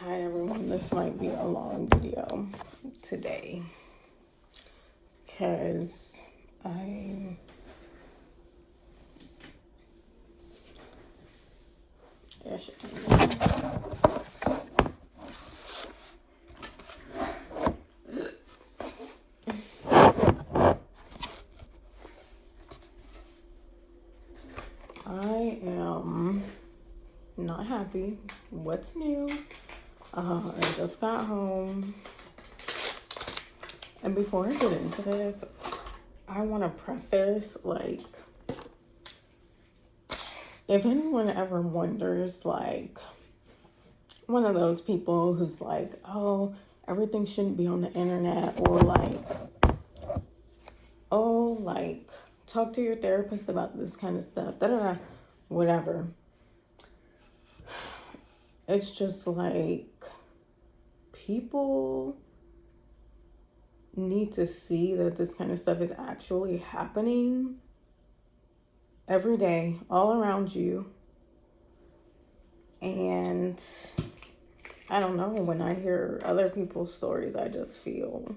Hi everyone, this might be a long video today because I should turn this on. I am not happy. What's new? I just got home. And before I get into this, I want to preface, if anyone ever wonders, one of those people who's like, oh, everything shouldn't be on the internet, or talk to your therapist about this kind of stuff, whatever. It's just people need to see that this kind of stuff is actually happening every day, all around you. And I don't know, when I hear other people's stories, I just feel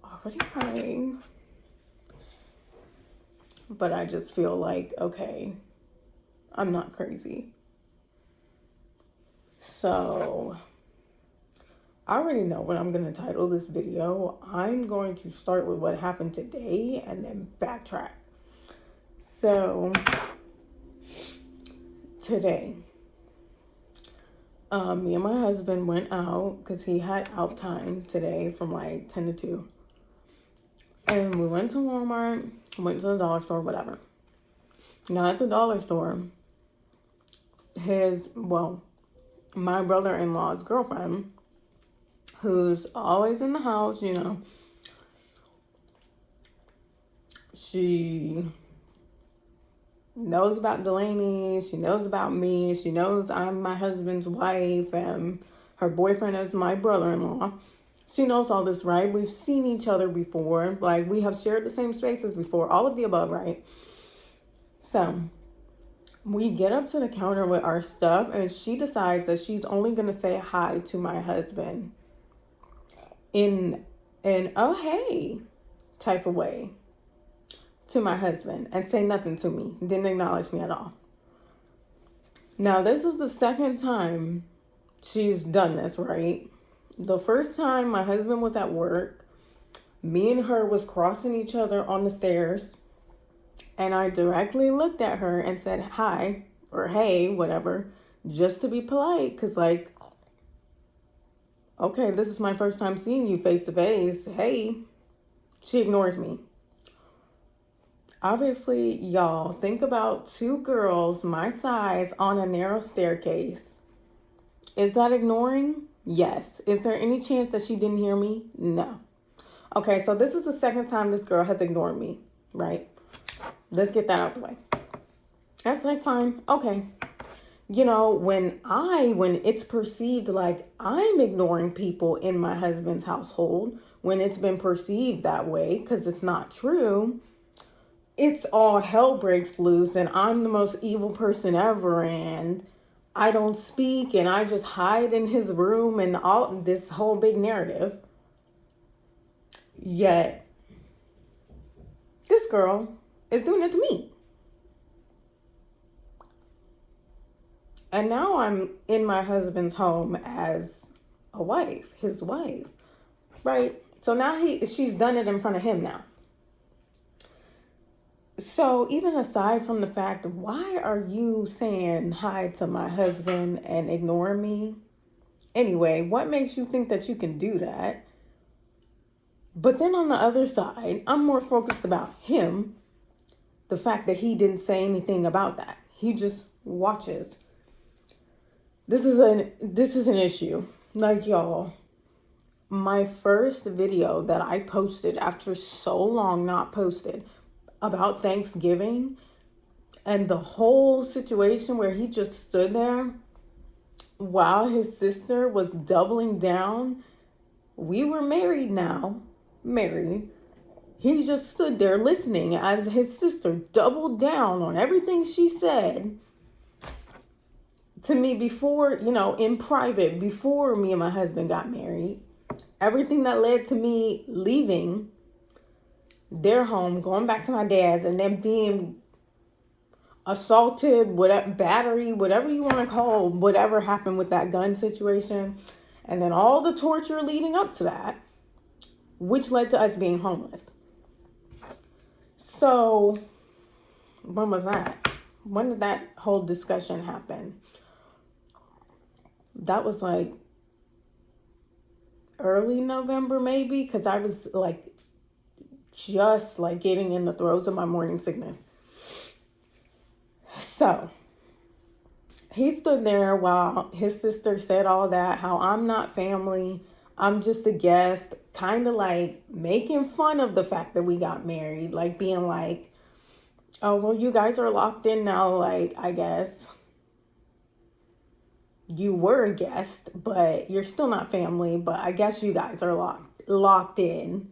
already crying. But I just feel like, okay, I'm not crazy. So I already know what I'm going to title this video. I'm going to start with what happened today and then backtrack. So today, me and my husband went out because he had out time today from 10 to 2. And we went to Walmart, went to the dollar store, whatever. Now at the dollar store, my brother-in-law's girlfriend, who's always in the house, she knows about Delaney, she knows about me, she knows I'm my husband's wife, and her boyfriend is my brother-in-law. She knows all this, right? We've seen each other before, we have shared the same spaces before, all of the above, right? So we get up to the counter with our stuff, and she decides that she's only going to say hi to my husband in an oh hey type of way to my husband, and say nothing to me. Didn't acknowledge me at all. Now, this is the second time she's done this, right? The first time my husband was at work, me and her was crossing each other on the stairs, and I directly looked at her and said hi, or hey, whatever, just to be polite, because okay, this is my first time seeing you face to face. Hey. She ignores me. Obviously, y'all, think about two girls my size on a narrow staircase. Is that ignoring? Yes. Is there any chance that she didn't hear me? No. Okay, so this is the second time this girl has ignored me, right? Let's get that out the way. That's fine. Okay. When it's perceived like I'm ignoring people in my husband's household, when it's been perceived that way, because it's not true, it's all hell breaks loose, and I'm the most evil person ever, and I don't speak, and I just hide in his room, and all this whole big narrative. Yet, this girl is doing it to me. And now I'm in my husband's home as a wife, his wife, right? So now she's done it in front of him now. So even aside from the fact, why are you saying hi to my husband and ignoring me? Anyway, what makes you think that you can do that? But then on the other side, I'm more focused about him, the fact that he didn't say anything about that. He just watches. This is an issue. Y'all, my first video that I posted after so long not posted about Thanksgiving, and the whole situation where he just stood there while his sister was doubling down. We were married now, He just stood there listening as his sister doubled down on everything she said. to me before, in private, before me and my husband got married, everything that led to me leaving their home, going back to my dad's, and then being assaulted, whatever, battery, whatever you want to call whatever happened with that gun situation, and then all the torture leading up to that, which led to us being homeless. So, when was that? When did that whole discussion happen? That was like early November, maybe, because I was like just like getting in the throes of my morning sickness. So he stood there while his sister said all that, how I'm not family, I'm just a guest, kind of like making fun of the fact that we got married, like being like, oh, well, you guys are locked in now, like, I guess you were a guest, but you're still not family, but I guess you guys are locked in,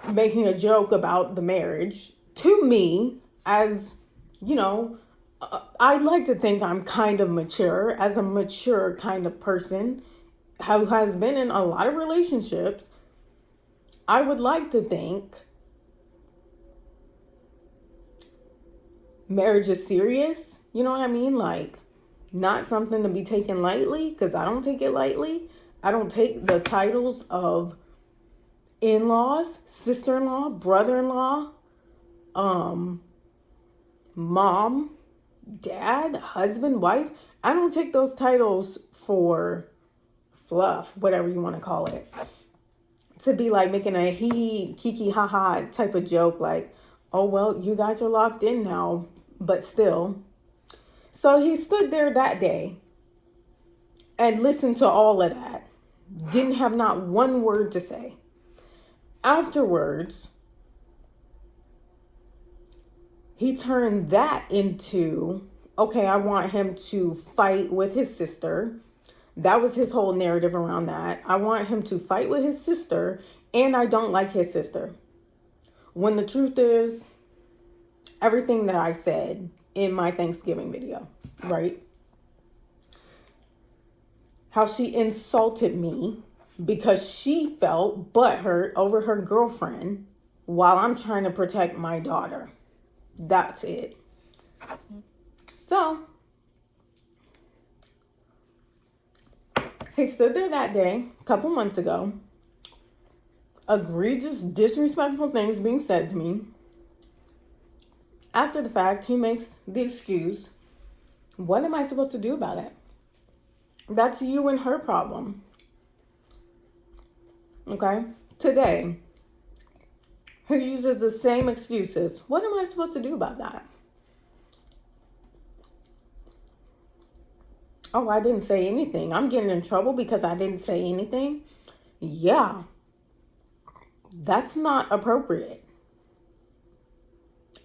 making a joke about the marriage. To me, as, I'd like to think I'm kind of mature, as a mature kind of person who has been in a lot of relationships. I would like to think marriage is serious. You know what I mean? Like, not something to be taken lightly, because I don't take it lightly. I don't take the titles of in-laws, sister-in-law, brother-in-law, mom, dad, husband, wife. I don't take those titles for fluff, whatever you want to call it. To be like making a kiki, haha type of joke, like, oh, well, you guys are locked in now, but still. So he stood there that day and listened to all of that. Didn't have not one word to say. Afterwards, he turned that into, okay, I want him to fight with his sister. That was his whole narrative around that. I want him to fight with his sister, and I don't like his sister. When the truth is, everything that I said in my Thanksgiving video, right? How she insulted me because she felt butthurt over her girlfriend while I'm trying to protect my daughter. That's it. So, he stood there that day, a couple months ago, egregious, disrespectful things being said to me. After the fact, he makes the excuse. What am I supposed to do about it? That's you and her problem. Okay? Today, he uses the same excuses. What am I supposed to do about that? Oh, I didn't say anything. I'm getting in trouble because I didn't say anything. Yeah. That's not appropriate.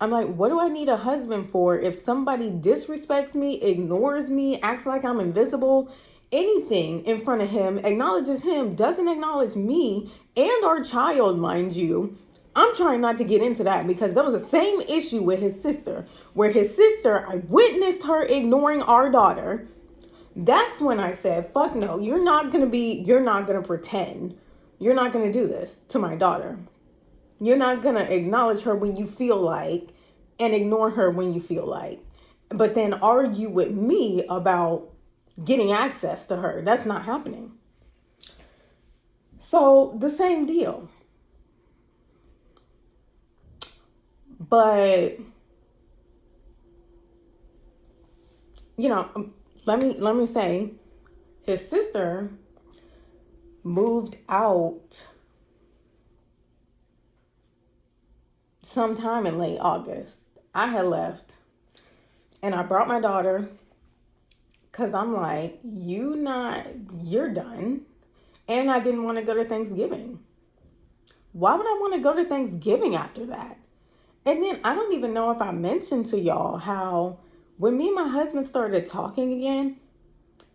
I'm like, what do I need a husband for if somebody disrespects me, ignores me, acts like I'm invisible, anything in front of him, acknowledges him, doesn't acknowledge me and our child, mind you. I'm trying not to get into that because that was the same issue with his sister, where his sister, I witnessed her ignoring our daughter. That's when I said, fuck no, you're not going to pretend. You're not going to do this to my daughter. You're not going to acknowledge her when you feel like and ignore her when you feel like. But then argue with me about getting access to her. That's not happening. So the same deal. But, let me say, his sister moved out sometime in late August. I had left and I brought my daughter because I'm like, you're done. And I didn't want to go to Thanksgiving. Why would I want to go to Thanksgiving after that? And then I don't even know if I mentioned to y'all how when me and my husband started talking again,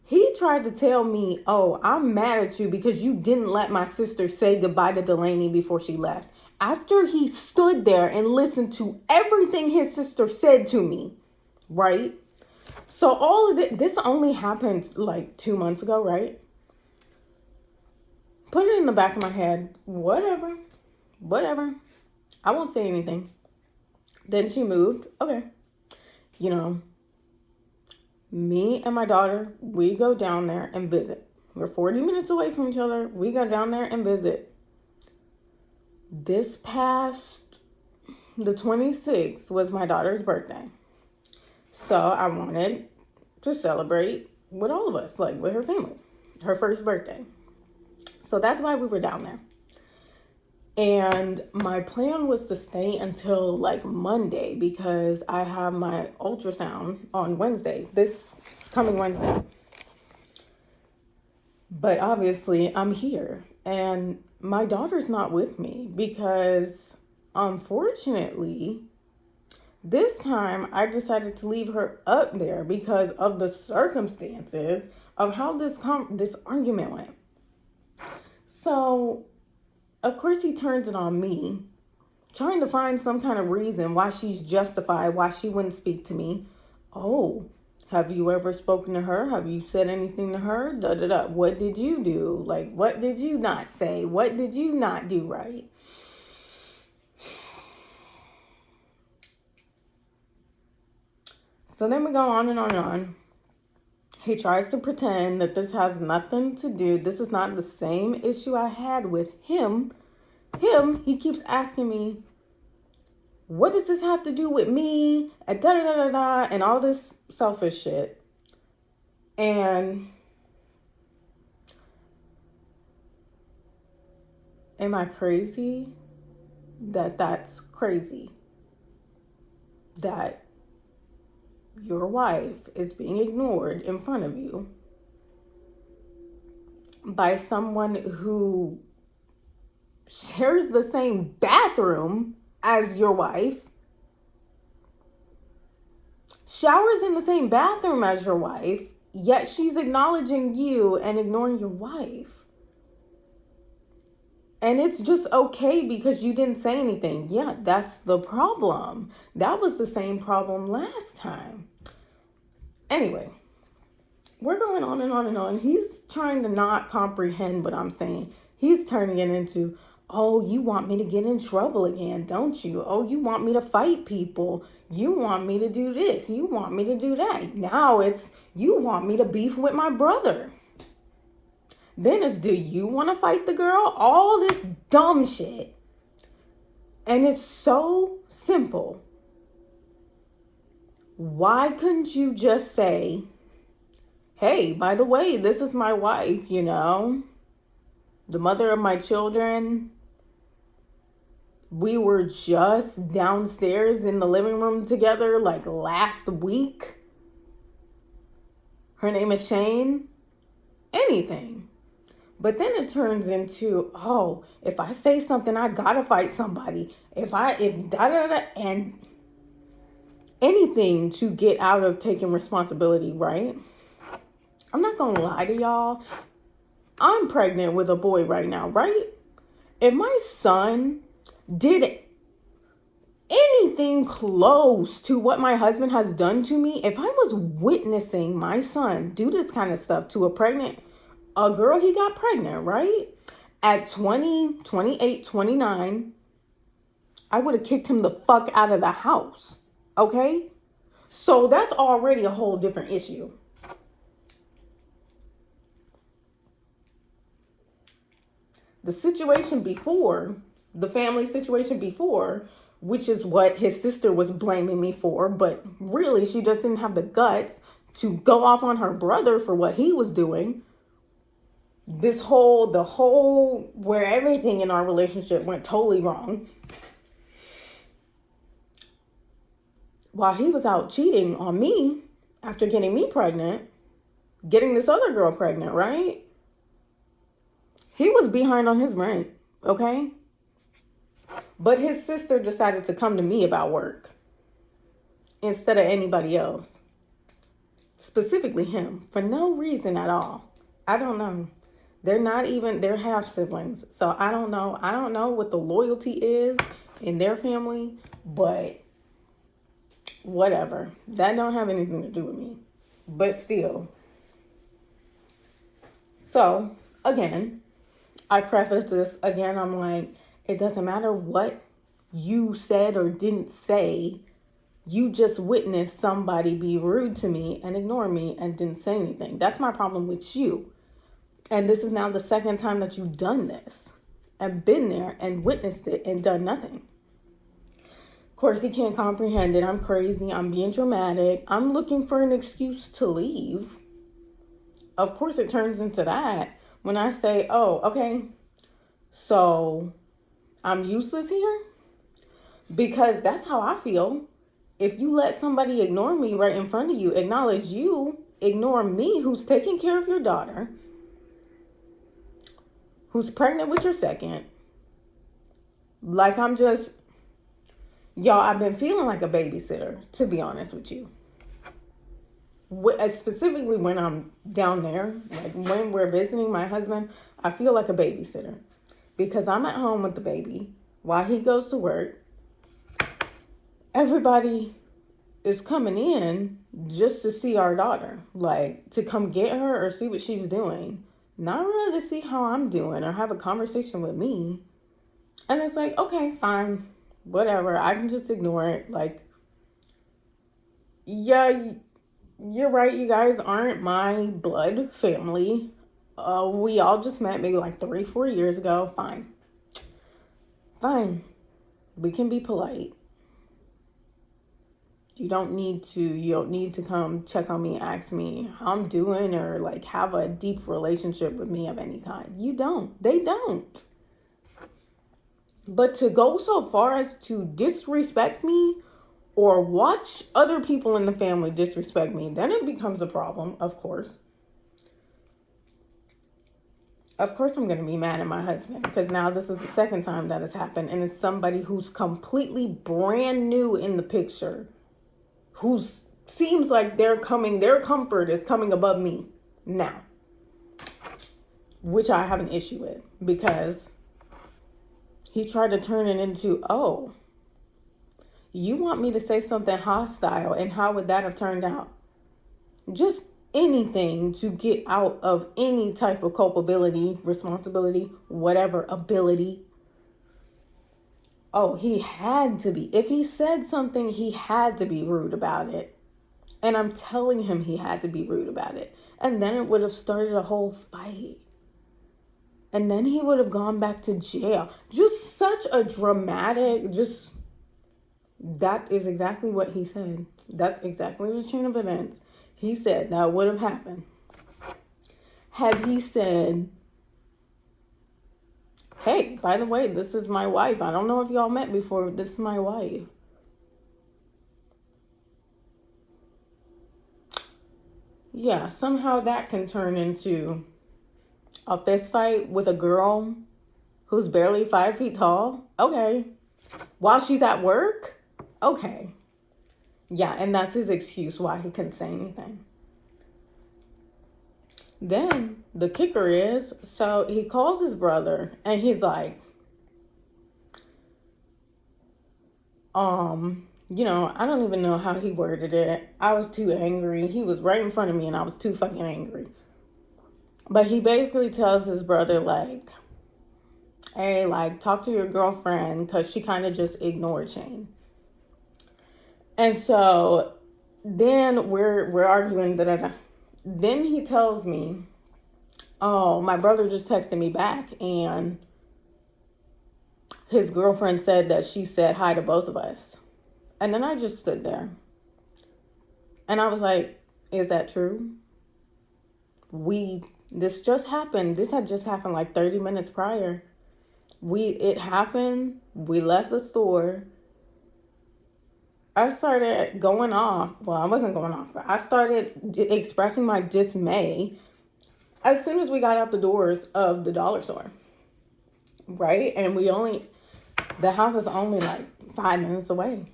he tried to tell me, oh, I'm mad at you because you didn't let my sister say goodbye to Delaney before she left. After he stood there and listened to everything his sister said to me, right? So all of this only happened like 2 months ago, right? Put it in the back of my head. Whatever. I won't say anything. Then she moved. Okay. You know, me and my daughter, we go down there and visit. We're 40 minutes away from each other. We go down there and visit. This past, the 26th was my daughter's birthday. So I wanted to celebrate with all of us, like with her family, her first birthday. So that's why we were down there. And my plan was to stay until like Monday because I have my ultrasound on Wednesday, this coming Wednesday. But obviously I'm here and my daughter's not with me because unfortunately this time I decided to leave her up there because of the circumstances of how this argument went. So of course, he turns it on me, trying to find some kind of reason why she's justified, why she wouldn't speak to me. Oh, have you ever spoken to her? Have you said anything to her? Da da da. What did you do? Like, what did you not say? What did you not do right? So then we go on and on and on. He tries to pretend that this has nothing to do. This is not the same issue I had with him. He keeps asking me, what does this have to do with me? And da da da da da, and all this selfish shit. And am I crazy? That's crazy. That your wife is being ignored in front of you by someone who shares the same bathroom as your wife, showers in the same bathroom as your wife, yet she's acknowledging you and ignoring your wife. And it's just okay because you didn't say anything. Yeah, that's the problem. That was the same problem last time. Anyway, we're going on and on and on. He's trying to not comprehend what I'm saying. He's turning it into, oh, you want me to get in trouble again, don't you? Oh, you want me to fight people. You want me to do this. You want me to do that. Now it's, you want me to beef with my brother. Then it's, do you want to fight the girl? All this dumb shit. And it's so simple. Why couldn't you just say, hey, by the way, this is my wife, you know, the mother of my children. We were just downstairs in the living room together like last week. Her name is Shane. Anything. But then it turns into, oh, if I say something, I gotta fight somebody. If da da da, and anything to get out of taking responsibility, right? I'm not gonna lie to y'all. I'm pregnant with a boy right now, right? If my son did anything close to what my husband has done to me, if I was witnessing my son do this kind of stuff to a girl he got pregnant, right? At 20, 28, 29, I would have kicked him the fuck out of the house. Okay? So that's already a whole different issue. The situation before, the family situation before, which is what his sister was blaming me for, but really she just didn't have the guts to go off on her brother for what he was doing. Where everything in our relationship went totally wrong. While he was out cheating on me after getting me pregnant, getting this other girl pregnant, right? He was behind on his rent, okay? But his sister decided to come to me about work instead of anybody else. Specifically him, for no reason at all. I don't know. They're half siblings. So I don't know. I don't know what the loyalty is in their family, but whatever. That don't have anything to do with me. But still. So, again, I preface this again. I'm like, it doesn't matter what you said or didn't say. You just witnessed somebody be rude to me and ignore me and didn't say anything. That's my problem with you. And this is now the second time that you've done this and been there and witnessed it and done nothing. Of course, he can't comprehend it. I'm crazy. I'm being dramatic. I'm looking for an excuse to leave. Of course, it turns into that when I say, oh, okay, so I'm useless here? Because that's how I feel. If you let somebody ignore me right in front of you, acknowledge you, ignore me who's taking care of your daughter, who's pregnant with your second, like I'm just, y'all, I've been feeling like a babysitter, to be honest with you. Specifically when I'm down there, like when we're visiting my husband, I feel like a babysitter. Because I'm at home with the baby while he goes to work. Everybody is coming in just to see our daughter, like to come get her or see what she's doing. Not really to see how I'm doing or have a conversation with me. And it's like, okay, fine, whatever. I can just ignore it. Like, yeah, you're right. You guys aren't my blood family. We all just met maybe like 3-4 years ago. Fine. We can be polite. You don't need to come check on me, ask me how I'm doing, or like have a deep relationship with me of any kind. You don't. They don't. But to go so far as to disrespect me or watch other people in the family disrespect me, then it becomes a problem, of course. Of course I'm going to be mad at my husband because now this is the second time that has happened, and it's somebody who's completely brand new in the picture, who seems like their comfort is coming above me now, which I have an issue with because he tried to turn it into, oh, you want me to say something hostile, and how would that have turned out? Just anything to get out of any type of culpability, responsibility, whatever ability. Oh, he had to be. If he said something, he had to be rude about it. And I'm telling him he had to be rude about it. And then it would have started a whole fight. And then he would have gone back to jail. Just such a dramatic, that is exactly what he said. That's exactly the chain of events. He said that would have happened. Had he said, hey, by the way, this is my wife. I don't know if y'all met before. This is my wife. Yeah, somehow that can turn into a fist fight with a girl who's barely 5 feet tall. Okay. While she's at work? Okay. Yeah, and that's his excuse why he couldn't say anything. Then the kicker is, so he calls his brother and he's like, I don't even know how he worded it. I was too angry. He was right in front of me and I was too fucking angry. But he basically tells his brother, like, hey, like, talk to your girlfriend because she kind of just ignored Shane. And so then we're arguing, Then he tells me, oh, my brother just texted me back and his girlfriend said that she said hi to both of us. And then I just stood there. And I was like, is that true? This just happened. This had just happened like 30 minutes prior. It happened. We left the store. I started going off. Well, I wasn't going off, but I started expressing my dismay as soon as we got out the doors of the dollar store. Right? And the house is only like 5 minutes away.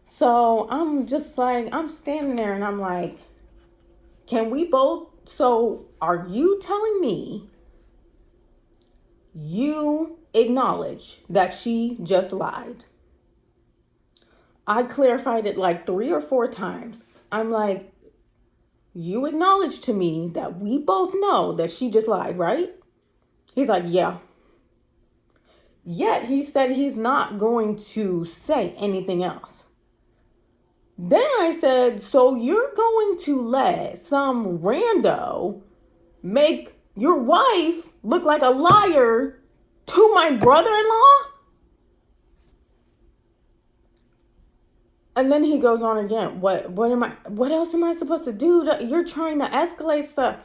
So I'm just like, I'm standing there and I'm like, are you telling me you acknowledge that she just lied? I clarified it like 3 or 4 times. I'm like, you acknowledge to me that we both know that she just lied, right? He's like, yeah. Yet he said he's not going to say anything else. Then I said, so you're going to let some rando make your wife look like a liar to my brother-in-law? And then he goes on again. What else am I supposed to do? You're trying to escalate stuff.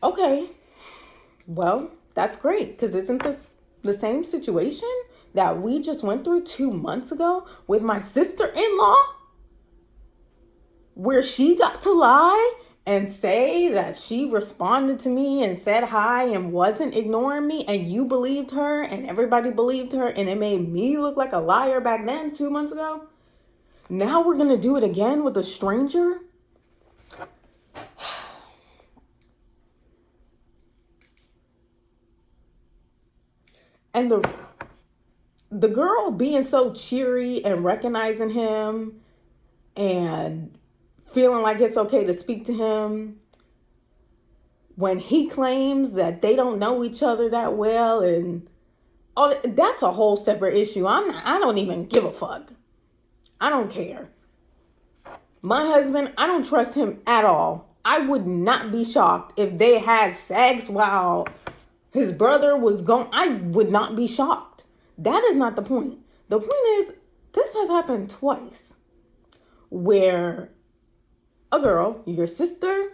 Okay. Well, that's great, because isn't this the same situation that we just went through 2 months ago with my sister-in-law? Where she got to lie and say that she responded to me and said hi and wasn't ignoring me, and you believed her and everybody believed her, and it made me look like a liar back then 2 months ago. Now we're going to do it again with a stranger? And the girl being so cheery and recognizing him and feeling like it's okay to speak to him when he claims that they don't know each other that well, and all that's a whole separate issue. I don't even give a fuck. I don't care. My husband, I don't trust him at all. I would not be shocked if they had sex while his brother was gone. I would not be shocked. That is not the point. The point is, this has happened twice where a girl, your sister,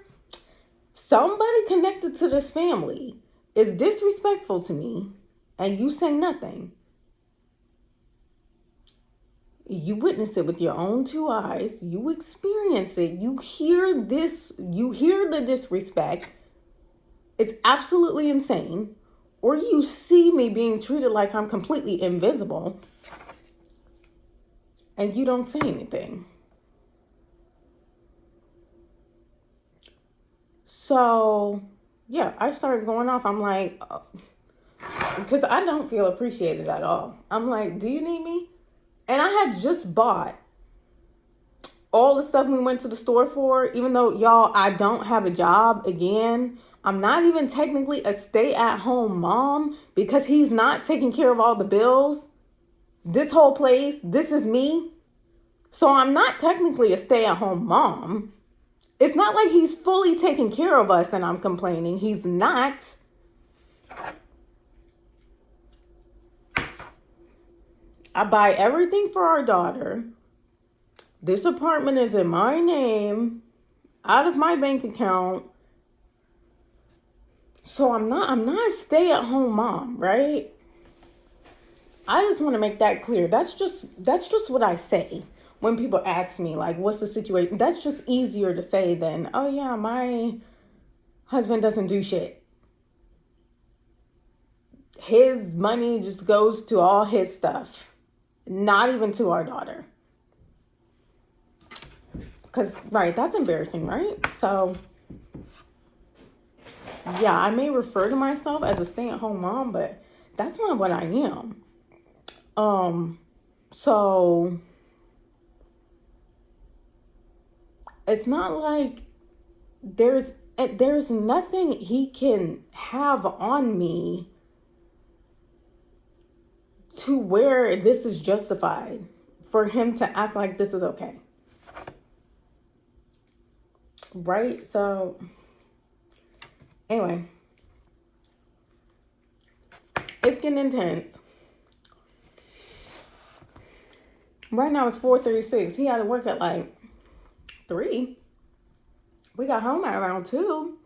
somebody connected to this family is disrespectful to me, and you say nothing. You witness it with your own 2 eyes. You experience it. You hear the disrespect. It's absolutely insane. Or you see me being treated like I'm completely invisible, and you don't say anything. So, yeah, I started going off. I'm like, because I don't feel appreciated at all. I'm like, do you need me? And I had just bought all the stuff we went to the store for, even though, y'all, I don't have a job. Again, I'm not even technically a stay-at-home mom because he's not taking care of all the bills. This whole place, this is me. So I'm not technically a stay-at-home mom. It's not like he's fully taking care of us and I'm complaining. He's not. I buy everything for our daughter. This apartment is in my name, out of my bank account. So I'm not a stay-at-home mom, right? I just want to make that clear. That's just what I say when people ask me, like, what's the situation? That's just easier to say than, oh yeah, my husband doesn't do shit. His money just goes to all his stuff, not even to our daughter. Because, right, that's embarrassing, right? So, yeah, I may refer to myself as a stay-at-home mom, but that's not what I am. So it's not like there's nothing he can have on me to where this is justified for him to act like this is okay. Right? So anyway, it's getting intense. Right now it's 4:36. He had to work at like 3. We got home at around 2.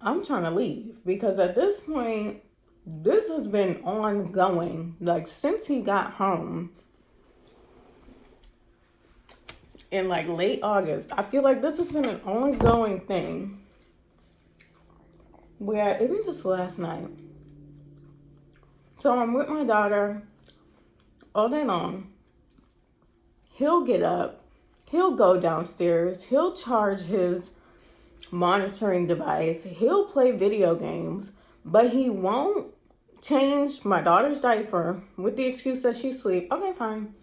I'm trying to leave because at this point, this has been ongoing. Like since he got home in like late August, I feel like this has been an ongoing thing. Where even just last night. So I'm with my daughter all day long. He'll get up. He'll go downstairs. He'll charge his monitoring device. He'll play video games. But he won't change my daughter's diaper with the excuse that she's asleep. Okay, fine.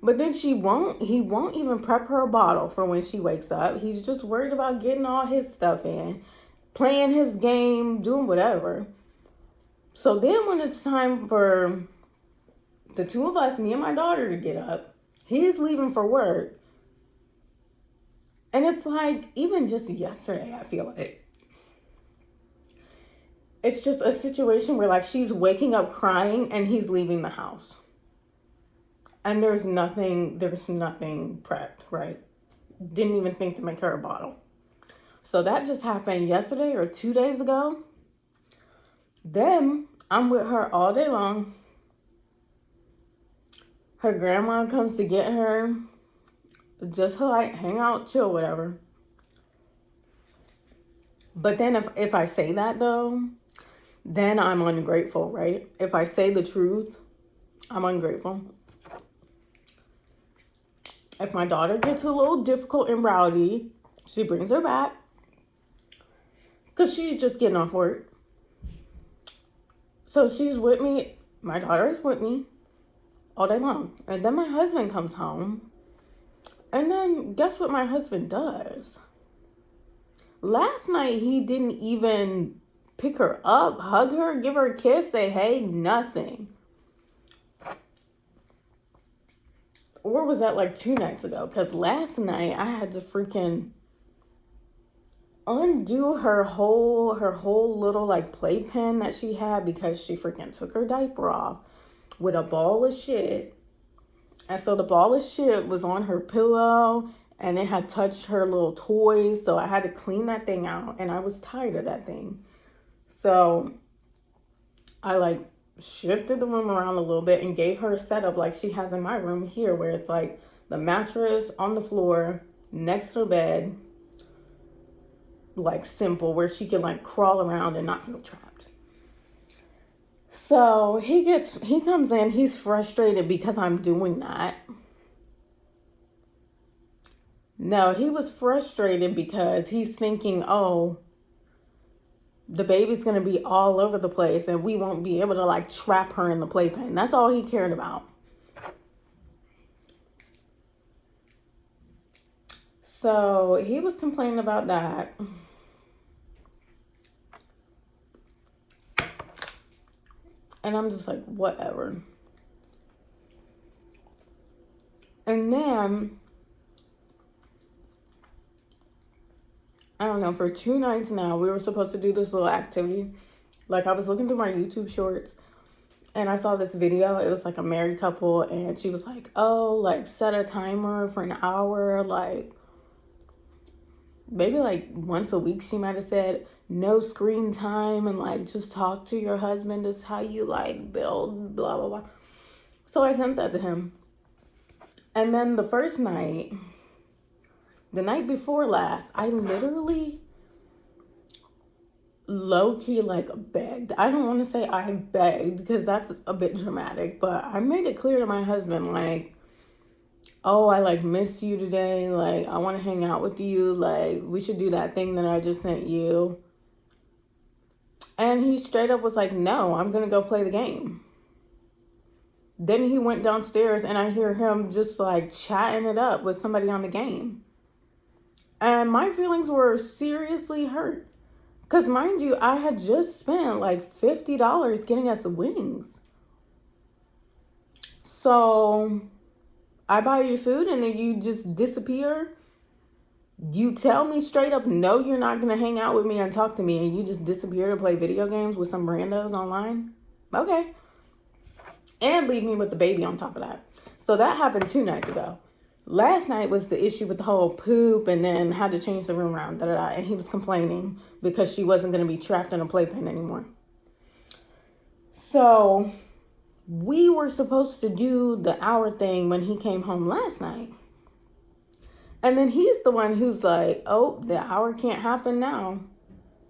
But then he won't even prep her a bottle for when she wakes up. He's just worried about getting all his stuff in, playing his game, doing whatever. So then when it's time for the two of us, me and my daughter, to get up, he's leaving for work. And it's like, even just yesterday, I feel like it's just a situation where like she's waking up crying and he's leaving the house. And there's nothing prepped, right? Didn't even think to make her a bottle. So that just happened yesterday or 2 days ago. Then I'm with her all day long. Her grandma comes to get her, just to like hang out, chill, whatever. But then if I say that though, then I'm ungrateful, right? If I say the truth, I'm ungrateful. If my daughter gets a little difficult and rowdy, she brings her back because she's just getting off work. So she's with me, my daughter is with me all day long. And then my husband comes home. And then guess what my husband does? Last night, he didn't even pick her up, hug her, give her a kiss, say hey, nothing. Or was that like 2 nights ago? Because last night I had to freaking undo her whole little like playpen that she had because she freaking took her diaper off with a ball of shit. And so the ball of shit was on her pillow and it had touched her little toys. So I had to clean that thing out and I was tired of that thing. So I like shifted the room around a little bit and gave her a setup like she has in my room here, where it's like the mattress on the floor next to the bed, like simple, where she can like crawl around and not feel trapped. So he comes in, he's frustrated because I'm doing that. No, he was frustrated because he's thinking, oh, the baby's going to be all over the place and we won't be able to like trap her in the playpen. That's all he cared about. So he was complaining about that. And I'm just like, whatever. And then, I don't know, for 2 nights now, we were supposed to do this little activity. Like, I was looking through my YouTube shorts and I saw this video. It was like a married couple and she was like, oh, like set a timer for an hour. Like, maybe like once a week, she might have said, no screen time and like just talk to your husband. This is how you like build, blah, blah, blah. So I sent that to him. And then the first night, the night before last, I literally low-key like begged. I don't want to say I begged because that's a bit dramatic, but I made it clear to my husband, like, oh, I like miss you today. Like, I want to hang out with you. Like, we should do that thing that I just sent you. And he straight up was like, no, I'm going to go play the game. Then he went downstairs and I hear him just like chatting it up with somebody on the game. And my feelings were seriously hurt. Because mind you, I had just spent like $50 getting us wings. So I buy you food and then you just disappear. You tell me straight up, no, you're not going to hang out with me and talk to me. And you just disappear to play video games with some randos online. Okay. And leave me with the baby on top of that. So that happened 2 nights ago. Last night was the issue with the whole poop and then had to change the room around. And he was complaining because she wasn't going to be trapped in a playpen anymore. So we were supposed to do the hour thing when he came home last night. And then he's the one who's like, oh, the hour can't happen now.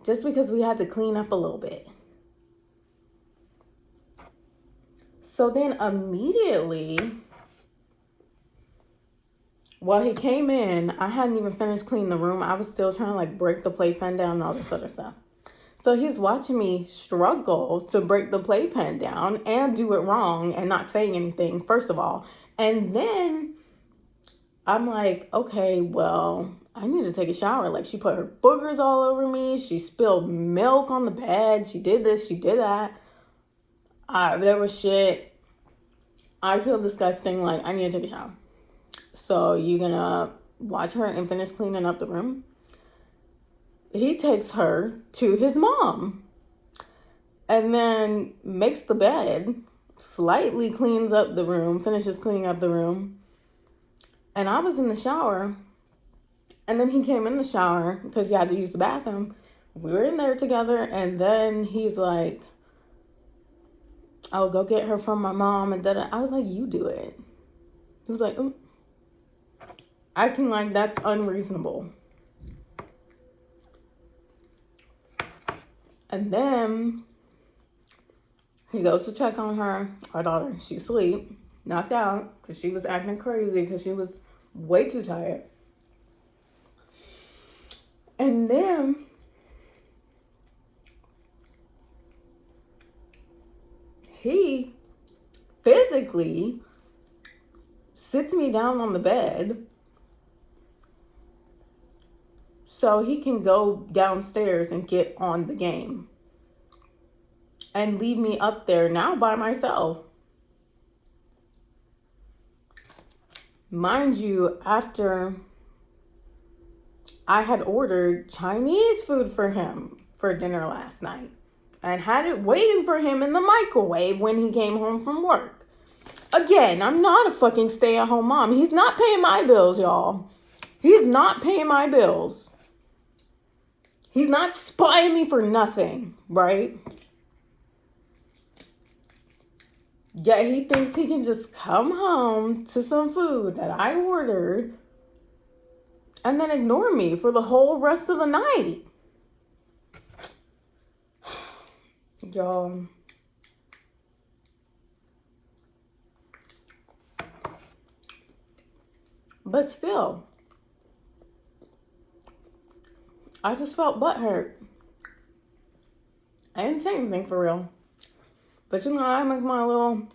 Just because we had to clean up a little bit. So then immediately, while he came in, I hadn't even finished cleaning the room. I was still trying to like break the playpen down and all this other stuff. So he's watching me struggle to break the playpen down and do it wrong and not saying anything, first of all. And then I'm like, okay, well, I need to take a shower. Like, she put her boogers all over me. She spilled milk on the bed. She did this, she did that. There was shit. I feel disgusting. Like, I need to take a shower. So you gonna watch her and finish cleaning up the room? He takes her to his mom and then makes the bed, slightly cleans up the room, finishes cleaning up the room. And I was in the shower, and then he came in the shower because he had to use the bathroom. We were in there together, and then he's like, "I'll go get her from my mom." And then I was like, "You do it." He was like, "Ooh." Acting like that's unreasonable. And then he goes to check on her, our daughter. She's asleep, knocked out, because she was acting crazy because she was way too tired. And then he physically sits me down on the bed so he can go downstairs and get on the game and leave me up there now by myself. Mind you, after I had ordered Chinese food for him for dinner last night and had it waiting for him in the microwave when he came home from work. Again, I'm not a fucking stay-at-home mom. He's not paying my bills, y'all. He's not paying my bills. He's not spying me for nothing, right? Yet he thinks he can just come home to some food that I ordered and then ignore me for the whole rest of the night. Y'all. But still, I just felt butthurt. I didn't say anything for real. But you know, I make my little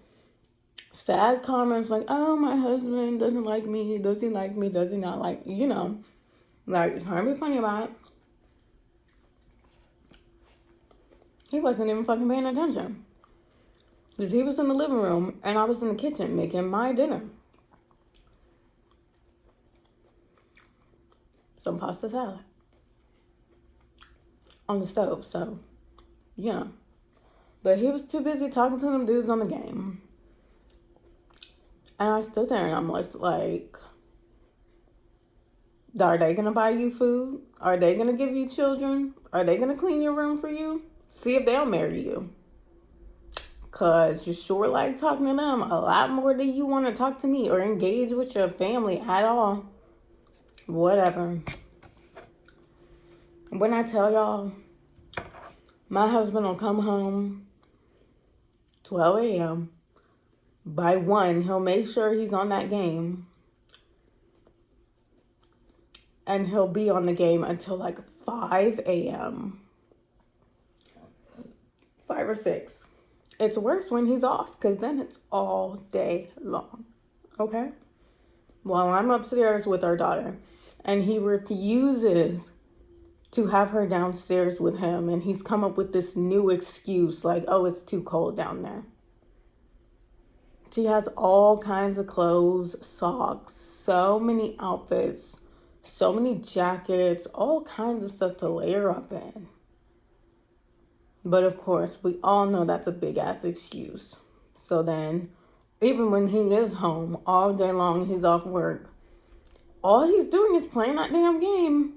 sad comments like, "Oh, my husband doesn't like me. Does he like me? Does he not like me?" You know, like trying to be funny about it. He wasn't even fucking paying attention. Because he was in the living room and I was in the kitchen making my dinner. Some pasta salad on the stove, so, you know. But he was too busy talking to them dudes on the game. And I stood there and I'm like, are they going to buy you food? Are they going to give you children? Are they going to clean your room for you? See if they'll marry you. Because you sure like talking to them a lot more than you want to talk to me or engage with your family at all. Whatever. When I tell y'all, my husband will come home 12 a.m. By 1, he'll make sure he's on that game. And he'll be on the game until like 5 a.m. 5 or 6. It's worse when he's off because then it's all day long. Okay? While I'm upstairs with our daughter and he refuses to have her downstairs with him, and he's come up with this new excuse like, "Oh, it's too cold down there." She has all kinds of clothes, socks, so many outfits, so many jackets, all kinds of stuff to layer up in. But of course, we all know that's a big ass excuse. So then, even when he is home all day long, he's off work, all he's doing is playing that damn game.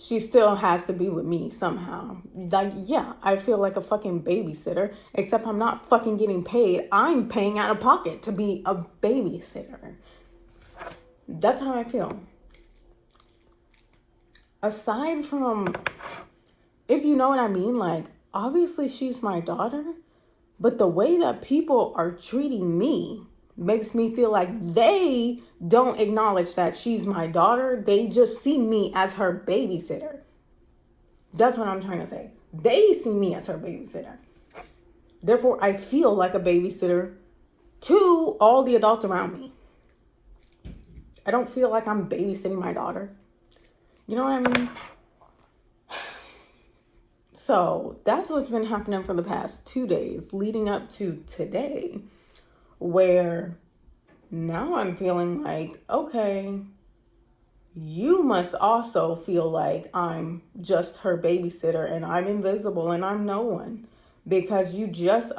She still has to be with me somehow. Like, yeah, I feel like a fucking babysitter, except I'm not fucking getting paid. I'm paying out of pocket to be a babysitter. That's how I feel. Aside from, if you know what I mean, like, obviously she's my daughter, but the way that people are treating me makes me feel like they don't acknowledge that she's my daughter. They just see me as her babysitter. That's what I'm trying to say. They see me as her babysitter. Therefore, I feel like a babysitter to all the adults around me. I don't feel like I'm babysitting my daughter. You know what I mean? So that's what's been happening for the past 2 days leading up to today, where now I'm feeling like, okay, you must also feel like I'm just her babysitter and I'm invisible and I'm no one, because you just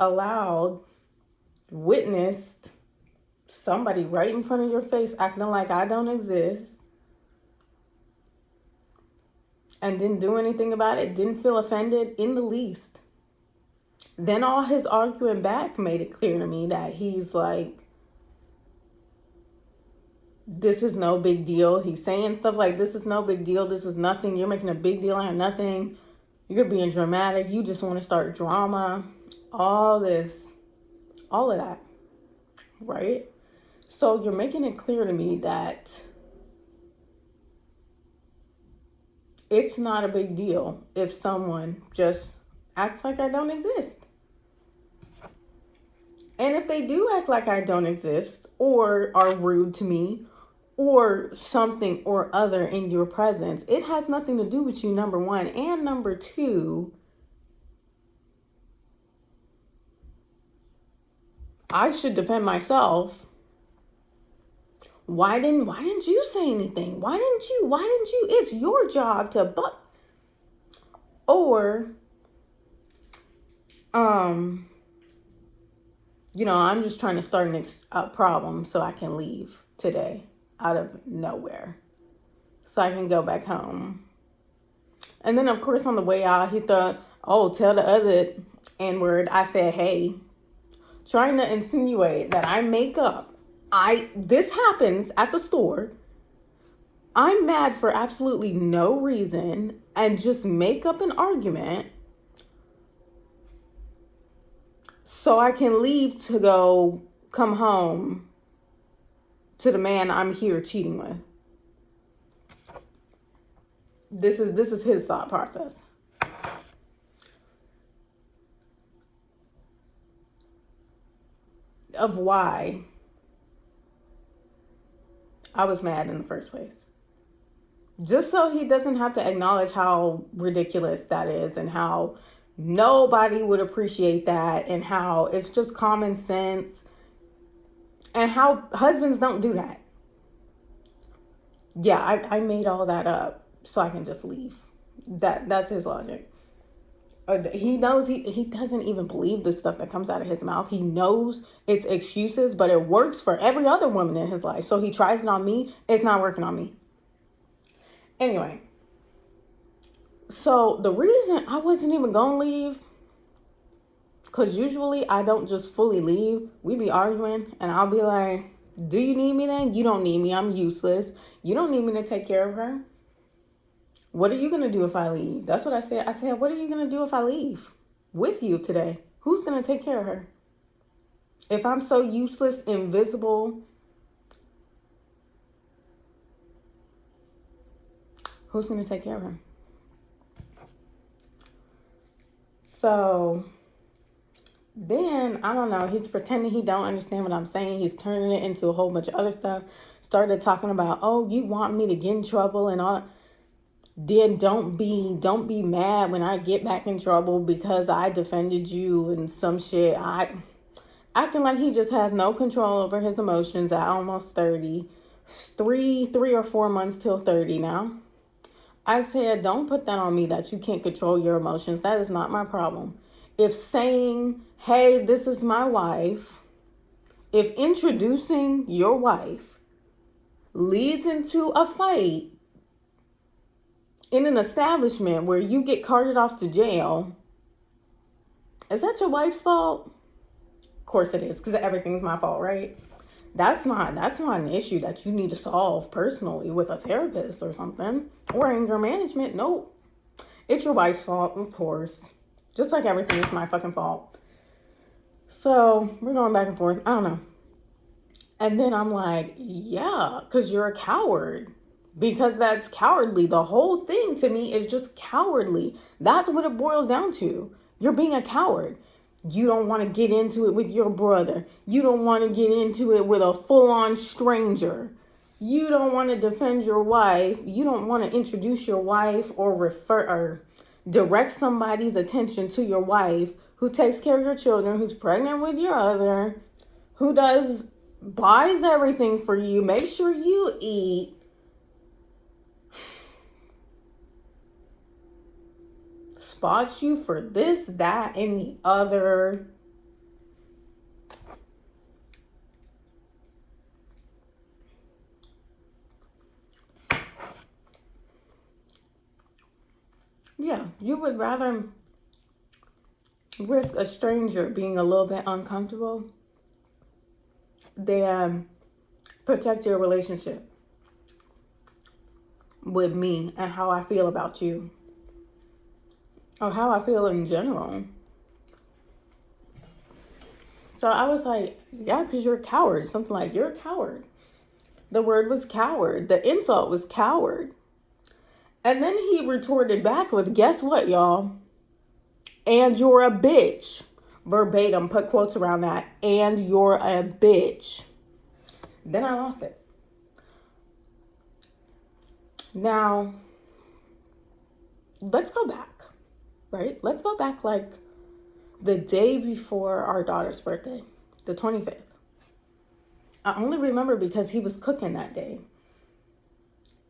witnessed somebody right in front of your face acting like I don't exist and didn't do anything about it, didn't feel offended in the least. Then all his arguing back made it clear to me that he's like, this is no big deal. He's saying stuff like, this is no big deal. This is nothing. You're making a big deal out of nothing. You're being dramatic. You just want to start drama. All this. All of that. Right? So you're making it clear to me that it's not a big deal if someone just acts like I don't exist. And if they do act like I don't exist or are rude to me or something or other in your presence, it has nothing to do with you, number one. And number two, I should defend myself. Why didn't you say anything? Why didn't you? It's your job to or I'm just trying to start a problem so I can leave today out of nowhere, so I can go back home. And then of course on the way out, he thought, oh, tell the other N-word. I said, hey, trying to insinuate that I make up. This happens at the store. I'm mad for absolutely no reason and just make up an argument so I can leave to go come home to the man I'm here cheating with. This is his thought process. Of why I was mad in the first place. Just so he doesn't have to acknowledge how ridiculous that is and how nobody would appreciate that and how it's just common sense and how husbands don't do that. Yeah, I made all that up so I can just leave. That's his logic. He knows he doesn't even believe the stuff that comes out of his mouth. He knows it's excuses, but it works for every other woman in his life. So he tries it on me. It's not working on me. Anyway, so the reason I wasn't even going to leave, because usually I don't just fully leave. We be arguing and I'll be like, do you need me then? You don't need me. I'm useless. You don't need me to take care of her. What are you going to do if I leave? That's what I said. I said, what are you going to do if I leave with you today? Who's going to take care of her? If I'm so useless, invisible, who's going to take care of her? So then, I don't know, he's pretending he don't understand what I'm saying. He's turning it into a whole bunch of other stuff. Started talking about, oh, you want me to get in trouble and all. Then don't be mad when I get back in trouble because I defended you and some shit. Acting like he just has no control over his emotions at almost 30. 3 or 4 months till 30 now. I said, don't put that on me that you can't control your emotions. That is not my problem. If saying, hey, this is my wife, if introducing your wife leads into a fight in an establishment where you get carted off to jail, is that your wife's fault? Of course it is, because everything's my fault, right? That's not an issue that you need to solve personally with a therapist or something, or anger management. Nope. It's your wife's fault, of course. Just like everything is my fucking fault. So we're going back and forth. I don't know. And then I'm like, yeah, because you're a coward. because that's cowardly. The whole thing to me is just cowardly. That's what it boils down to. You're being a coward. You don't want to get into it with your brother. You don't want to get into it with a full-on stranger. You don't want to defend your wife. You don't want to introduce your wife or refer or direct somebody's attention to your wife who takes care of your children, who's pregnant with your other, who buys everything for you, make sure you eat. Spots you for this, that, and the other. Yeah, you would rather risk a stranger being a little bit uncomfortable than protect your relationship with me and how I feel about you. Or how I feel in general. So I was like, yeah, because you're a coward. Something like, you're a coward. The word was coward. The insult was coward. And then he retorted back with, guess what, y'all? And you're a bitch. Verbatim, put quotes around that. And you're a bitch. Then I lost it. Now, let's go back. Right? Let's go back like the day before our daughter's birthday, the 25th. I only remember because he was cooking that day.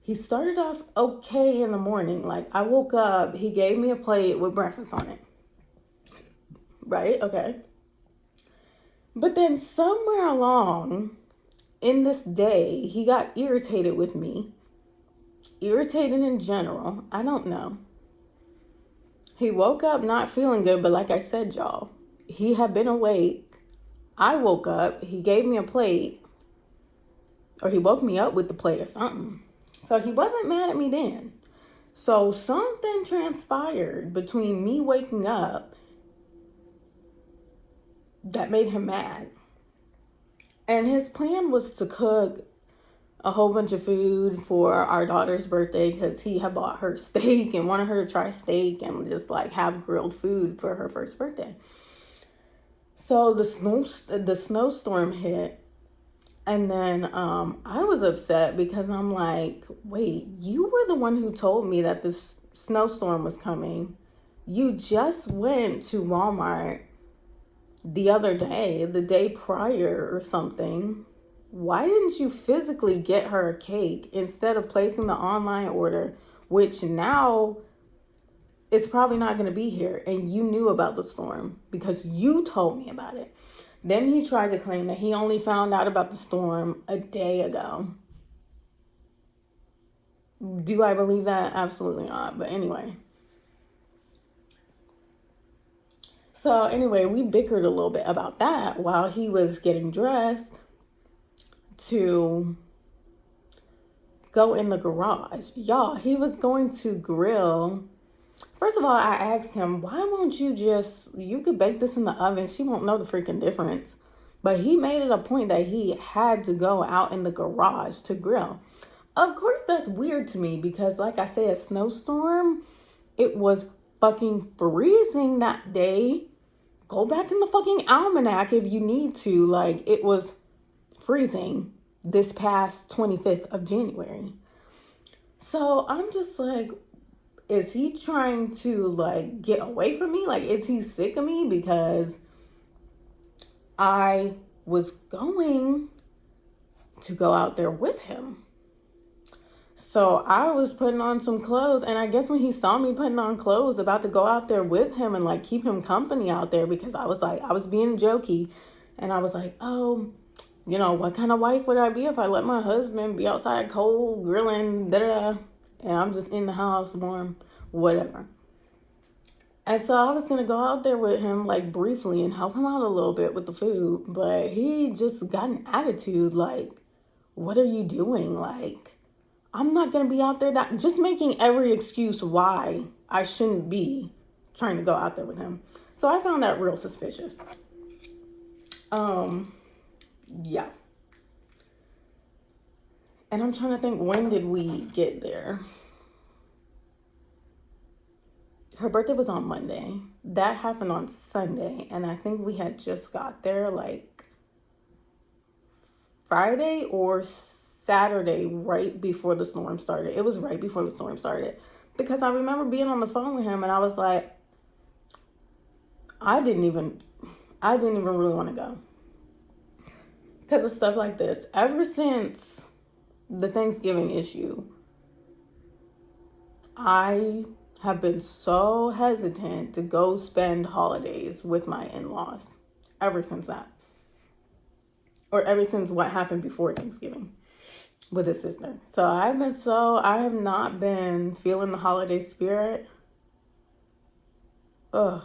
He started off okay in the morning. Like, I woke up, he gave me a plate with breakfast on it. Right? Okay. But then somewhere along in this day, he got irritated with me. Irritated in general. I don't know. He woke up not feeling good, but like I said, y'all, he had been awake. I woke up, he gave me a plate, or he woke me up with the plate or something. So he wasn't mad at me then. So something transpired between me waking up that made him mad. And his plan was to cook a whole bunch of food for our daughter's birthday because he had bought her steak and wanted her to try steak and just like have grilled food for her first birthday. So the snowstorm hit, and then I was upset because I'm like, wait, you were the one who told me that this snowstorm was coming. You just went to Walmart the other day, the day prior or something. Why didn't you physically get her a cake instead of placing the online order, which now it's probably not going to be here, and you knew about the storm because you told me about it? Then he tried to claim that he only found out about the storm a day ago. Do I believe that? Absolutely not. But anyway. So anyway, we bickered a little bit about that while he was getting dressed to go in the garage. Y'all, he was going to grill. First of all, I asked him, why won't you could bake this in the oven. She won't know the freaking difference. But he made it a point that he had to go out in the garage to grill. Of course, that's weird to me because, like I said, a snowstorm, it was fucking freezing that day. Go back in the fucking almanac if you need to. Like, it was freezing this past 25th of January. So I'm just like, is he trying to like get away from me? Like, is he sick of me? Because I was going to go out there with him. So I was putting on some clothes, and I guess when he saw me putting on clothes, about to go out there with him and like keep him company out there, because I was being jokey, and I was like, oh, you know, what kind of wife would I be if I let my husband be outside cold, grilling, and I'm just in the house warm, whatever. And so I was going to go out there with him like briefly and help him out a little bit with the food, but he just got an attitude like, what are you doing? Like, I'm not going to be out there, just making every excuse why I shouldn't be trying to go out there with him. So I found that real suspicious. Yeah. And I'm trying to think, when did we get there? Her birthday was on Monday. That happened on Sunday. And I think we had just got there like Friday or Saturday, right before the storm started. It was right before the storm started. Because I remember being on the phone with him and I was like, I didn't even really want to go. Because of stuff like this. Ever since the Thanksgiving issue, I have been so hesitant to go spend holidays with my in-laws. Ever since that. Or ever since what happened before Thanksgiving with his sister. So I have not been feeling the holiday spirit. Ugh.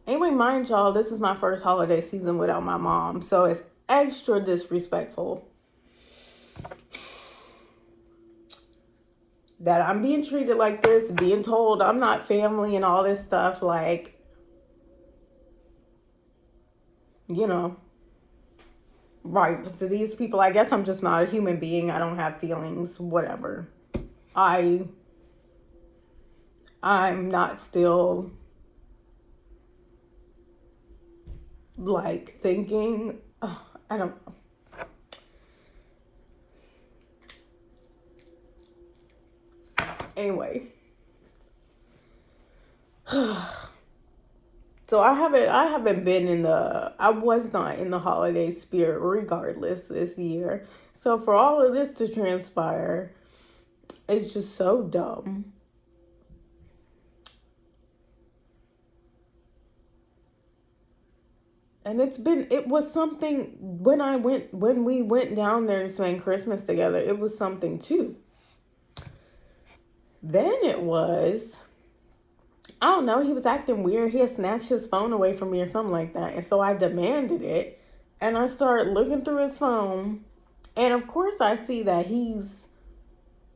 Anyway, mind y'all, this is my first holiday season without my mom. So it's extra disrespectful that I'm being treated like this, being told I'm not family and all this stuff. Like, you know, right. But to these people, I guess I'm just not a human being. I don't have feelings, whatever. I'm not still like thinking, I don't know. Anyway. So I was not in the holiday spirit regardless this year. So for all of this to transpire, it's just so dumb. And it was something when we went down there to spend Christmas together, it was something too. Then it was, I don't know, he was acting weird. He had snatched his phone away from me or something like that. And so I demanded it. And I started looking through his phone. And of course I see that he's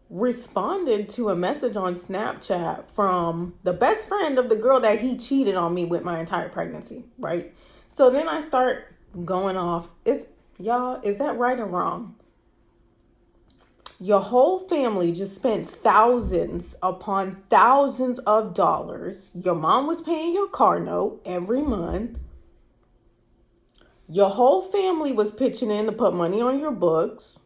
responded to a message on Snapchat from the best friend of the girl that he cheated on me with my entire pregnancy, right? So then I start going off. Is that right or wrong? Your whole family just spent thousands upon thousands of dollars. Your mom was paying your car note every month. Your whole family was pitching in to put money on your books.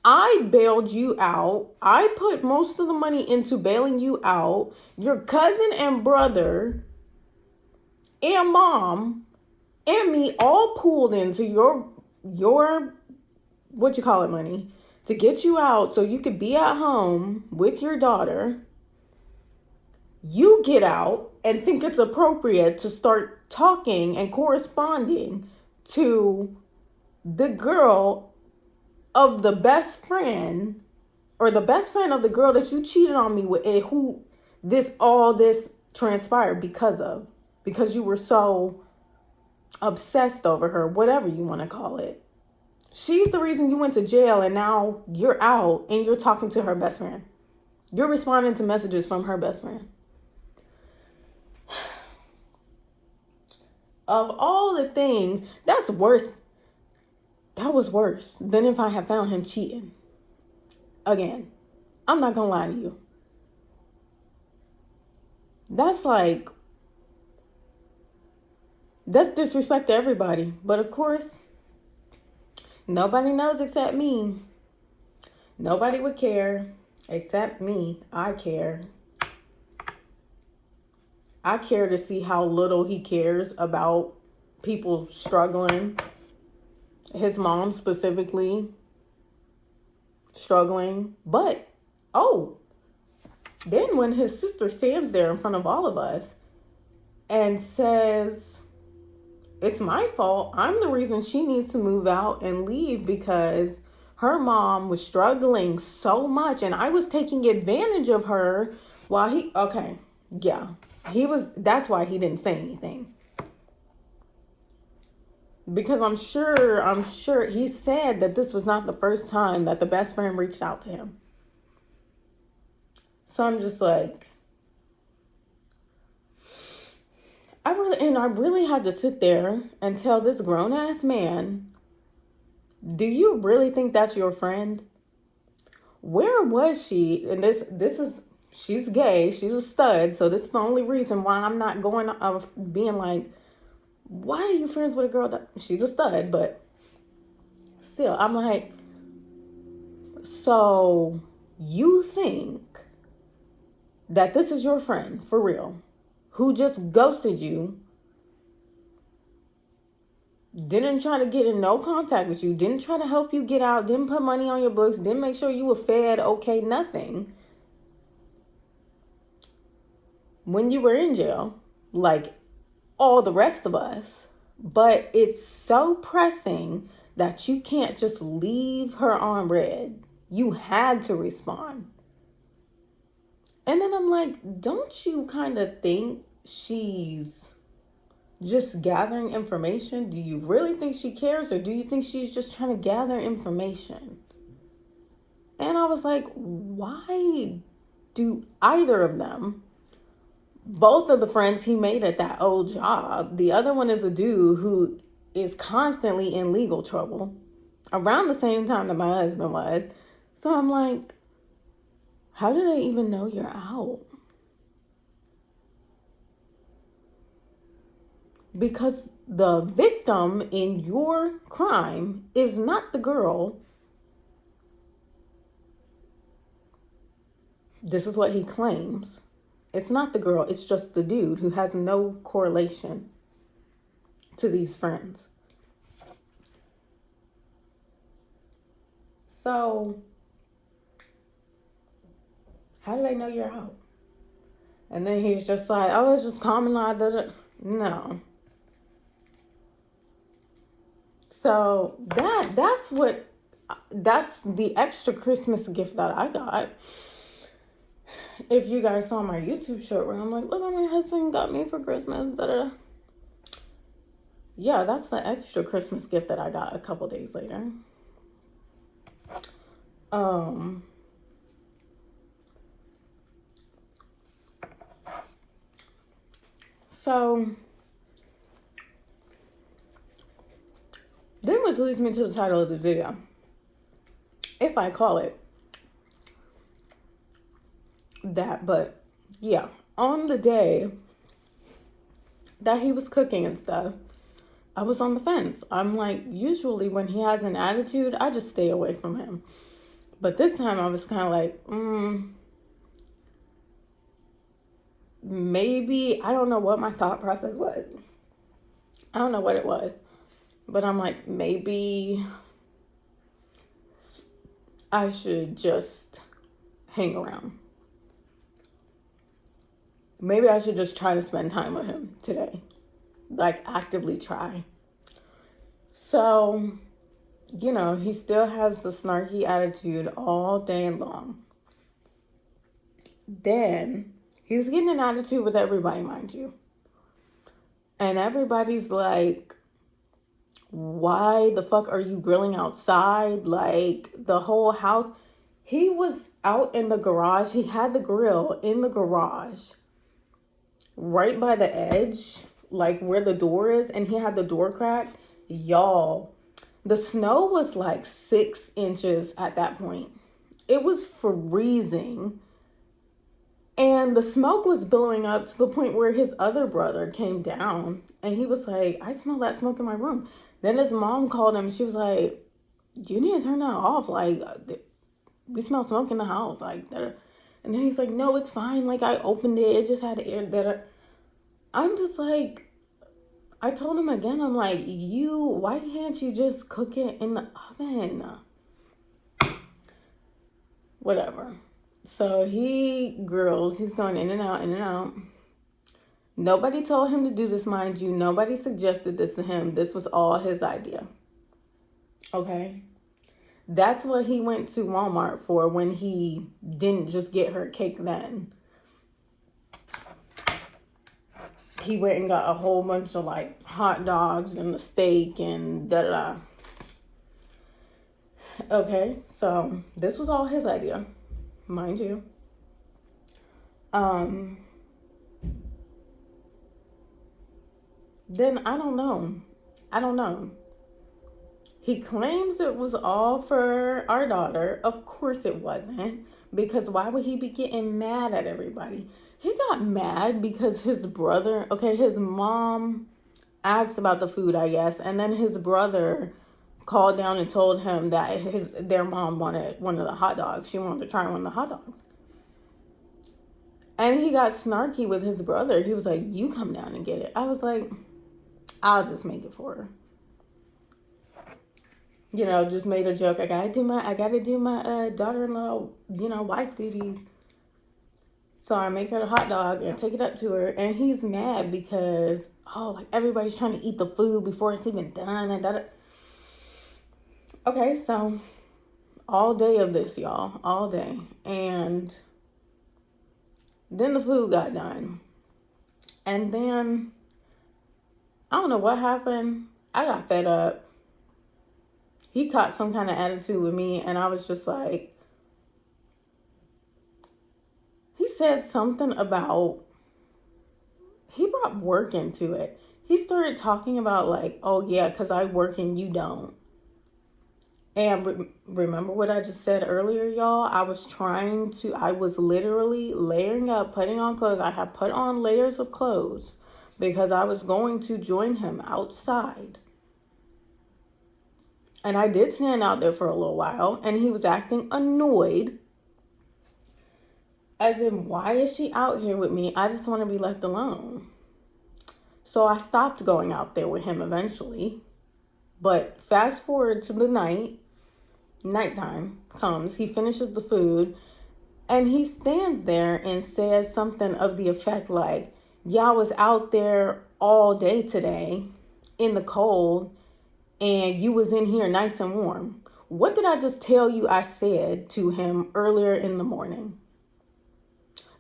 I bailed you out. I put most of the money into bailing you out. Your cousin and brother and mom and me all pooled into your money to get you out so you could be at home with your daughter. You get out and think it's appropriate to start talking and corresponding to the girl of the best friend, or the best friend of the girl that you cheated on me with, and who all this transpired because you were so obsessed over her, whatever you want to call it. She's the reason you went to jail, and now you're out and you're talking to her best friend. You're responding to messages from her best friend. Of all the things, that's worse. That was worse than if I had found him cheating. Again, I'm not gonna lie to you. That's disrespect to everybody. But of course, nobody knows except me. Nobody would care except me. I care. I care to see how little he cares about people struggling. His mom specifically struggling. But, then when his sister stands there in front of all of us and says, it's my fault. I'm the reason she needs to move out and leave because her mom was struggling so much and I was taking advantage of her while that's why he didn't say anything. Because I'm sure he said that this was not the first time that the best friend reached out to him. So I'm just like, I really had to sit there and tell this grown ass man Do you really think that's your friend? Where was she? And this is, she's gay, she's a stud, so this is the only reason why I'm not going being like, why are you friends with a girl that she's a stud? But still, I'm like, so you think that this is your friend for real, who just ghosted you, didn't try to get in no contact with you, didn't try to help you get out, didn't put money on your books, didn't make sure you were fed, okay, nothing, when you were in jail, like all the rest of us. But it's so pressing that you can't just leave her on red. You had to respond. And then I'm like, don't you kind of think she's just gathering information? Do you really think she cares, or do you think she's just trying to gather information? And I was like, why do either of them, both of the friends he made at that old job, the other one is a dude who is constantly in legal trouble around the same time that my husband was. So I'm like, how do they even know you're out? Because the victim in your crime is not the girl. This is what he claims. It's not the girl, it's just the dude who has no correlation to these friends. So, how do they know you're out? And then he's just like, oh, it's just common law. No. So that's the extra Christmas gift that I got. If you guys saw my YouTube show where I'm like, look what my husband got me for Christmas. Da-da-da. Yeah, that's the extra Christmas gift that I got a couple days later. So then, which leads me to the title of the video, if I call it that. But yeah, on the day that he was cooking and stuff, I was on the fence. I'm like, usually when he has an attitude, I just stay away from him. But this time I was kind of like, maybe, I don't know what my thought process was. I don't know what it was. But I'm like, maybe I should just hang around. Maybe I should just try to spend time with him today. Like, actively try. So, you know, he still has the snarky attitude all day long. Then, he's getting an attitude with everybody, mind you. And everybody's like, why the fuck are you grilling outside? Like, the whole house. He was out in the garage. He had the grill in the garage, right by the edge, like where the door is, and he had the door cracked. Y'all, the snow was like 6 inches at that point. It was freezing. And the smoke was billowing up to the point where his other brother came down and he was like, I smell that smoke in my room. Then his mom called him. She was like, you need to turn that off. Like, we smell smoke in the house. Like, and then he's like, no, it's fine. Like, I opened it. It just had air. I'm just like, I told him again, I'm like, why can't you just cook it in the oven? Whatever. So he grills. He's going in and out, in and out. Nobody told him to do this, mind you. Nobody suggested this to him. This was all his idea. Okay? That's what he went to Walmart for when he didn't just get her cake then. He went and got a whole bunch of like hot dogs and the steak and da-da-da. Okay, so this was all his idea, mind you. Then I don't know. He claims it was all for our daughter. Of course it wasn't. Because why would he be getting mad at everybody? He got mad because his brother, okay, his mom asked about the food, I guess, and then his brother called down and told him that their mom wanted one of the hot dogs. She wanted to try one of the hot dogs. And he got snarky with his brother. He was like, you come down and get it. I was like, I'll just make it for her. You know, just made a joke. I gotta do my daughter-in-law, wife duties. So I make her a hot dog and take it up to her. And he's mad because, everybody's trying to eat the food before it's even done. And that. Okay, so all day of this, y'all. All day. And then the food got done. And then, I don't know what happened. I got fed up. He caught some kind of attitude with me. And I was just like, he said something about, he brought work into it. He started talking about like, oh yeah, because I work and you don't. And remember what I just said earlier, y'all? I was literally layering up, putting on clothes. I had put on layers of clothes because I was going to join him outside. And I did stand out there for a little while, and he was acting annoyed. As in, why is she out here with me? I just want to be left alone. So I stopped going out there with him eventually. But fast forward to the nighttime comes, he finishes the food, and he stands there and says something of the effect like, yeah, I was out there all day today in the cold, and you was in here nice and warm. What did I just tell you I said to him earlier in the morning?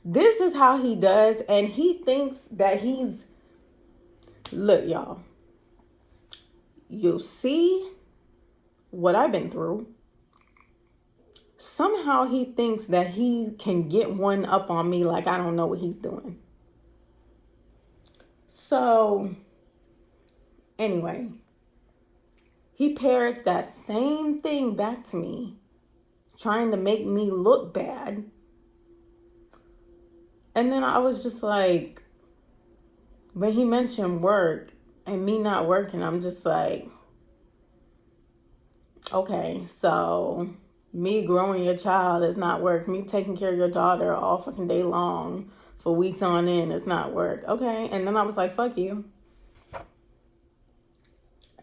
This is how he does, and he thinks that look, y'all, you'll see what I've been through. Somehow he thinks that he can get one up on me like I don't know what he's doing. So, anyway, he parrots that same thing back to me, trying to make me look bad. And then I was just like, when he mentioned work and me not working, I'm just like, okay, so me growing your child is not work. Me taking care of your daughter all fucking day long for weeks on end is not work. Okay. And then I was like, fuck you.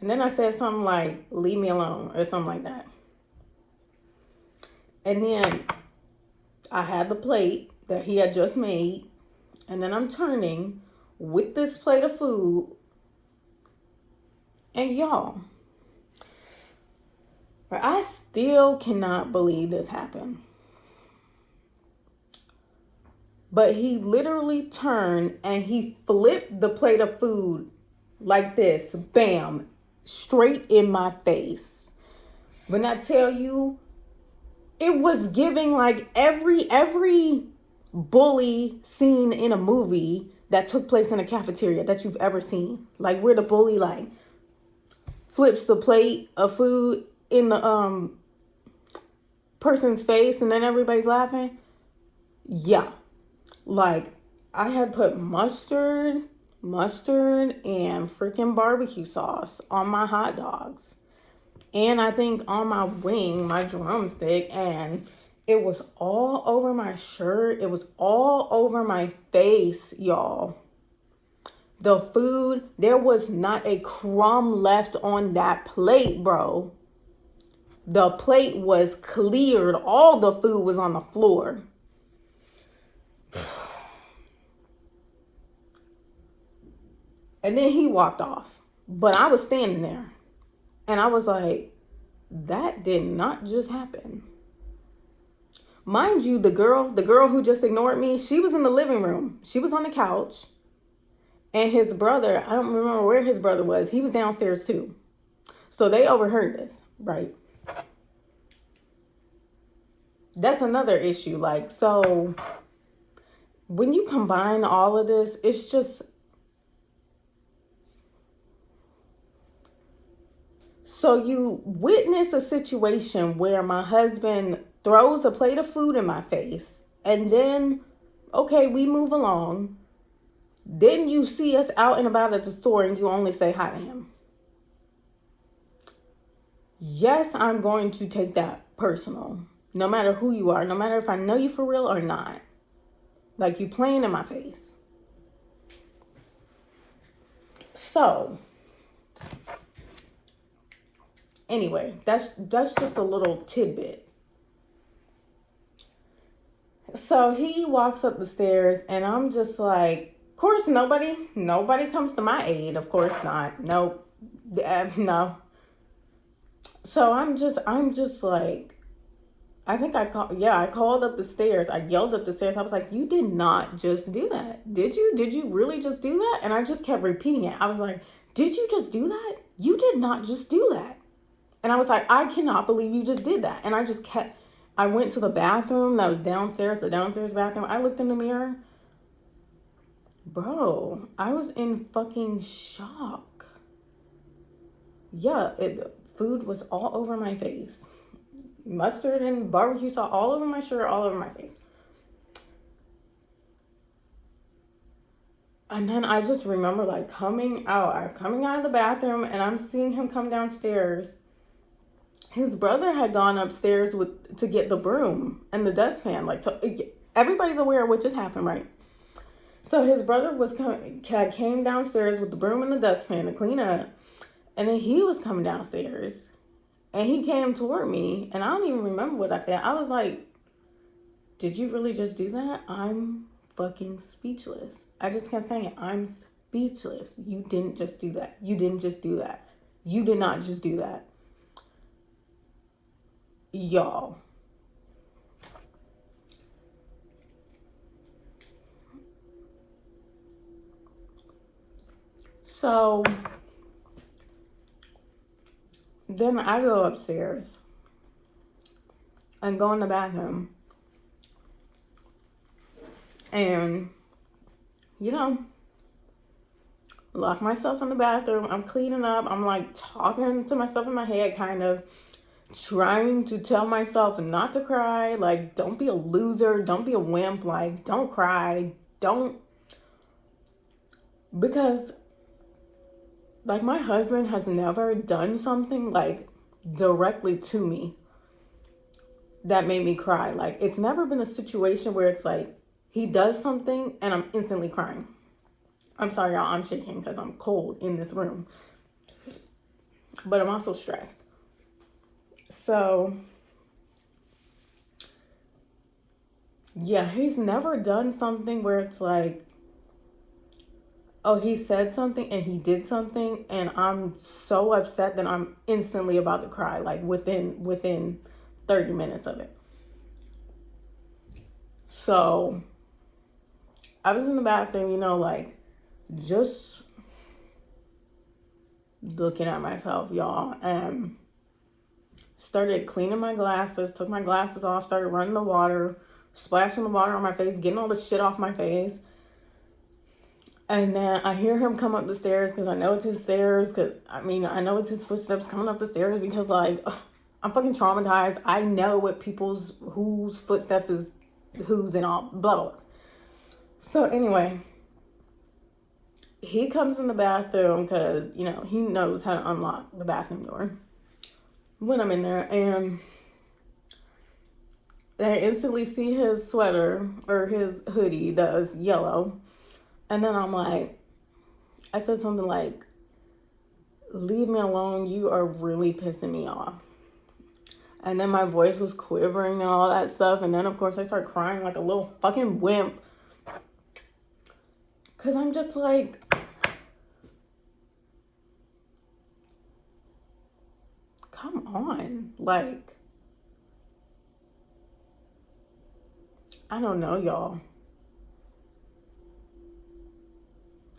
And then I said something like, leave me alone or something like that. And then I had the plate that he had just made. And then I'm turning with this plate of food. And y'all, I still cannot believe this happened. But he literally turned and he flipped the plate of food like this. Bam. Straight in my face. When I tell you, it was giving like every bully scene in a movie that took place in a cafeteria that you've ever seen. Like where the bully like flips the plate of food in the person's face and then everybody's laughing. Yeah. Like I had put mustard and freaking barbecue sauce on my hot dogs. And I think on my wing, my drumstick, and it was all over my shirt. It was all over my face, y'all. The food, there was not a crumb left on that plate, bro. The plate was cleared. All the food was on the floor. And then he walked off. But I was standing there. And I was like, that did not just happen. Mind you, the girl who just ignored me, she was in the living room. She was on the couch. And his brother, I don't remember where his brother was. He was downstairs too. So they overheard this, right? That's another issue. Like, so when you combine all of this, it's just So you witness a situation where my husband throws a plate of food in my face, and then, okay, we move along. Then you see us out and about at the store and you only say hi to him. Yes, I'm going to take that personal. No matter who you are, no matter if I know you for real or not. Like, you playing in my face. So, anyway, that's just a little tidbit. So he walks up the stairs and I'm just like, of course nobody comes to my aid. Of course not. Nope. No. So I'm just like, I think I called up the stairs. I yelled up the stairs. I was like, you did not just do that. Did you? Did you really just do that? And I just kept repeating it. I was like, did you just do that? You did not just do that. And I was like, I cannot believe you just did that. And I went to the bathroom that was downstairs, the downstairs bathroom. I looked in the mirror. Bro, I was in fucking shock. Yeah, food was all over my face. Mustard and barbecue sauce all over my shirt, all over my face. And then I just remember like coming out of the bathroom and I'm seeing him come downstairs. His brother had gone upstairs to get the broom and the dustpan. Like, so everybody's aware of what just happened, right? So his brother came downstairs with the broom and the dustpan to clean up. And then he was coming downstairs. And he came toward me, and I don't even remember what I said. I was like, did you really just do that? I'm fucking speechless. I just kept saying it. I'm speechless. You didn't just do that. You didn't just do that. You did not just do that. Y'all. So then I go upstairs and go in the bathroom. And, lock myself in the bathroom. I'm cleaning up. I'm like talking to myself in my head, kind of trying to tell myself not to cry. Like, don't be a loser. Don't be a wimp. Like, don't cry. Don't. Because, like, my husband has never done something, like, directly to me that made me cry. Like, it's never been a situation where it's like, he does something and I'm instantly crying. I'm sorry, y'all. I'm shaking because I'm cold in this room. But I'm also stressed. So, yeah, he's never done something where it's like, oh, he said something and he did something and I'm so upset that I'm instantly about to cry, like within 30 minutes of it. So I was in the bathroom, like just looking at myself, y'all, and started cleaning my glasses, took my glasses off, started running the water, splashing the water on my face, getting all the shit off my face. And then I hear him come up the stairs because I know it's his stairs. I know it's his footsteps coming up the stairs because, like, I'm fucking traumatized. I know what whose footsteps is whose and all, blah, blah. So anyway, he comes in the bathroom because, he knows how to unlock the bathroom door when I'm in there. And I instantly see his sweater or his hoodie that's yellow. And then I said something like, leave me alone. You are really pissing me off. And then my voice was quivering and all that stuff. And then, of course, I start crying like a little fucking wimp. Because I'm just like, come on. Like, I don't know, y'all.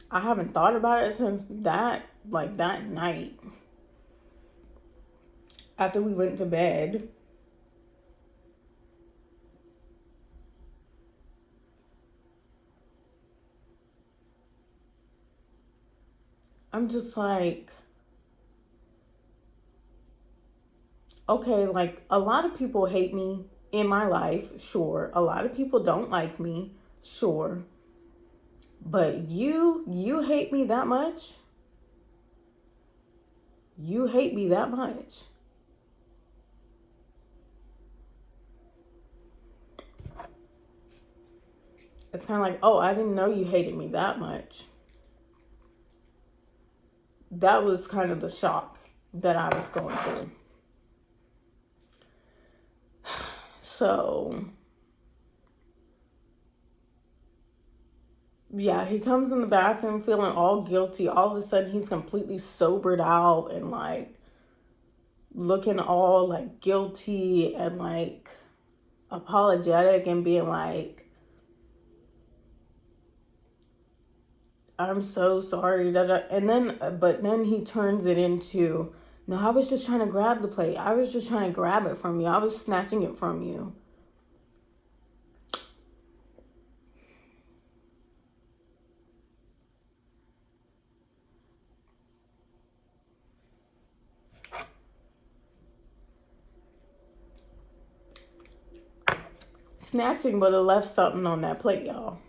I haven't thought about it since that night. After we went to bed. I'm just like, okay, like a lot of people hate me in my life, sure. A lot of people don't like me, sure. But you hate me that much? You hate me that much? It's kind of like, oh, I didn't know you hated me that much. That was kind of the shock that I was going through. So, yeah, he comes in the bathroom feeling all guilty. All of a sudden, he's completely sobered out and like looking all like guilty and like apologetic and being like, I'm so sorry. And then, but then he turns it into, no, I was just trying to grab the plate. I was just trying to grab it from you. I was snatching it from you. Snatching would have left something on that plate, y'all.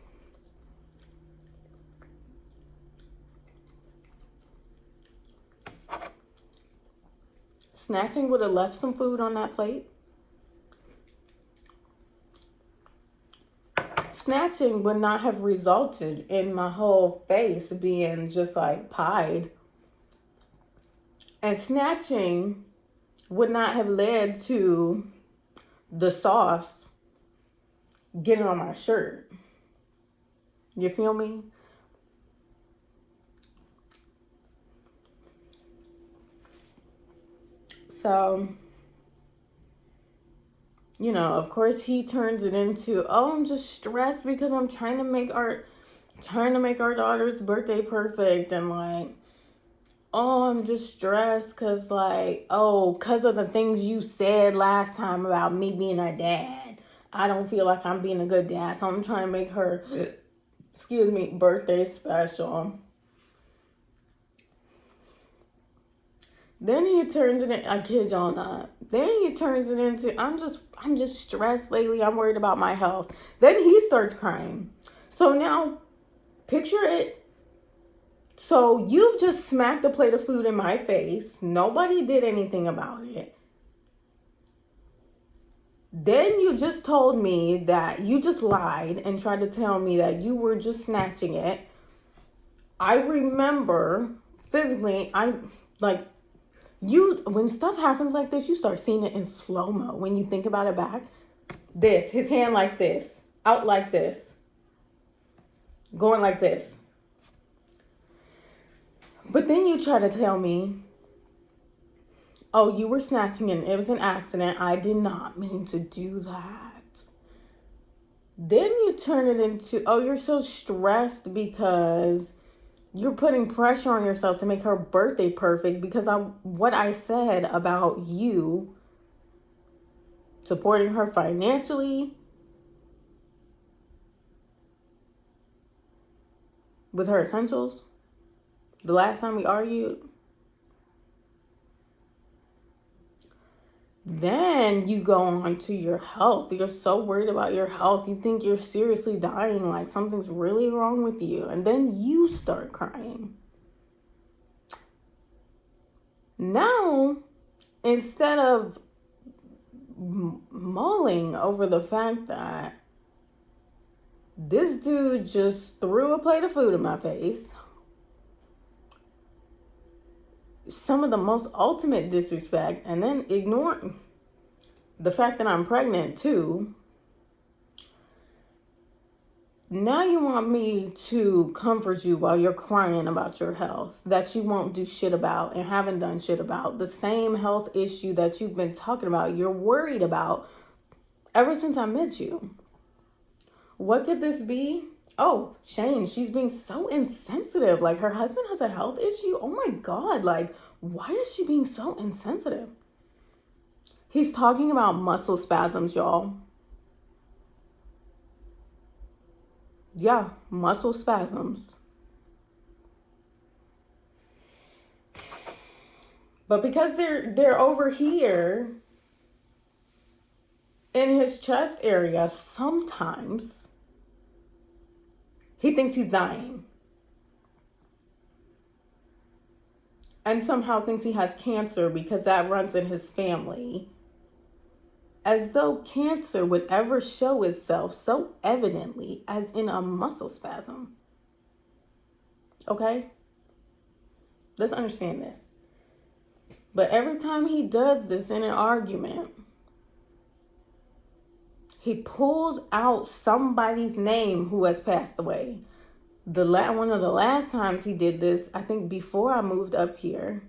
Snatching would have left some food on that plate. Snatching would not have resulted in my whole face being just like pied. And snatching would not have led to the sauce getting on my shirt. You feel me? So, you know, of course he turns it into, oh, I'm just stressed because I'm trying to make our daughter's birthday perfect, and like, oh, I'm just stressed because like, oh, because of the things you said last time about me being a dad. I don't feel like I'm being a good dad, so I'm trying to make her, excuse me, birthday special. Then he turns it in, I kid y'all not. Then he turns it into, I'm just stressed lately. I'm worried about my health. Then he starts crying. So now, picture it. So you've just smacked a plate of food in my face. Nobody did anything about it. Then you just told me that you just lied and tried to tell me that you were just snatching it. I remember physically, when stuff happens like this, you start seeing it in slow-mo. When you think about it back, his hand like this, out like this, going like this. But then you try to tell me, oh, you were snatching and it was an accident. I did not mean to do that. Then you turn it into, oh, you're so stressed because you're putting pressure on yourself to make her birthday perfect because what I said about you supporting her financially with her essentials the last time we argued. Then you go on to your health. You're so worried about your health. You think you're seriously dying, like something's really wrong with you. And then you start crying. Now, instead of mulling over the fact that this dude just threw a plate of food in my face, some of the most ultimate disrespect, and then ignoring the fact that I'm pregnant too. Now you want me to comfort you while you're crying about your health that you won't do shit about and haven't done shit about. The same health issue that you've been talking about, you're worried about ever since I met you. What could this be? Oh, Shane, she's being so insensitive. Like, her husband has a health issue. Oh my God, like, why is she being so insensitive? He's talking about muscle spasms, y'all. Yeah, muscle spasms. But because they're over here, in his chest area, sometimes he thinks he's dying. And somehow thinks he has cancer because that runs in his family. As though cancer would ever show itself so evidently as in a muscle spasm. Okay? Let's understand this. But every time he does this in an argument, he pulls out somebody's name who has passed away. One of the last times he did this, I think before I moved up here,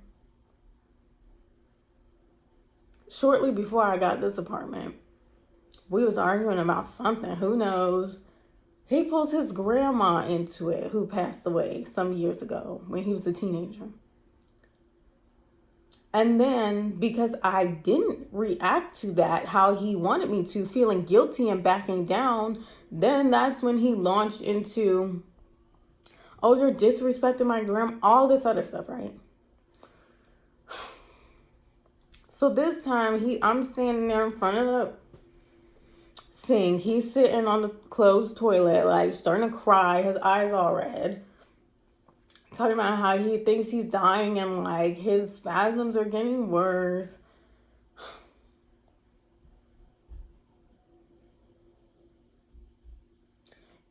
shortly before I got this apartment, we was arguing about something, who knows. He pulls his grandma into it, who passed away some years ago when he was a teenager. And then, because I didn't react to that how he wanted me to, feeling guilty and backing down, then that's when he launched into, oh, you're disrespecting my grandma, all this other stuff, right? So this time, I'm standing there in front of the sink. He's sitting on the closed toilet, like starting to cry, his eyes all red. Talking about how he thinks he's dying and like his spasms are getting worse.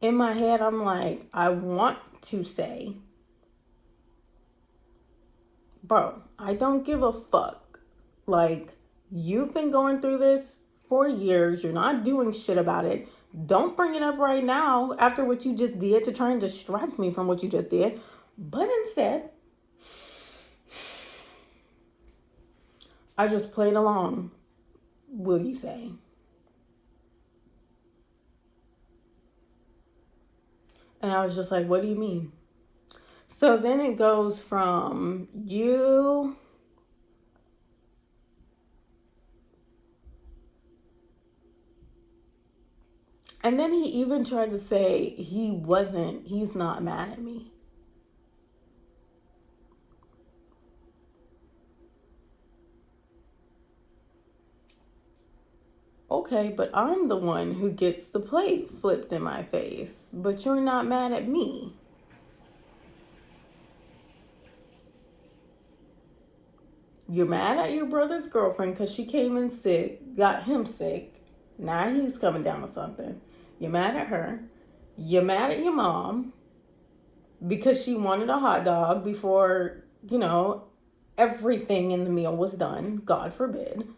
In my head, I'm like, I want to say, bro, I don't give a fuck. Like, you've been going through this for years. You're not doing shit about it. Don't bring it up right now after what you just did to try and distract me from what you just did. But instead, I just played along, will you say? And I was just like, what do you mean? So then it goes from you and then he even tried to say he's not mad at me. Okay, but I'm the one who gets the plate flipped in my face, but you're not mad at me. You're mad at your brother's girlfriend because she came in sick, got him sick. Now he's coming down with something. You're mad at her. You're mad at your mom because she wanted a hot dog before, everything in the meal was done. God forbid.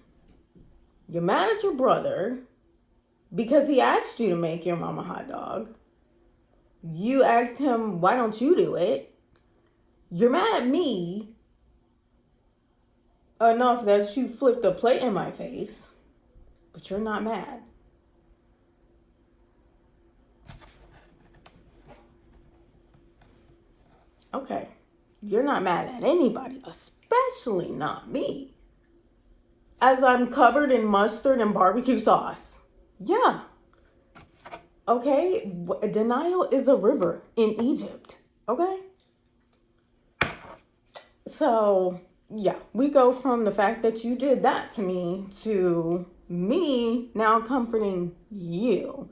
You're mad at your brother because he asked you to make your mom a hot dog. You asked him, why don't you do it? You're mad at me enough that you flipped a plate in my face, but you're not mad. Okay, you're not mad at anybody, especially not me. As I'm covered in mustard and barbecue sauce. Yeah. Okay, denial is a river in Egypt. Okay? So, yeah, we go from the fact that you did that to me to me now comforting you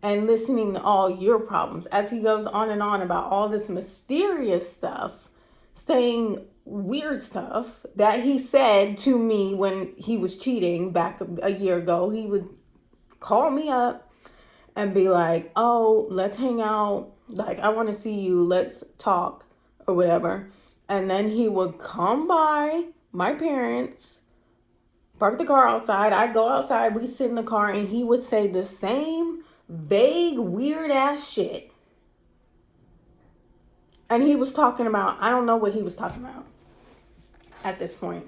and listening to all your problems as he goes on and on about all this mysterious stuff, saying weird stuff that he said to me when he was cheating back a year ago. He would call me up and be like, oh, let's hang out. Like, I want to see you. Let's talk or whatever. And then he would come by my parents, park the car outside. I'd go outside. We sit in the car and he would say the same vague, weird ass shit. And he was talking about, I don't know what he was talking about at this point.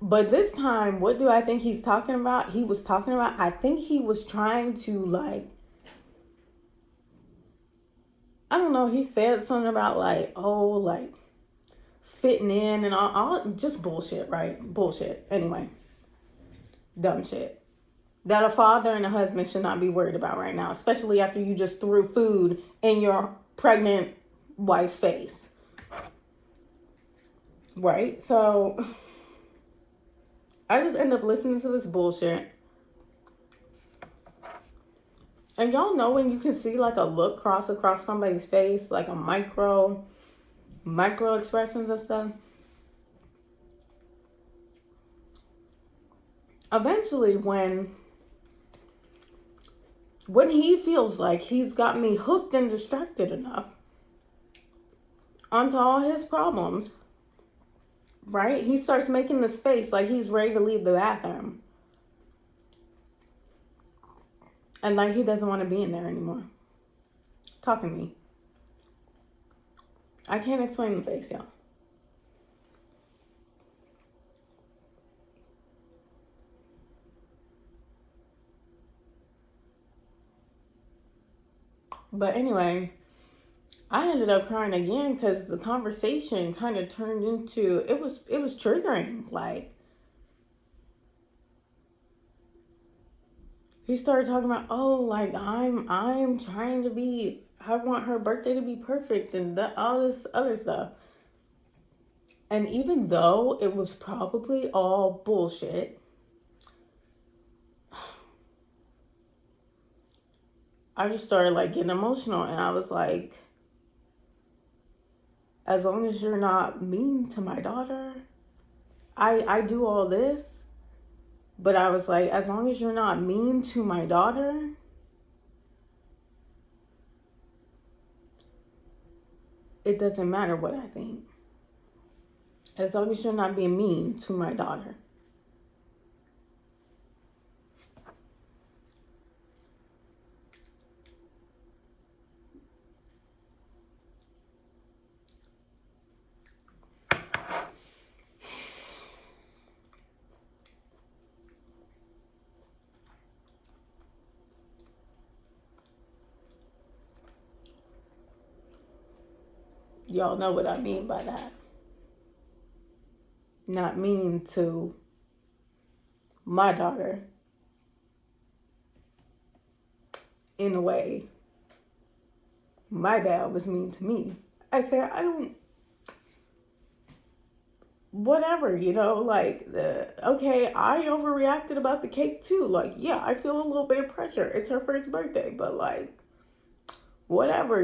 But this time, what do I think he's talking about? I think he was trying to I don't know, he said something about fitting in and all just bullshit, right? Bullshit. Anyway, dumb shit that a father and a husband should not be worried about right now, especially after you just threw food in your pregnant wife's face. Right? So I just end up listening to this bullshit. And y'all know when you can see like a look cross across somebody's face, like a micro expressions and stuff. Eventually, when he feels like he's got me hooked and distracted enough onto all his problems, right? He starts making this face like he's ready to leave the bathroom. And like he doesn't want to be in there anymore. Talking to me. I can't explain the face, y'all. But anyway, I ended up crying again because the conversation kind of turned into it was triggering. Like he started talking about, oh, like I'm trying to be, I want her birthday to be perfect and all this other stuff. And even though it was probably all bullshit, I just started like getting emotional, and I was like, as long as you're not mean to my daughter, I do all this, but I was like, as long as you're not mean to my daughter, it doesn't matter what I think. As long as you're not being mean to my daughter. Y'all know what I mean by that. Not mean to my daughter in a way my dad was mean to me. I said, whatever, like, okay, I overreacted about the cake too. Like, yeah, I feel a little bit of pressure. It's her first birthday, but like, whatever,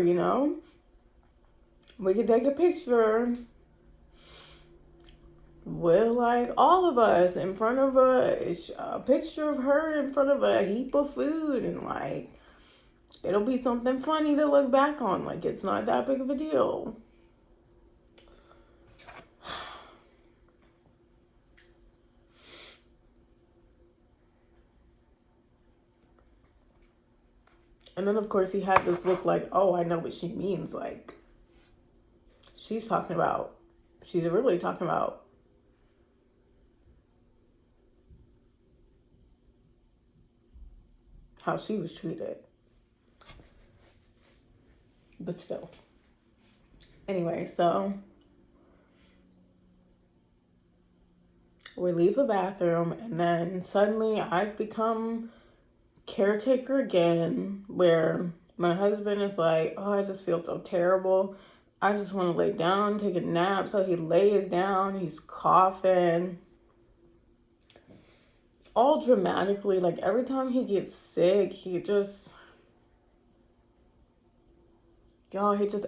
we can take a picture with like all of us in front of a picture of her in front of a heap of food, and like it'll be something funny to look back on. Like, it's not that big of a deal. And then of course he had this look like, oh, I know what she means. Like, she's really talking about how she was treated. But still. Anyway, so we leave the bathroom, and then suddenly I've become caretaker again, where my husband is like, oh, I just feel so terrible. I just want to lay down, take a nap. So he lays down, he's coughing. All dramatically, like every time he gets sick, he just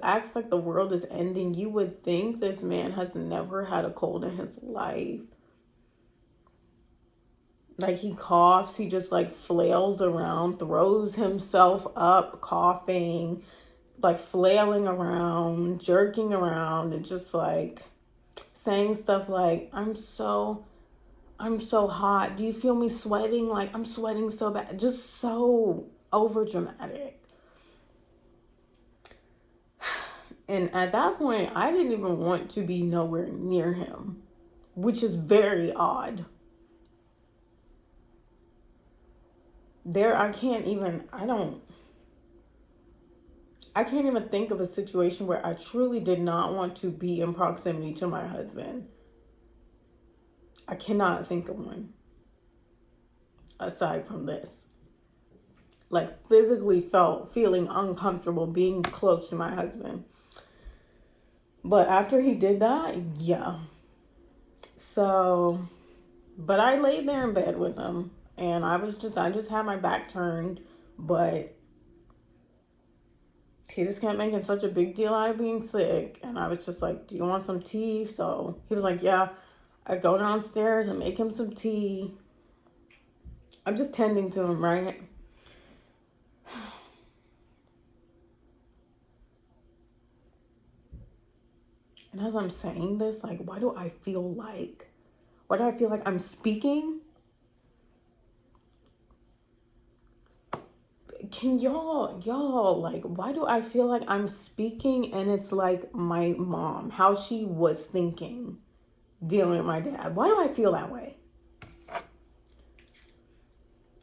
acts like the world is ending. You would think this man has never had a cold in his life. Like, he coughs, he just like flails around, throws himself up, coughing, like flailing around, jerking around, and just like saying stuff like, I'm so hot. Do you feel me sweating? Like, I'm sweating so bad. Just so over dramatic. And at that point, I didn't even want to be nowhere near him, which is very odd. I can't even think of a situation where I truly did not want to be in proximity to my husband. I cannot think of one aside from this. Like, physically feeling uncomfortable being close to my husband. But after he did that, yeah. So But I laid there in bed with him, and I just had my back turned, but he just kept making such a big deal out of being sick. And I was just like, do you want some tea? So he was like, yeah. I go downstairs and make him some tea. I'm just tending to him, right? And as I'm saying this, like, why do I feel like I'm speaking? Can y'all, like, why do I feel like I'm speaking and it's like my mom, how she was thinking, dealing with my dad? Why do I feel that way?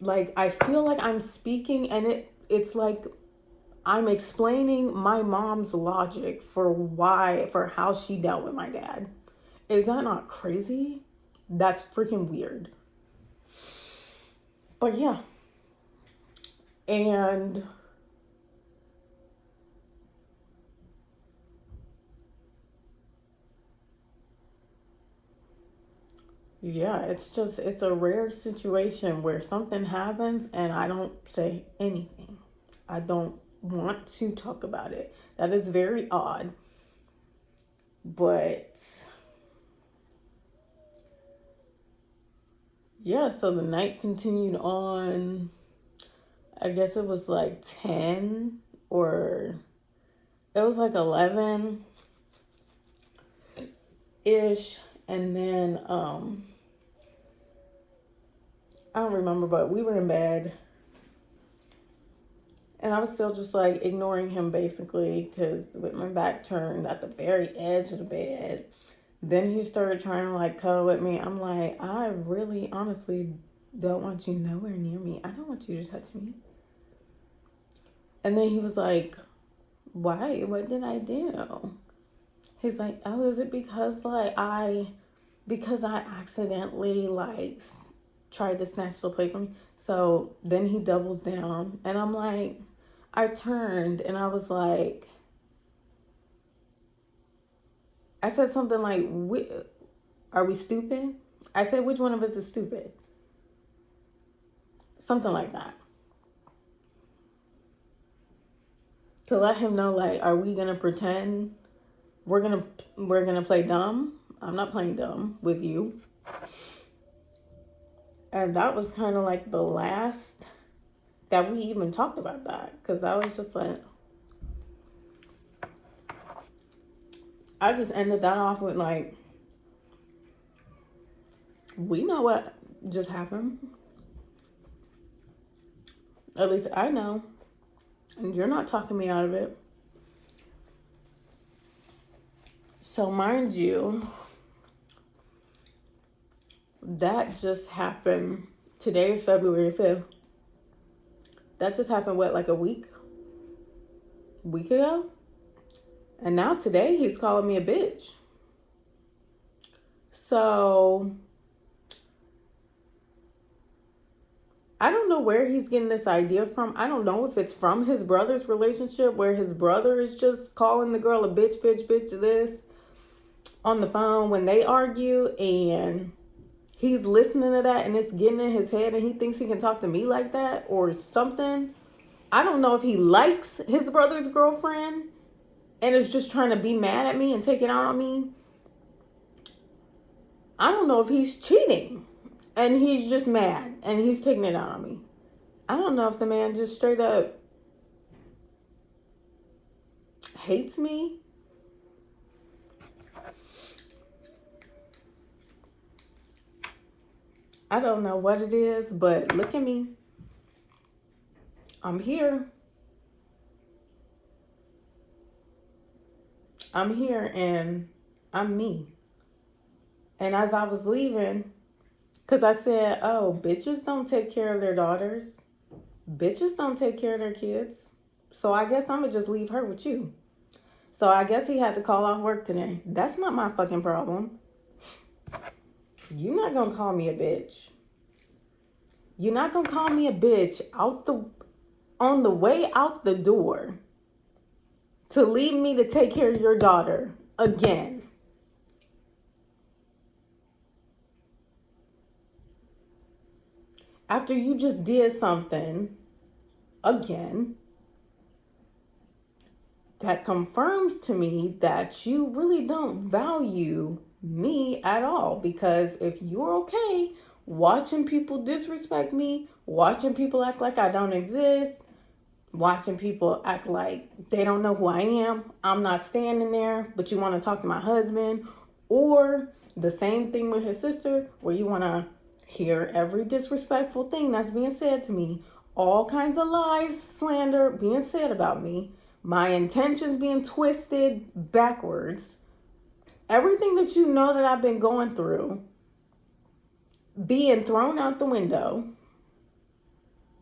Like, I feel like I'm speaking and it's like I'm explaining my mom's logic for how she dealt with my dad. Is that not crazy? That's freaking weird. But yeah. And yeah, it's a rare situation where something happens and I don't say anything. I don't want to talk about it. That is very odd. But yeah, so the night continued on. I guess it was like 10 or it was like 11 ish. And then I don't remember, but we were in bed. And I was still just like ignoring him basically because with my back turned at the very edge of the bed. Then he started trying to like cuddle with me. I'm like, I really honestly don't want you nowhere near me. I don't want you to touch me. And then he was like, why? What did I do? He's like, oh, is it because because I accidentally like tried to snatch the plate from me? So then he doubles down and I'm like, I turned and I was like, I said something like, are we stupid? I said, which one of us is stupid? Something like that. To let him know, like, are we gonna pretend we're gonna play dumb? I'm not playing dumb with you. And that was kind of like the last that we even talked about that. Because I was just like, I just ended that off with like, we know what just happened. At least I know. And you're not talking me out of it. So mind you, that just happened today, February 5th. That just happened, what, like a week ago? And now today he's calling me a bitch. So I don't know where he's getting this idea from. I don't know if it's from his brother's relationship where his brother is just calling the girl a bitch, bitch, bitch, this on the phone when they argue, and he's listening to that and it's getting in his head and he thinks he can talk to me like that or something. I don't know if he likes his brother's girlfriend and is just trying to be mad at me and take it out on me. I don't know if he's cheating and he's just mad and he's taking it out on me. I don't know if the man just straight up hates me. I don't know what it is, but look at me. I'm here. I'm here and I'm me. And as I was leaving, because I said, oh, bitches don't take care of their daughters. Bitches don't take care of their kids. So I guess I'm going to just leave her with you. So I guess he had to call off work today. That's not my fucking problem. You're not going to call me a bitch. You're not going to call me a bitch on the way out the door to leave me to take care of your daughter again. after you just did something again that confirms to me that you really don't value me at all. Because if you're okay watching people disrespect me, watching people act like I don't exist, watching people act like they don't know who I am, I'm not standing there, but you want to talk to my husband, or the same thing with his sister, where you want to hear every disrespectful thing that's being said to me, all kinds of lies, slander being said about me, my intentions being twisted backwards, everything that you know that I've been going through being thrown out the window,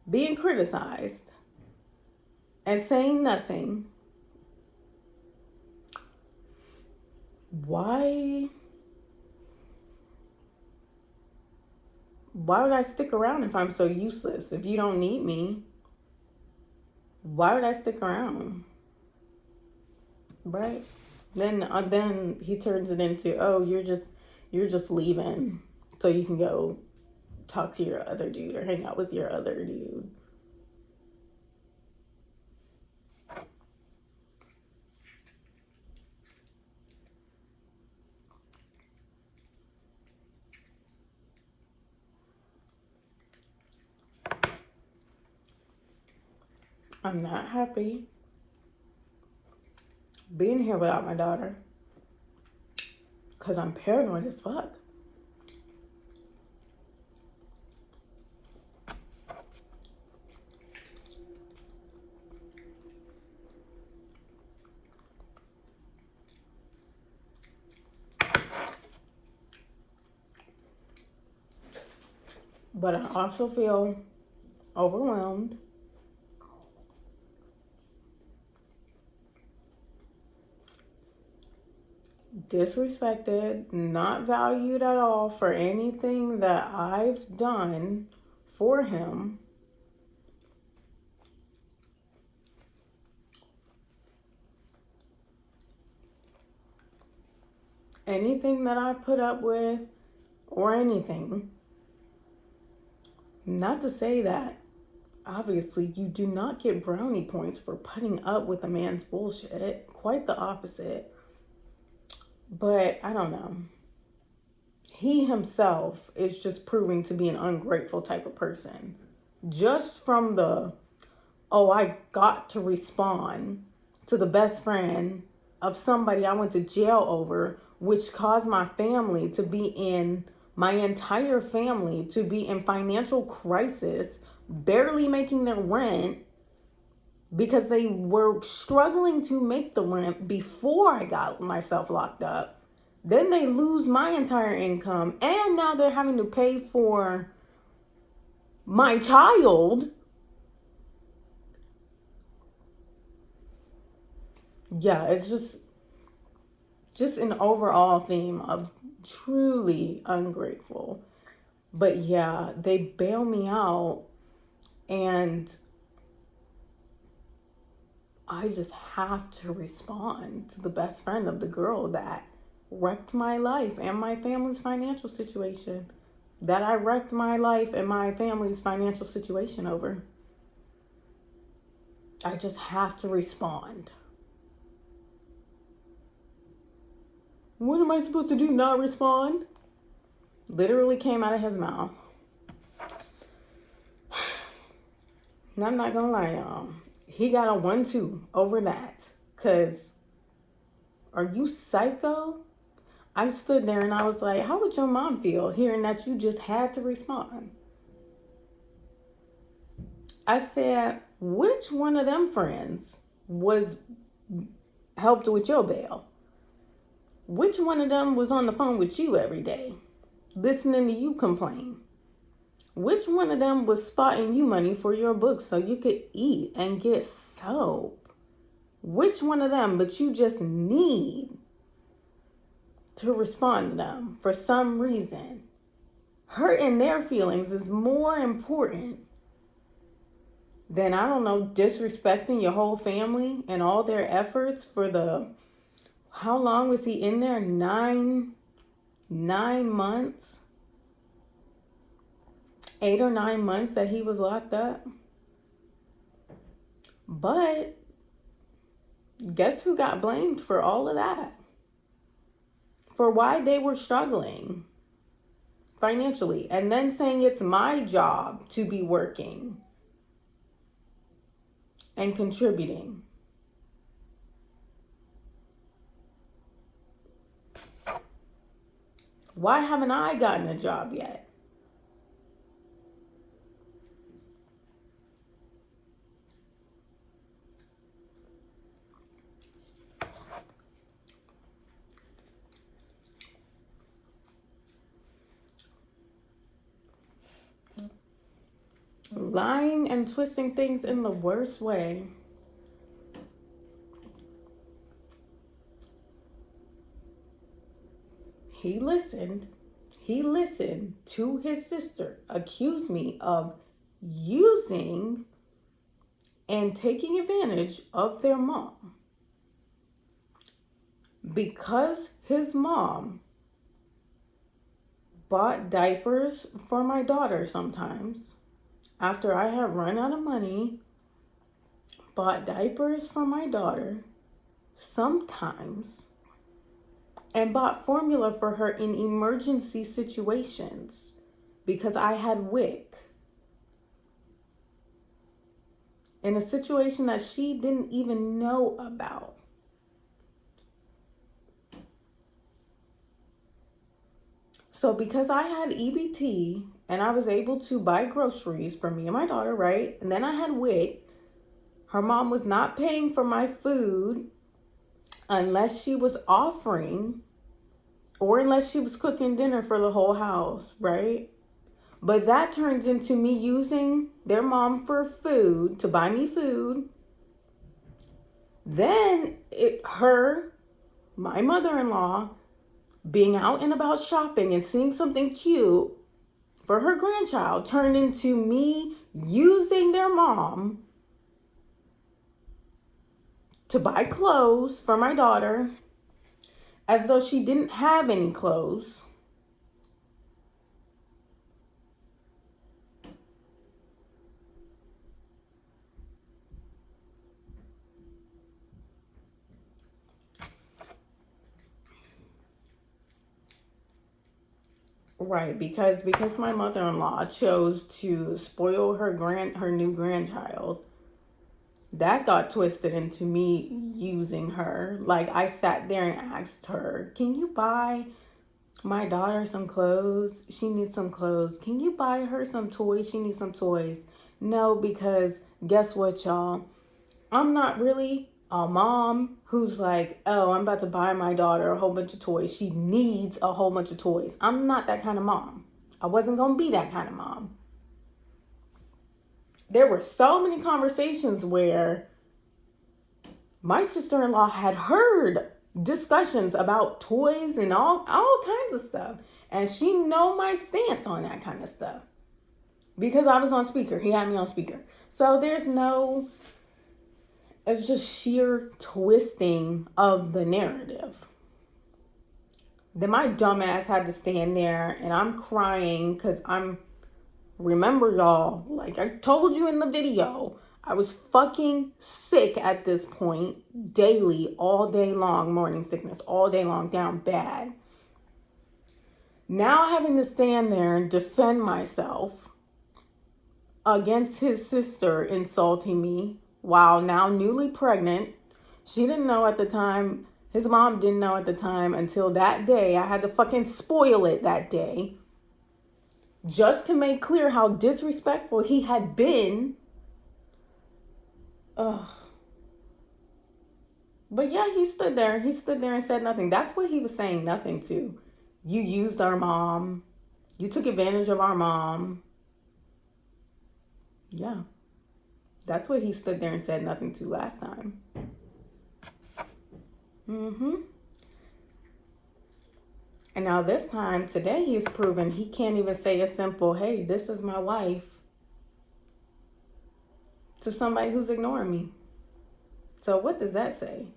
being criticized, and saying nothing. Why would I stick around if I'm so useless? If you don't need me, why would I stick around? Right? Then he turns it into, oh, you're just leaving so you can go talk to your other dude or hang out with your other dude. I'm not happy being here without my daughter because I'm paranoid as fuck. But I also feel overwhelmed, disrespected, not valued at all for anything that I've done for him. Anything that I put up with or anything. Not to say that obviously you do not get brownie points for putting up with a man's bullshit. Quite the opposite. But I don't know. He himself is just proving to be an ungrateful type of person. Just from the, oh, I got to respond to the best friend of somebody I went to jail over, which caused my family to be in, my entire family to be in financial crisis, barely making their rent because they were struggling to make the rent before I got myself locked up. Then they lose my entire income, and now they're having to pay for my child. Yeah, it's just an overall theme of truly ungrateful. But yeah, they bail me out, and I just have to respond to the best friend of the girl that wrecked my life and my family's financial situation. That I wrecked my life and my family's financial situation over. I just have to respond. What am I supposed to do? Not respond? Literally came out of his mouth. And I'm not gonna lie, y'all. He got a 1-2 over that. Cause are you psycho? I stood there and I was like, how would your mom feel hearing that you just had to respond? I said, which one of them friends was helped with your bail? Which one of them was on the phone with you every day, listening to you complain? Which one of them was spotting you money for your books so you could eat and get soap? Which one of them, but you just need to respond to them for some reason? Hurting their feelings is more important than, I don't know, disrespecting your whole family and all their efforts for the, how long was he in there? 9 months. 8 or 9 months that he was locked up. But guess who got blamed for all of that? For why they were struggling financially, and then saying it's my job to be working and contributing. Why haven't I gotten a job yet? Lying and twisting things in the worst way. He listened to his sister accuse me of using and taking advantage of their mom. Because his mom bought diapers for my daughter sometimes, after I had run out of money, bought diapers for my daughter sometimes, and bought formula for her in emergency situations because I had WIC. In a situation that she didn't even know about. So because I had EBT and I was able to buy groceries for me and my daughter, right? And then I had WIC, her mom was not paying for my food unless she was offering or unless she was cooking dinner for the whole house, right? But that turns into me using their mom for food, to buy me food. Then my mother-in-law, being out and about shopping and seeing something cute for her grandchild turned into me using their mom to buy clothes for my daughter as though she didn't have any clothes. Right, because my mother-in-law chose to spoil her new grandchild, that got twisted into me using her. Like, I sat there and asked her, "Can you buy my daughter some clothes? She needs some clothes. Can you buy her some toys? She needs some toys." No, because guess what, y'all? I'm not really a mom who's like, "Oh, I'm about to buy my daughter a whole bunch of toys. She needs a whole bunch of toys." I'm not that kind of mom. I wasn't going to be that kind of mom. There were so many conversations where my sister-in-law had heard discussions about toys and all kinds of stuff. And she know my stance on that kind of stuff. Because I was on speaker. He had me on speaker. So it's just sheer twisting of the narrative. Then my dumbass had to stand there and I'm crying because remember y'all, like I told you in the video, I was fucking sick at this point, daily, all day long, morning sickness, all day long, down bad. Now having to stand there and defend myself against his sister insulting me while now newly pregnant. She didn't know at the time. His mom didn't know at the time until that day. I had to fucking spoil it that day. Just to make clear how disrespectful he had been. Ugh. But yeah, he stood there. He stood there and said nothing. That's what he was saying nothing to. You used our mom. You took advantage of our mom. Yeah. That's what he stood there and said nothing to last time. And now this time, today, he's proven he can't even say a simple, "Hey, this is my wife," to somebody who's ignoring me. So what does that say?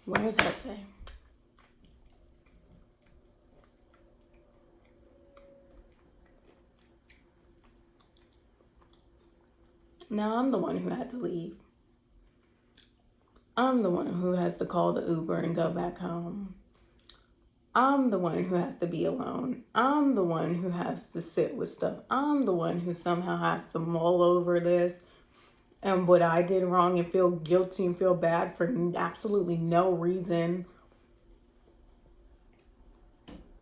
What does that say? Now I'm the one who had to leave. I'm the one who has to call the Uber and go back home. I'm the one who has to be alone. I'm the one who has to sit with stuff. I'm the one who somehow has to mull over this and what I did wrong and feel guilty and feel bad for absolutely no reason.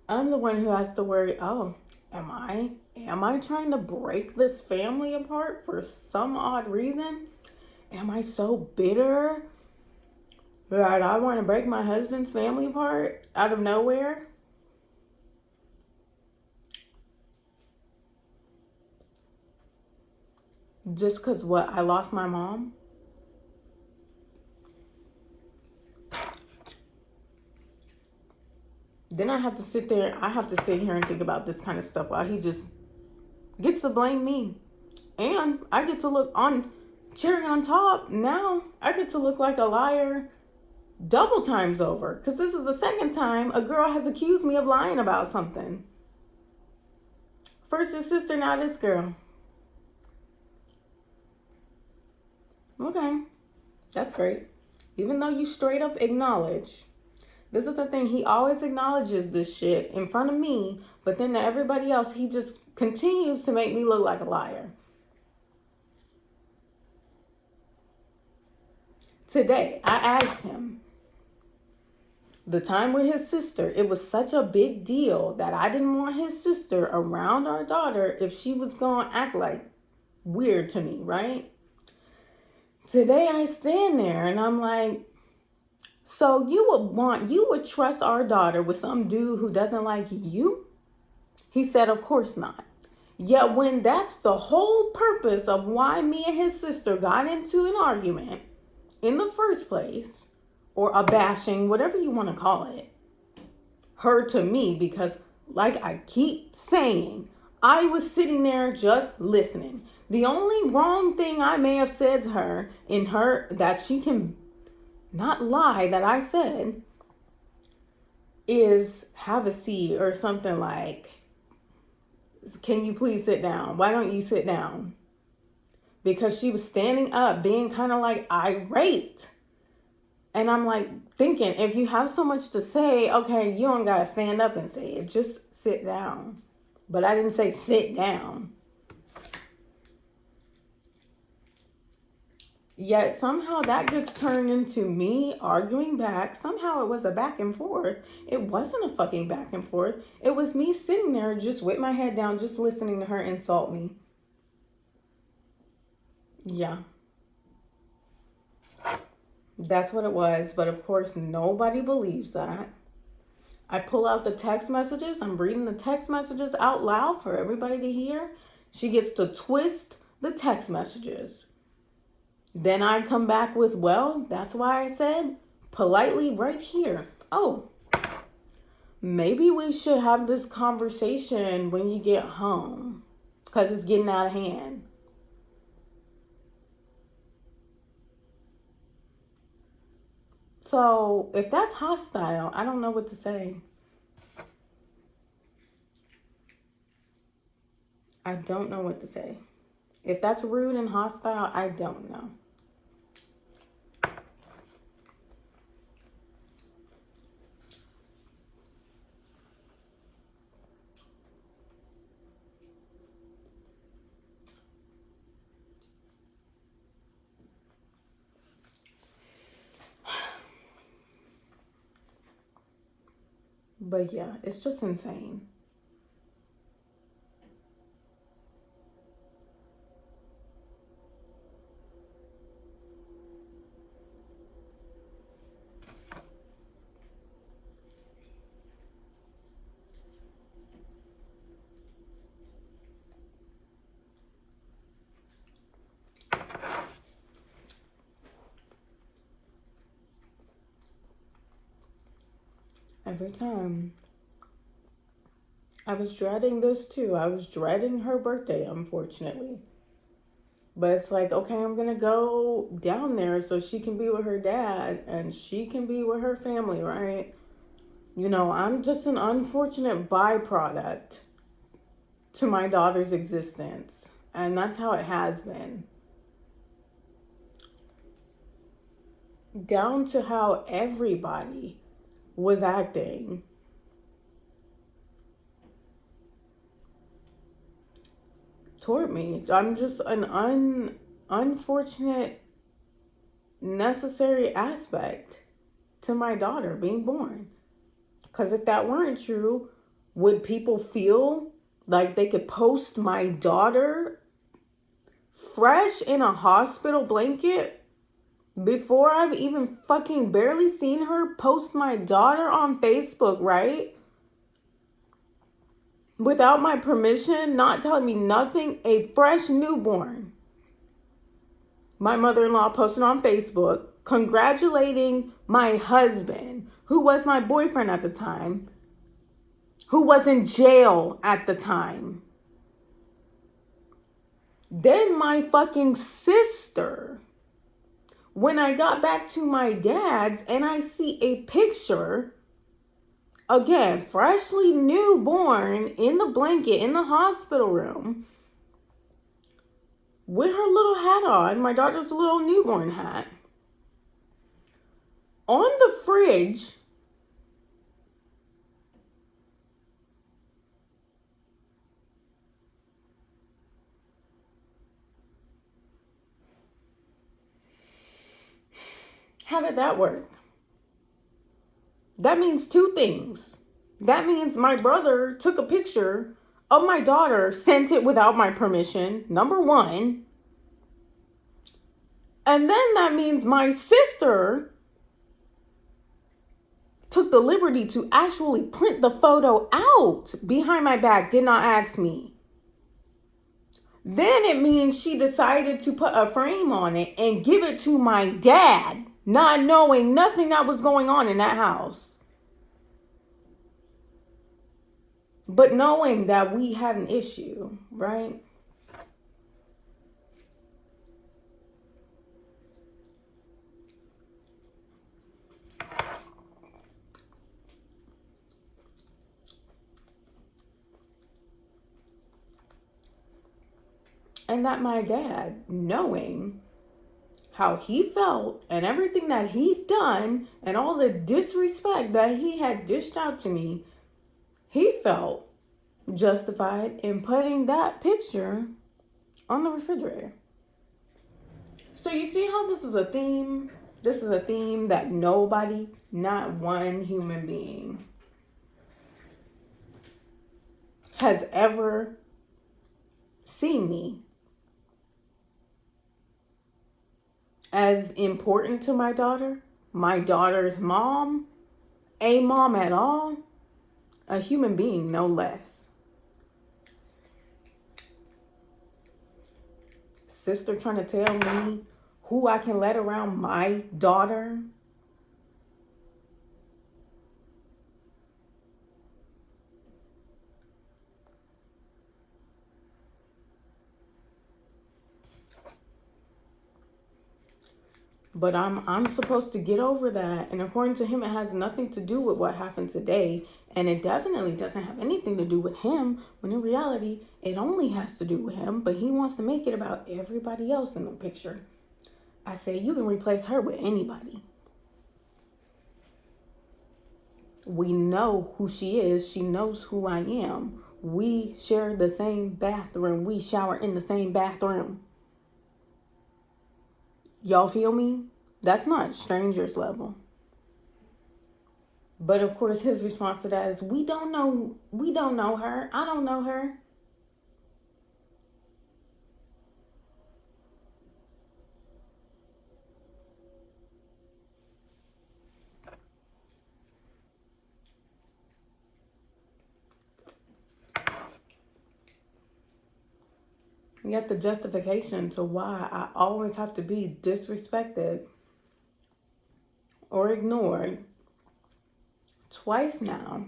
I'm the one who has to worry, oh, am I trying to break this family apart for some odd reason? Am I so bitter that I want to break my husband's family apart out of nowhere? Just because what? I lost my mom? Then I have to sit here and think about this kind of stuff while he just gets to blame me. And I get to look on cherry on top. Now I get to look like a liar double times over. Because this is the second time a girl has accused me of lying about something. First his sister, now this girl. Okay, that's great. Even though you straight up acknowledge. This is the thing, he always acknowledges this shit in front of me, but then to everybody else, he just continues to make me look like a liar. Today, I asked him, the time with his sister, it was such a big deal that I didn't want his sister around our daughter if she was going to act like weird to me, right? Today, I stand there and I'm like, so you would trust our daughter with some dude who doesn't like you? He said, of course not. Yet when that's the whole purpose of why me and his sister got into an argument in the first place, or a bashing, whatever you want to call it, her to me, because like I keep saying, I was sitting there just listening. The only wrong thing I may have said to her in her that she can not lie that I said is have a seat or something like, can you please sit down? Why don't you sit down? Because she was standing up being kind of like irate. And I'm like thinking, if you have so much to say, okay, you don't got to stand up and say it. Just sit down. But I didn't say sit down. Yet somehow that gets turned into me arguing back. Somehow it was a back and forth. It wasn't a fucking back and forth. It was me sitting there just with my head down, just listening to her insult me. Yeah. That's what it was. But of course, nobody believes that. I pull out the text messages. I'm reading the text messages out loud for everybody to hear. She gets to twist the text messages. Then I come back with, well, that's why I said politely right here. Oh, maybe we should have this conversation when you get home because it's getting out of hand. So if that's hostile, I don't know what to say. I don't know what to say. If that's rude and hostile, I don't know. But yeah, it's just insane. Every time. I was dreading this too. I was dreading her birthday, unfortunately. But it's like, okay, I'm going to go down there so she can be with her dad and she can be with her family, right? You know, I'm just an unfortunate byproduct to my daughter's existence. And that's how it has been. Down to how everybody was acting. Toward me. I'm just an unfortunate, necessary aspect to my daughter being born. Because if that weren't true, would people feel like they could post my daughter fresh in a hospital blanket before I've even fucking barely seen her, post my daughter on Facebook, right? Without my permission, not telling me nothing, a fresh newborn. My mother-in-law posted on Facebook congratulating my husband, who was my boyfriend at the time, who was in jail at the time. Then my fucking sister, when I got back to my dad's and I see a picture, again, freshly newborn in the blanket in the hospital room with her little hat on, my daughter's little newborn hat, on the fridge, how did that work? That means two things. That means my brother took a picture of my daughter, sent it without my permission, number one. And then that means my sister took the liberty to actually print the photo out behind my back, did not ask me. Then it means she decided to put a frame on it and give it to my dad, not knowing nothing that was going on in that house. But knowing that we had an issue, right? And that my dad, knowing how he felt and everything that he's done and all the disrespect that he had dished out to me, he felt justified in putting that picture on the refrigerator. So you see how this is a theme? This is a theme that nobody, not one human being, has ever seen me as important to my daughter's mom, a mom at all, a human being no less. Sister trying to tell me who I can let around my daughter. But I'm supposed to get over that. And according to him, it has nothing to do with what happened today. And it definitely doesn't have anything to do with him, when in reality, it only has to do with him. But he wants to make it about everybody else in the picture. I say, you can replace her with anybody. We know who she is. She knows who I am. We share the same bathroom. We shower in the same bathroom. Y'all feel me? That's not strangers level. But of course, his response to that is, we don't know her. I don't know her. Yet the justification to why I always have to be disrespected or ignored twice now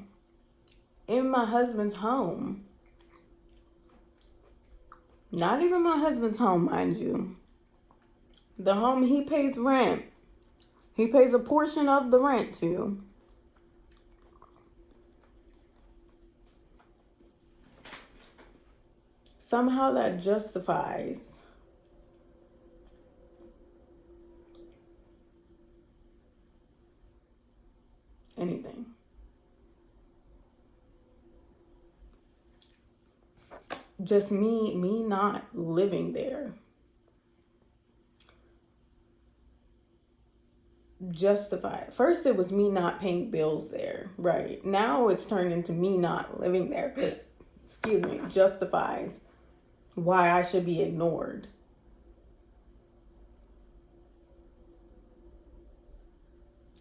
in my husband's home Not even my husband's home, mind you. The home he pays rent. He pays a portion of the rent to. Somehow that justifies anything. Just me not living there. Justify it. First it was me not paying bills there, right? Now it's turned into me not living there. Excuse me. Justifies why I should be ignored.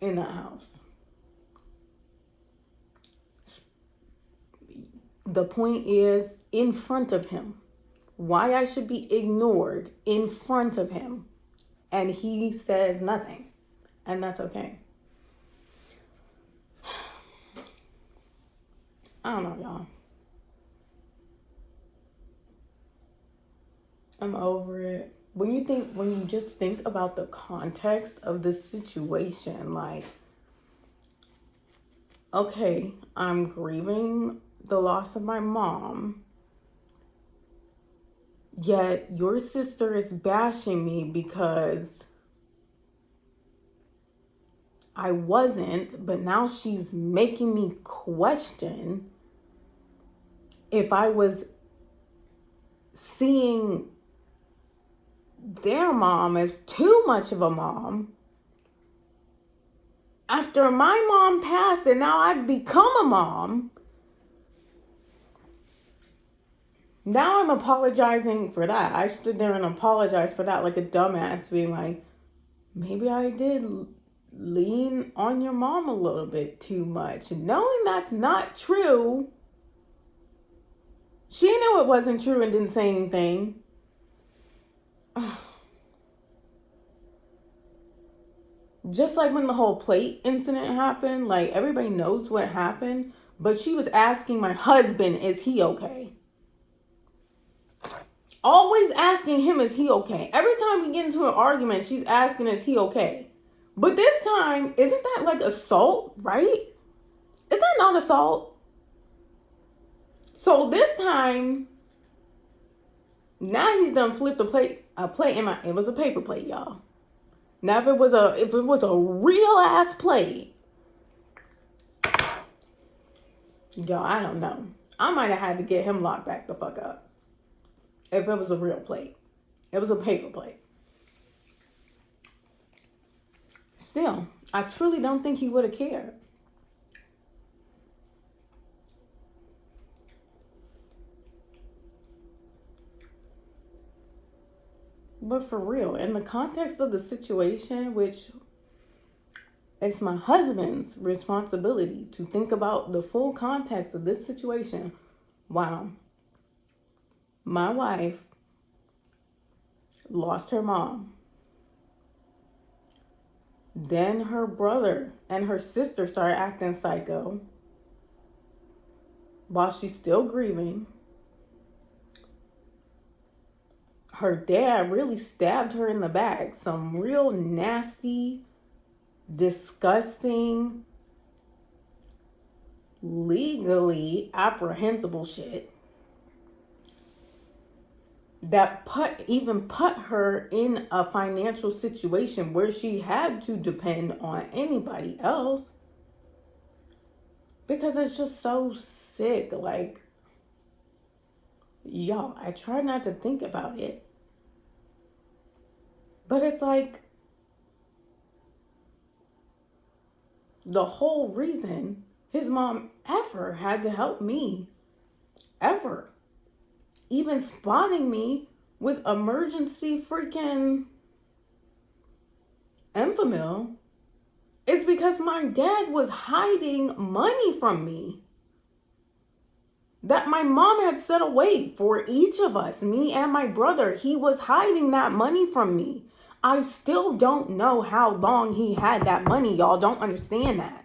In that house. The point is in front of him. Why I should be ignored in front of him. And he says nothing. And that's okay. I don't know, y'all. I'm over it. When you just think about the context of this situation, like, okay, I'm grieving the loss of my mom, yet your sister is bashing me because I wasn't, but now she's making me question if I was seeing their mom as too much of a mom after my mom passed and now I've become a mom. Now I'm apologizing for that. I stood there and apologized for that like a dumbass, being like, maybe I did lean on your mom a little bit too much. Knowing that's not true. She knew it wasn't true and didn't say anything. Just like when the whole plate incident happened, like everybody knows what happened, but she was asking my husband, is he okay? Always asking him, is he okay? Every time we get into an argument, she's asking, is he okay? But this time, isn't that like assault, right? Is that not assault? So this time, now he's done flipped a plate it was a paper plate, y'all. Now if it was a real ass plate, y'all, I don't know. I might have had to get him locked back the fuck up. If it was a real plate. It was a paper plate. Still, I truly don't think he would have cared. But for real, in the context of the situation, which it's my husband's responsibility to think about the full context of this situation. Wow. My wife lost her mom. Then her brother and her sister started acting psycho while she's still grieving. Her dad really stabbed her in the back. Some real nasty, disgusting, legally apprehensible shit that put her in a financial situation where she had to depend on anybody else, because it's just so sick. Like, y'all, I try not to think about it, but it's like the whole reason his mom ever had to help me, ever, even spotting me with emergency freaking Enfamil, is because my dad was hiding money from me that my mom had set away for each of us, me and my brother. He was hiding that money from me. I still don't know how long he had that money. Y'all don't understand that.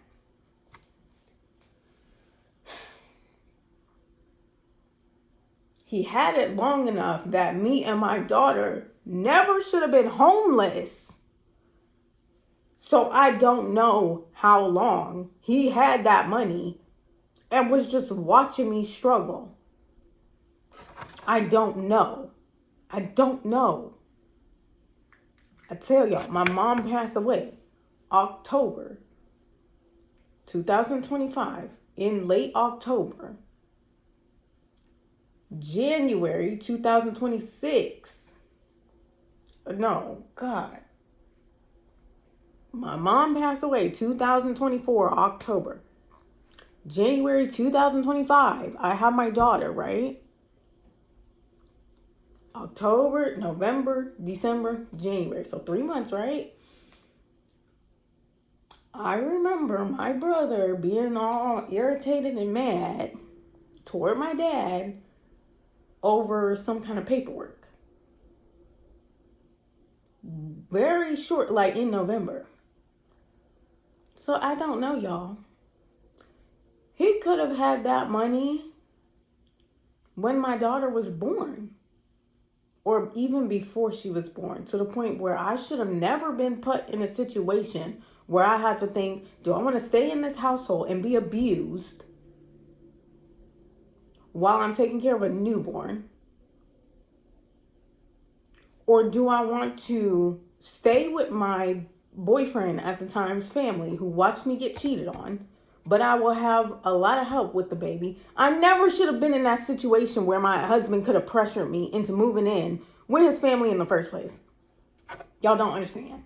He had it long enough that me and my daughter never should have been homeless. So I don't know how long he had that money and was just watching me struggle. I don't know. I don't know. I tell y'all, my mom passed away October 2025, in late October. January 2026. No, God. My mom passed away 2024, October. January 2025, I have my daughter, right? October, November, December, January. So 3 months, right? I remember my brother being all irritated and mad toward my dad over some kind of paperwork. Very short, like in November. So I don't know, y'all. He could have had that money when my daughter was born. Or even before she was born. To the point where I should have never been put in a situation where I had to think, do I want to stay in this household and be abused while I'm taking care of a newborn? Or do I want to stay with my boyfriend at the time's family who watched me get cheated on, but I will have a lot of help with the baby? I never should have been in that situation where my husband could have pressured me into moving in with his family in the first place. Y'all don't understand.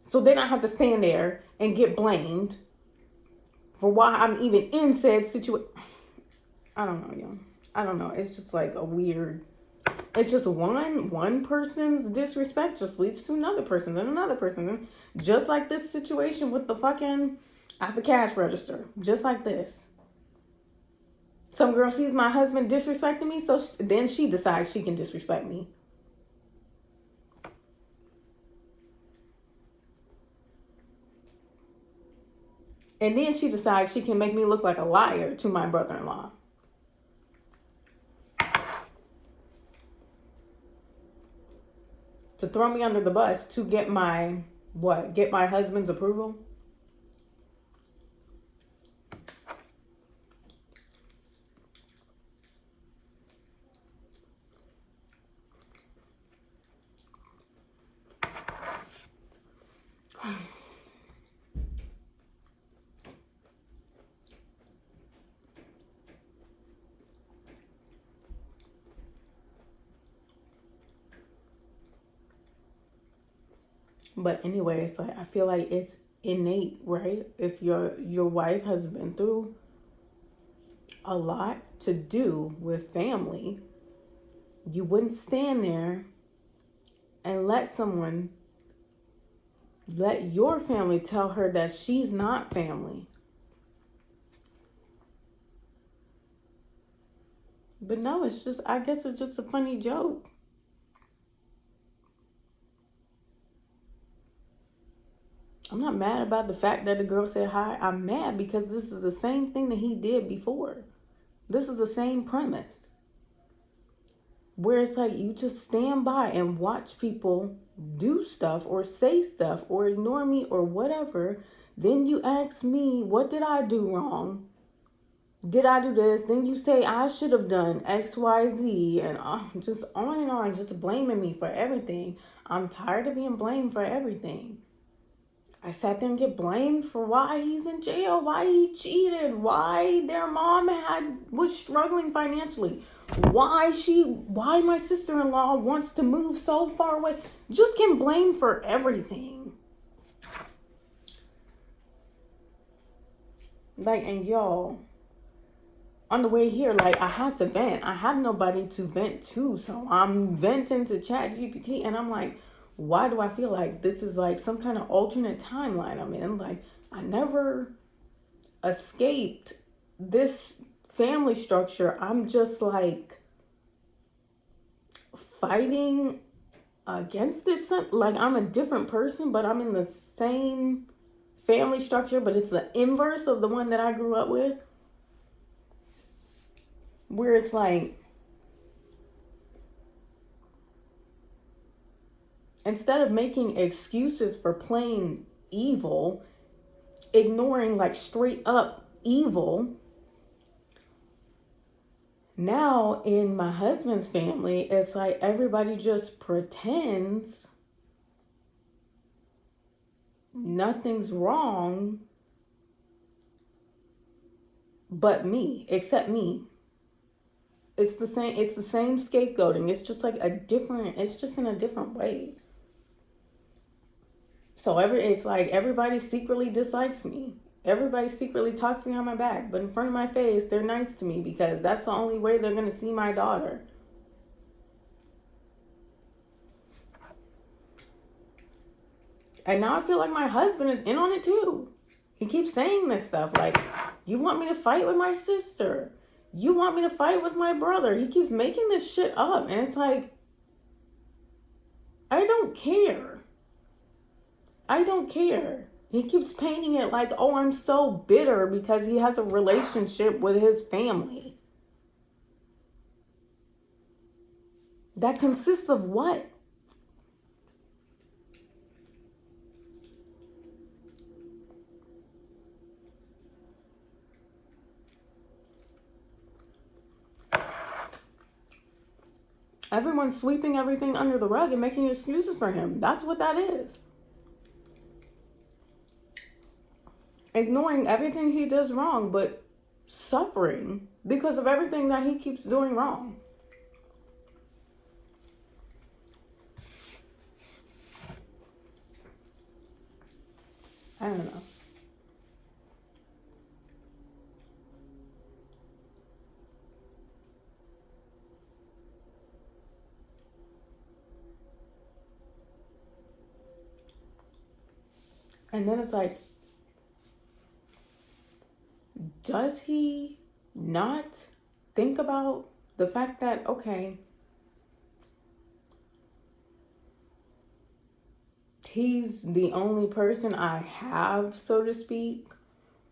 So then I have to stand there and get blamed for why I'm even in said situation. I don't know, y'all. I don't know. It's just like a weird... It's just one person's disrespect just leads to another person's and another person's. Just like this situation with the fucking at the cash register. Just like this. Some girl sees my husband disrespecting me, so then she decides she can disrespect me. And then she decides she can make me look like a liar to my brother-in-law. To throw me under the bus to get my, what? Get my husband's approval? But anyways, like I feel like it's innate, right? If your wife has been through a lot to do with family, you wouldn't stand there and let your family tell her that she's not family. But no, it's just, I guess it's just a funny joke. I'm not mad about the fact that the girl said hi. I'm mad because this is the same thing that he did before. This is the same premise. Where it's like you just stand by and watch people do stuff or say stuff or ignore me or whatever. Then you ask me, what did I do wrong? Did I do this? Then you say I should have done X, Y, Z, and just on and on, just blaming me for everything. I'm tired of being blamed for everything. I sat there and get blamed for why he's in jail, why he cheated, why their mom was struggling financially, why my sister-in-law wants to move so far away. Just get blamed for everything. Like, and y'all, on the way here, like, I had to vent. I have nobody to vent to, so I'm venting to ChatGPT, and I'm like, why do I feel like this is like some kind of alternate timeline I'm in? Like, I never escaped this family structure. I'm just like fighting against it. Like, I'm a different person, but I'm in the same family structure, but it's the inverse of the one that I grew up with. Where it's like, instead of making excuses for plain evil, ignoring like straight up evil, now in my husband's family, it's like everybody just pretends nothing's wrong but me, except me. It's the same scapegoating. It's just like it's just in a different way. So it's like everybody secretly dislikes me. Everybody secretly talks behind my back, but in front of my face, they're nice to me because that's the only way they're going to see my daughter. And now I feel like my husband is in on it too. He keeps saying this stuff like, you want me to fight with my sister? You want me to fight with my brother? He keeps making this shit up. And it's like, I don't care. I don't care. He keeps painting it like, oh, I'm so bitter because he has a relationship with his family. That consists of what? Everyone's sweeping everything under the rug and making excuses for him. That's what that is. Ignoring everything he does wrong, but suffering because of everything that he keeps doing wrong. I don't know. And then it's like, does he not think about the fact that, okay, he's the only person I have, so to speak?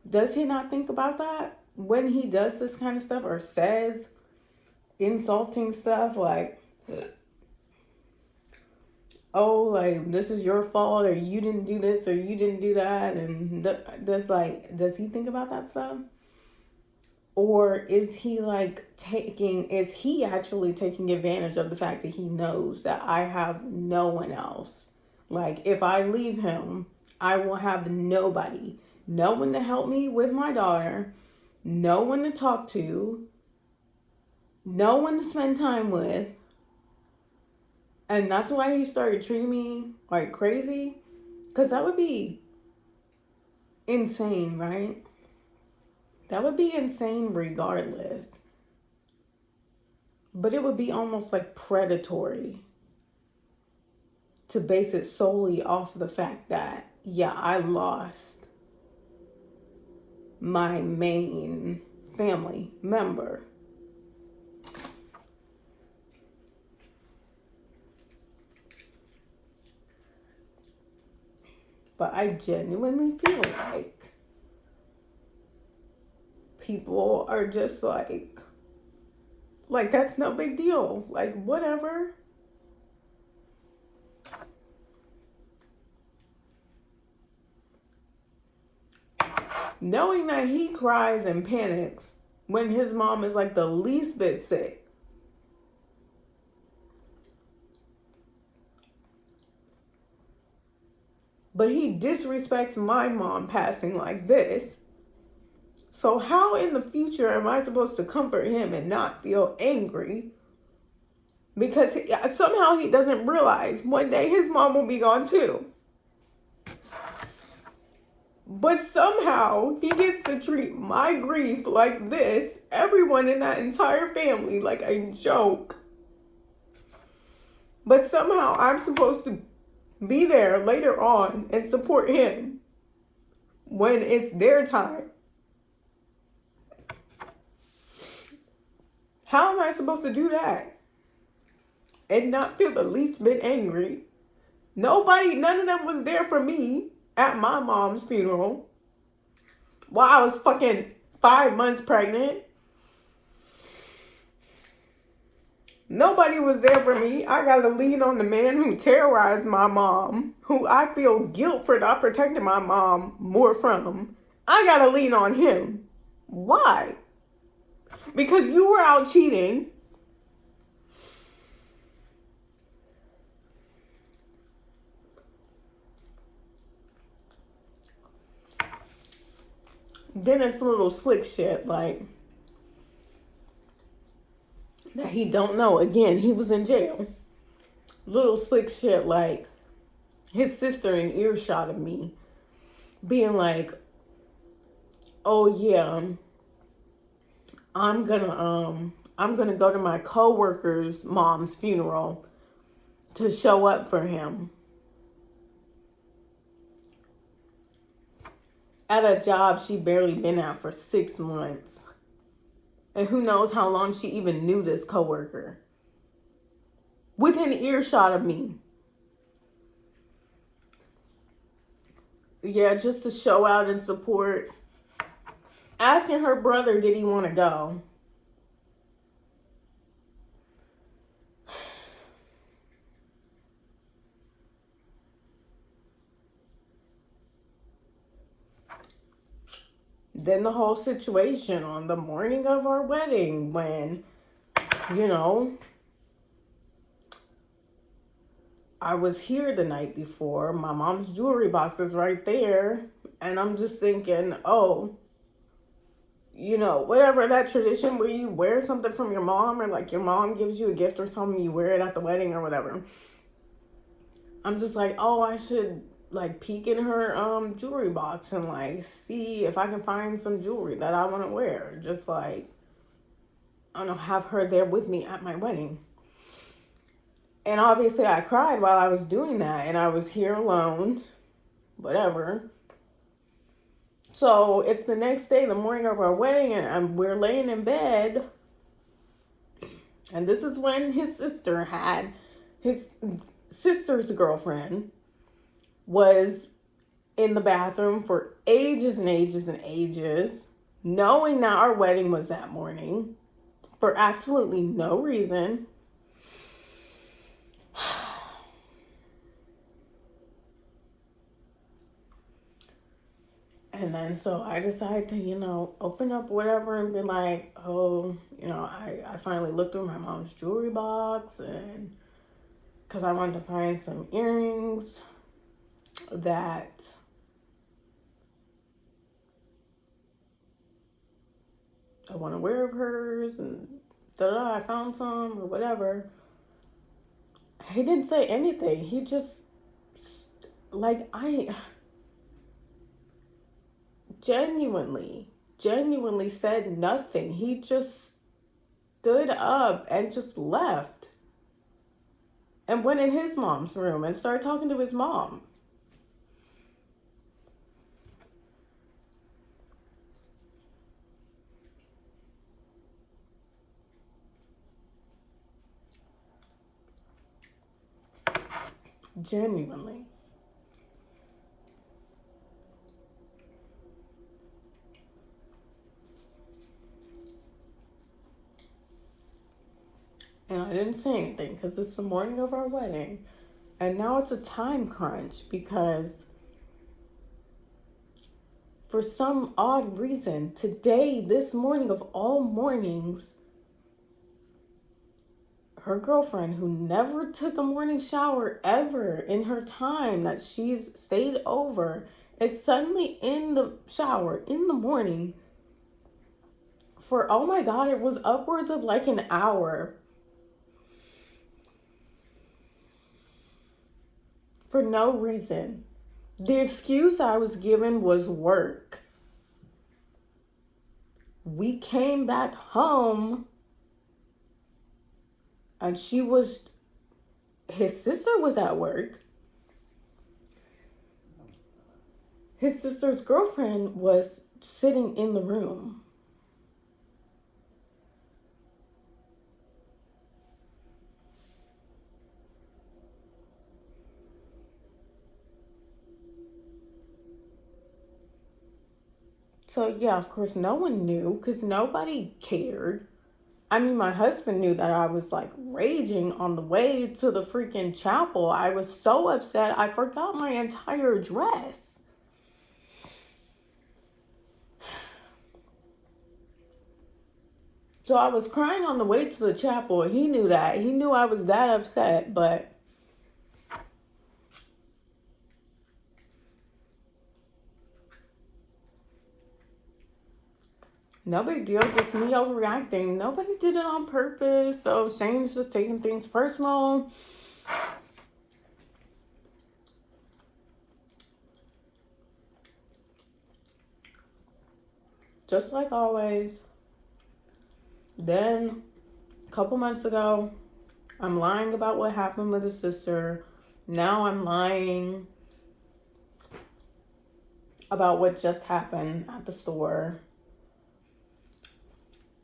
Does he not think about that when he does this kind of stuff or says insulting stuff like, oh, like, this is your fault, or you didn't do this, or you didn't do that, and does he think about that stuff? Or is he actually taking advantage of the fact that he knows that I have no one else? Like, if I leave him, I will have nobody. No one to help me with my daughter, no one to talk to, no one to spend time with. And that's why he started treating me like crazy. Because that would be insane, right? That would be insane regardless. But it would be almost like predatory to base it solely off the fact that, yeah, I lost my main family member. But I genuinely feel like people are just like that's no big deal. Like, whatever. Knowing that he cries and panics when his mom is like the least bit sick. But he disrespects my mom passing like this. So how in the future am I supposed to comfort him and not feel angry? Because somehow he doesn't realize one day his mom will be gone too. But somehow he gets to treat my grief like this, everyone in that entire family, like a joke. But somehow I'm supposed to be there later on and support him when it's their time. How am I supposed to do that and not feel the least bit angry? None of them was there for me at my mom's funeral while I was fucking 5 months pregnant. Nobody was there for me. I got to lean on the man who terrorized my mom, who I feel guilt for not protecting my mom more from. I got to lean on him. Why? Because you were out cheating. Then it's little slick shit like that he don't know. Again, he was in jail. Little slick shit like his sister in earshot of me being like, oh yeah, I'm gonna go to my coworker's mom's funeral to show up for him. At a job she barely been at for 6 months. And who knows how long she even knew this coworker. Within earshot of me. Yeah, just to show out and support. Asking her brother, did he want to go? Then the whole situation on the morning of our wedding when, you know, I was here the night before. My mom's jewelry box is right there. And I'm just thinking, oh, you know, whatever that tradition where you wear something from your mom or like your mom gives you a gift or something, you wear it at the wedding or whatever. I'm just like, oh, I should like peek in her jewelry box and like see if I can find some jewelry that I want to wear. Just like, I don't know, have her there with me at my wedding. And obviously I cried while I was doing that and I was here alone, whatever. So it's the next day, the morning of our wedding, and we're laying in bed. And this is when his sister's girlfriend was in the bathroom for ages and ages and ages, knowing that our wedding was that morning for absolutely no reason. And then so I decided to, you know, open up whatever and be like, oh, you know, I finally looked through my mom's jewelry box and because I wanted to find some earrings that I want to wear of hers and I found some or whatever. He didn't say anything. He just, like, I genuinely said nothing. He just stood up and just left and went in his mom's room and started talking to his mom. Genuinely. And I didn't say anything because it's the morning of our wedding. And now it's a time crunch because for some odd reason, today, this morning of all mornings, her girlfriend, who never took a morning shower ever in her time that she's stayed over, is suddenly in the shower in the morning for, oh my God, it was upwards of like an hour. For no reason. The excuse I was given was work. We came back home and his sister was at work. His sister's girlfriend was sitting in the room. So yeah, of course, no one knew because nobody cared. I mean, my husband knew that I was like raging on the way to the freaking chapel. I was so upset, I forgot my entire dress. So I was crying on the way to the chapel. He knew that. He knew I was that upset, but no big deal, just me overreacting. Nobody did it on purpose. So Shane's just taking things personal. Just like always. Then, a couple months ago, I'm lying about what happened with his sister. Now I'm lying about what just happened at the store.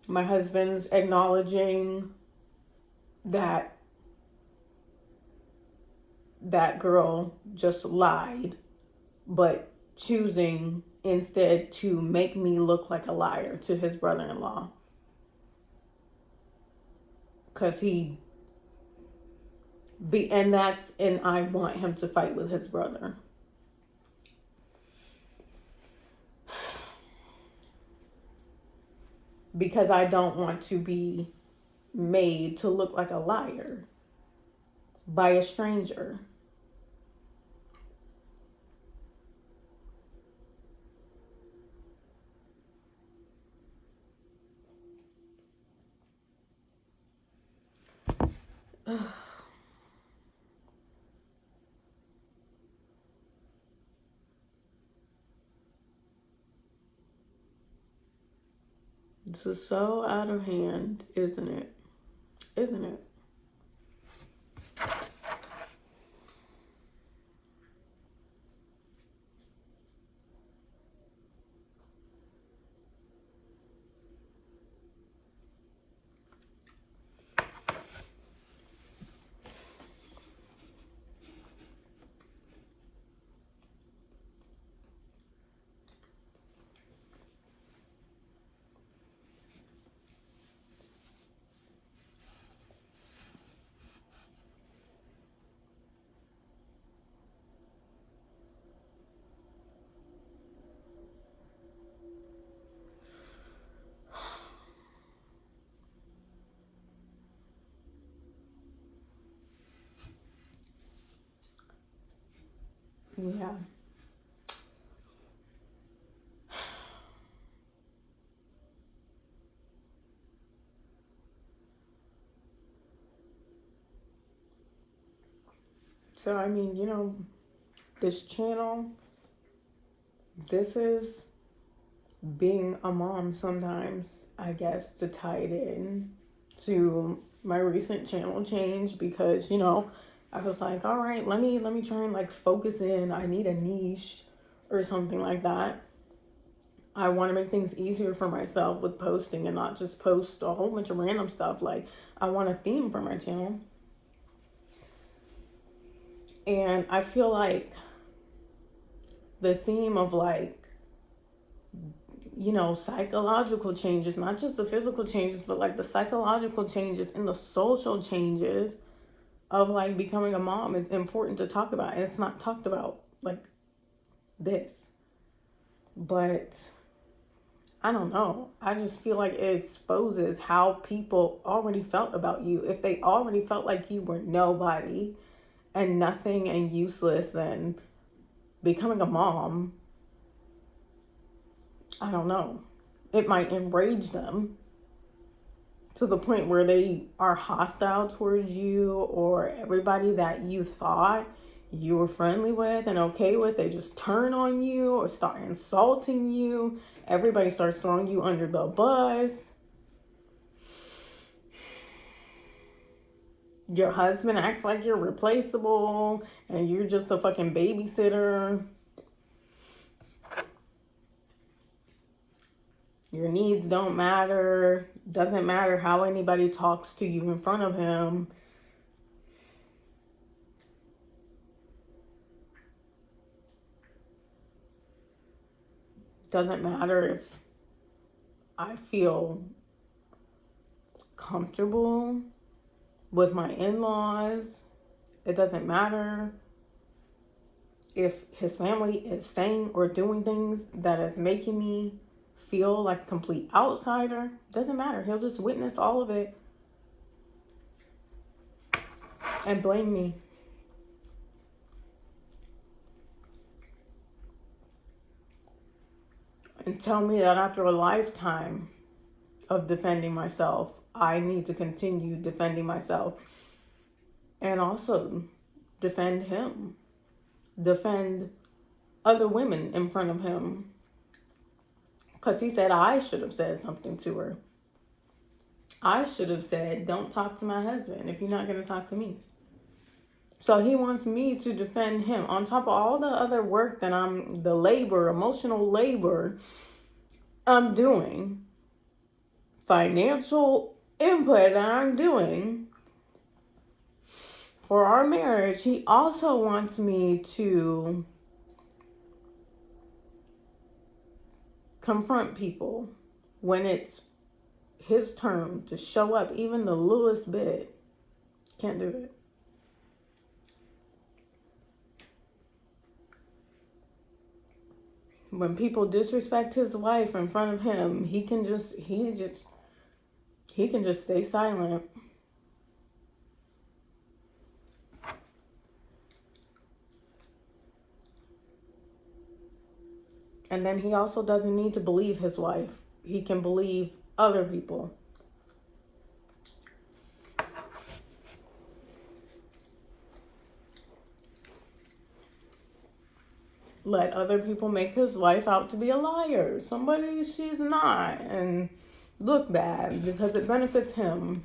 My husband's acknowledging that that girl just lied, but choosing instead to make me look like a liar to his brother-in-law. Because and I want him to fight with his brother. Because I don't want to be made to look like a liar by a stranger. This is so out of hand, isn't it? Isn't it? Yeah. So, I mean, this channel, this is being a mom sometimes, I guess, to tie it in to my recent channel change because, I was like, all right, let me try and like focus in. I need a niche or something like that. I want to make things easier for myself with posting and not just post a whole bunch of random stuff. Like, I want a theme for my channel. And I feel like the theme of like, psychological changes, not just the physical changes, but like the psychological changes and the social changes of like becoming a mom is important to talk about. And it's not talked about like this. But I don't know. I just feel like it exposes how people already felt about you. If they already felt like you were nobody and nothing and useless, then becoming a mom, I don't know. It might enrage them to the point where they are hostile towards you, or everybody that you thought you were friendly with and okay with, they just turn on you or start insulting you. Everybody starts throwing you under the bus. Your husband acts like you're replaceable and you're just a fucking babysitter. Your needs don't matter. Doesn't matter how anybody talks to you in front of him. Doesn't matter if I feel comfortable with my in-laws. It doesn't matter if his family is saying or doing things that is making me feel like a complete outsider. Doesn't matter. He'll just witness all of it and blame me. And tell me that after a lifetime of defending myself, I need to continue defending myself. And also defend him. Defend other women in front of him. Because he said I should have said something to her. I should have said, don't talk to my husband if you're not going to talk to me. So he wants me to defend him on top of all the other work that the labor, emotional labor I'm doing, financial input that I'm doing for our marriage. He also wants me to confront people when it's his turn to show up even the littlest bit. Can't do it. When people disrespect his wife in front of him, he can just stay silent. And then he also doesn't need to believe his wife. He can believe other people. Let other people make his wife out to be a liar, somebody she's not, and look bad because it benefits him.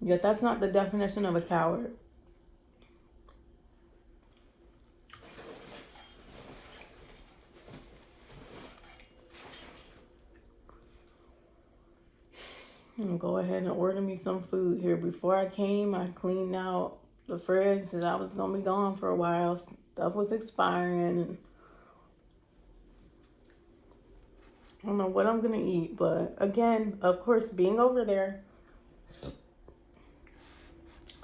Yet that's not the definition of a coward. I'm gonna go ahead and order me some food here. Before I came, I cleaned out the fridge and I was gonna be gone for a while. Stuff was expiring. I don't know what I'm gonna eat, but again, of course, being over there,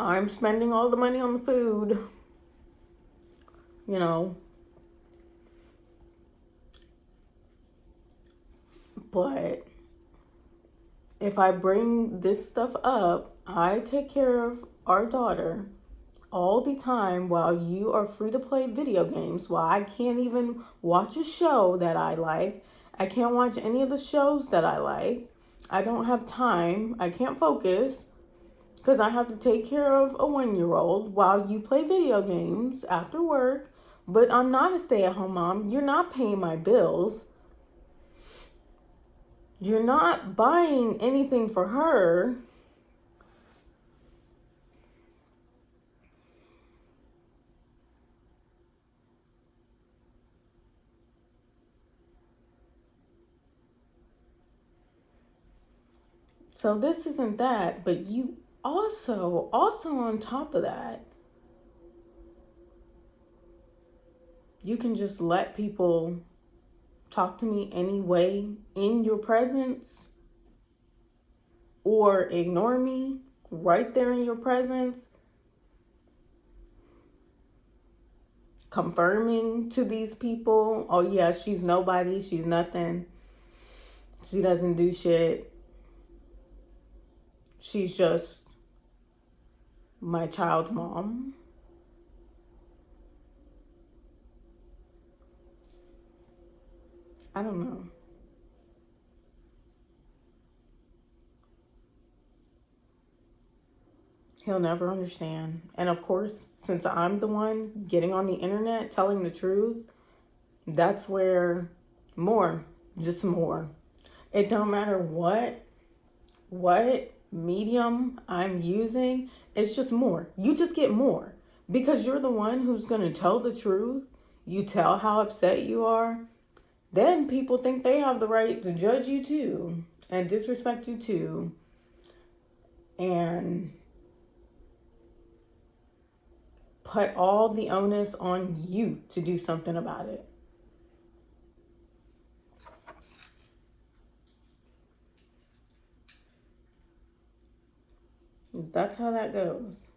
I'm spending all the money on the food, you know. But if I bring this stuff up, I take care of our daughter all the time while you are free to play video games, while I can't even watch a show that I like. I can't watch any of the shows that I like. I don't have time. I can't focus because I have to take care of a 1-year-old while you play video games after work. But I'm not a stay-at-home mom. You're not paying my bills. You're not buying anything for her. So this isn't that, but you also on top of that, you can just let people talk to me anyway in your presence or ignore me right there in your presence, confirming to these people, oh yeah, she's nobody, she's nothing, she doesn't do shit, she's just my child's mom. I don't know. He'll never understand. And of course, since I'm the one getting on the internet telling the truth, that's where just more. It don't matter what medium I'm using, it's just more. You just get more because you're the one who's going to tell the truth. You tell how upset you are. Then people think they have the right to judge you too and disrespect you too. And put all the onus on you to do something about it. That's how that goes.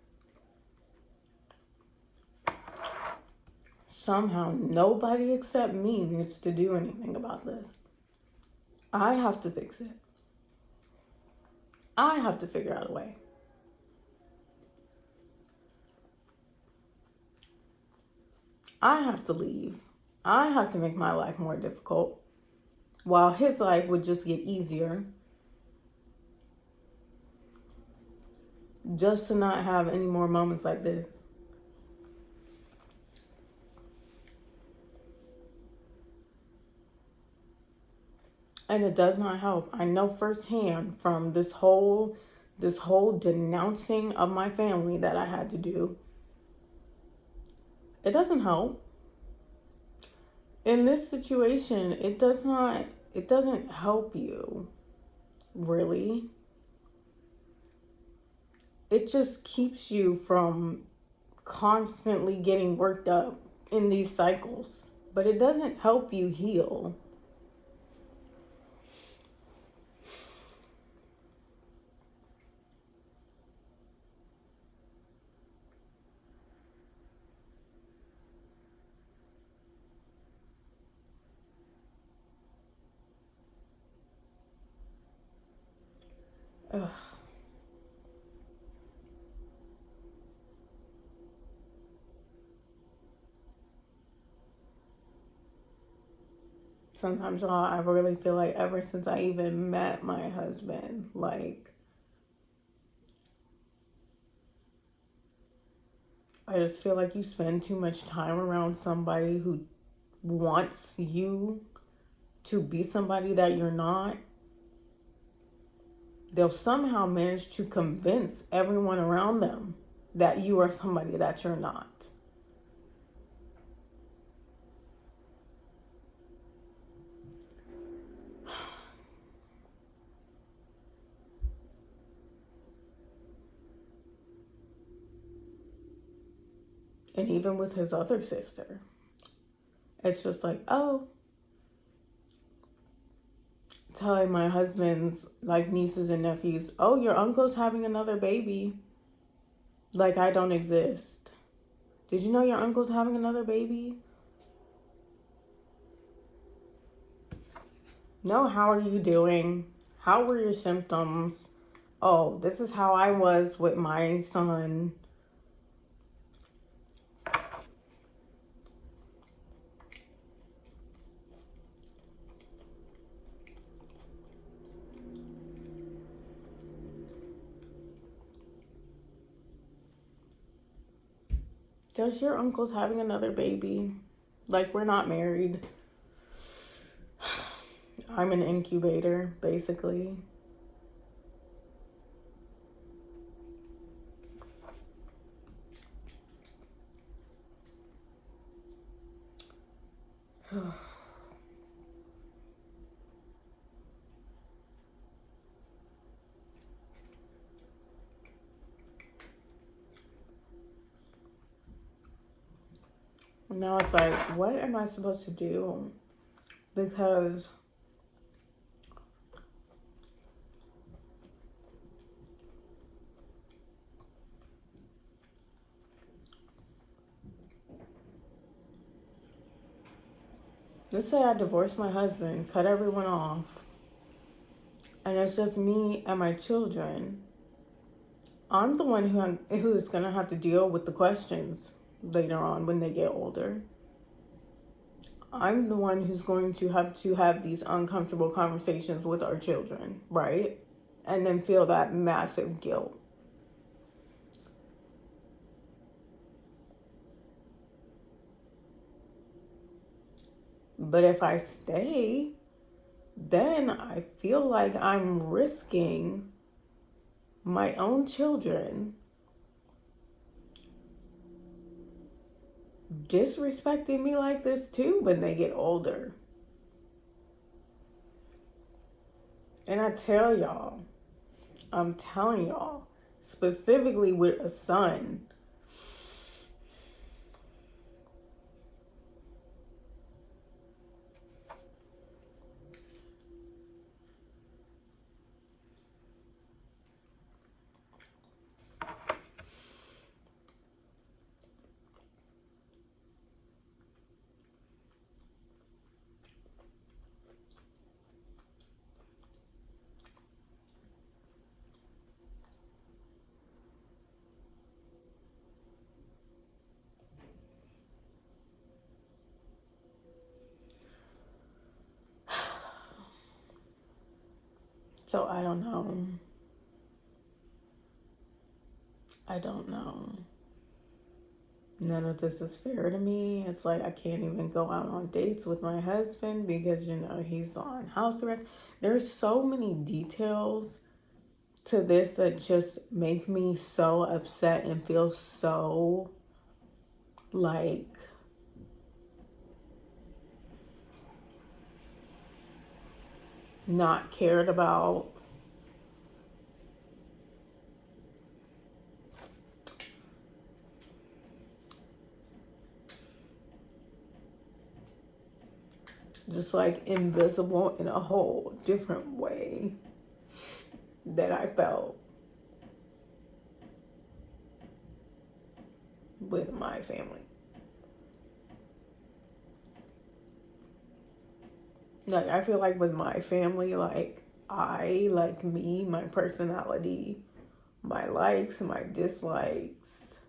Somehow, nobody except me needs to do anything about this. I have to fix it. I have to figure out a way. I have to leave. I have to make my life more difficult, while his life would just get easier, just to not have any more moments like this. And it does not help. I know firsthand from this whole denouncing of my family that I had to do. It doesn't help. In this situation, it doesn't help you, really. It just keeps you from constantly getting worked up in these cycles, but it doesn't help you heal. Ugh. Sometimes, y'all, I really feel like ever since I even met my husband, like, I just feel like you spend too much time around somebody who wants you to be somebody that you're not. They'll somehow manage to convince everyone around them that you are somebody that you're not. And even with his other sister, it's just like, oh, telling my husband's like nieces and nephews, oh, your uncle's having another baby. Like I don't exist. Did you know your uncle's having another baby? No, how are you doing? How were your symptoms? Oh, this is how I was with my son. Just your uncle's having another baby. Like, we're not married. I'm an incubator, basically. Now it's like, what am I supposed to do? Because let's say I divorce my husband, cut everyone off, and it's just me and my children. I'm the one who's gonna have to deal with the questions later on when they get older. I'm the one who's going to have these uncomfortable conversations with our children, right? And then feel that massive guilt. But if I stay, then I feel like I'm risking my own children disrespecting me like this too when they get older. And I'm telling y'all, specifically with a son, So I don't know. I don't know. None of this is fair to me. It's like I can't even go out on dates with my husband because, he's on house arrest. There's so many details to this that just make me so upset and feel so like not cared about. Just like invisible in a whole different way that I felt with my family. Like, I feel like with my family, like, like me, my personality, my likes, my dislikes,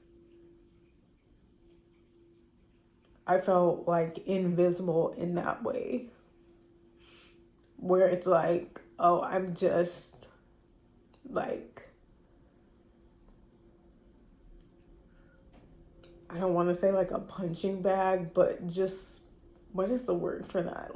I felt like invisible in that way. Where it's like, oh, I'm just like, I don't want to say like a punching bag, but just, what is the word for that?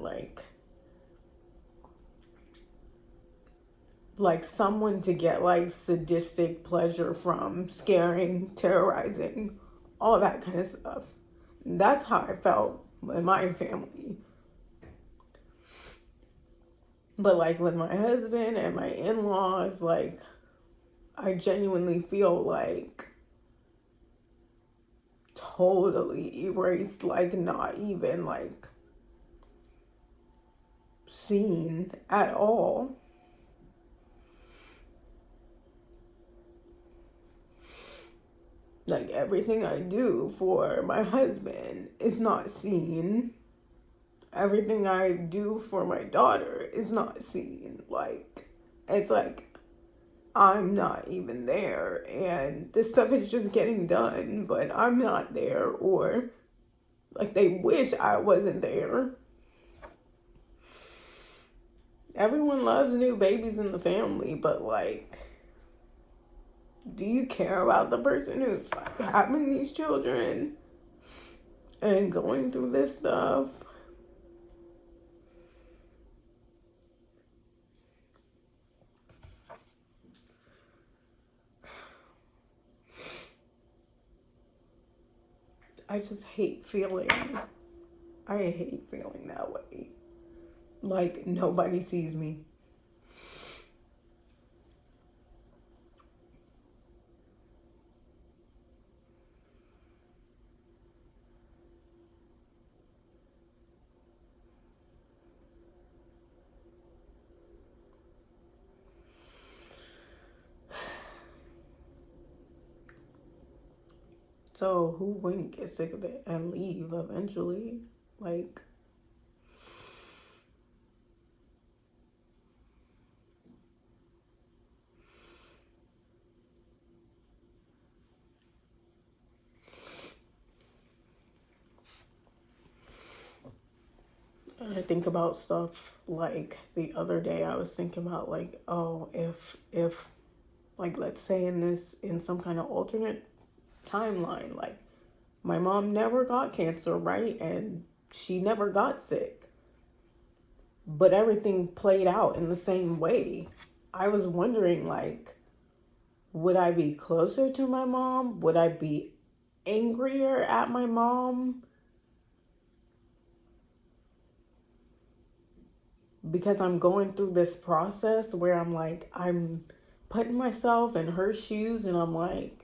Like someone to get like sadistic pleasure from, scaring, terrorizing, all that kind of stuff. That's how I felt in my family. But like with my husband and my in-laws, like I genuinely feel like totally erased, like not even like seen at all. Like everything I do for my husband is not seen. Everything I do for my daughter is not seen. Like, it's like I'm not even there, and this stuff is just getting done, but I'm not there, or like they wish I wasn't there. Everyone loves new babies in the family, but like, do you care about the person who's like having these children and going through this stuff? I just hate feeling, I hate feeling that way. Like nobody sees me. So who wouldn't get sick of it and leave eventually? Like, I think about stuff like the other day I was thinking about like, oh, if like let's say in some kind of alternate timeline, like my mom never got cancer, right? And she never got sick. But everything played out in the same way. I was wondering like, would I be closer to my mom? Would I be angrier at my mom? Because I'm going through this process where I'm like, I'm putting myself in her shoes, and I'm like,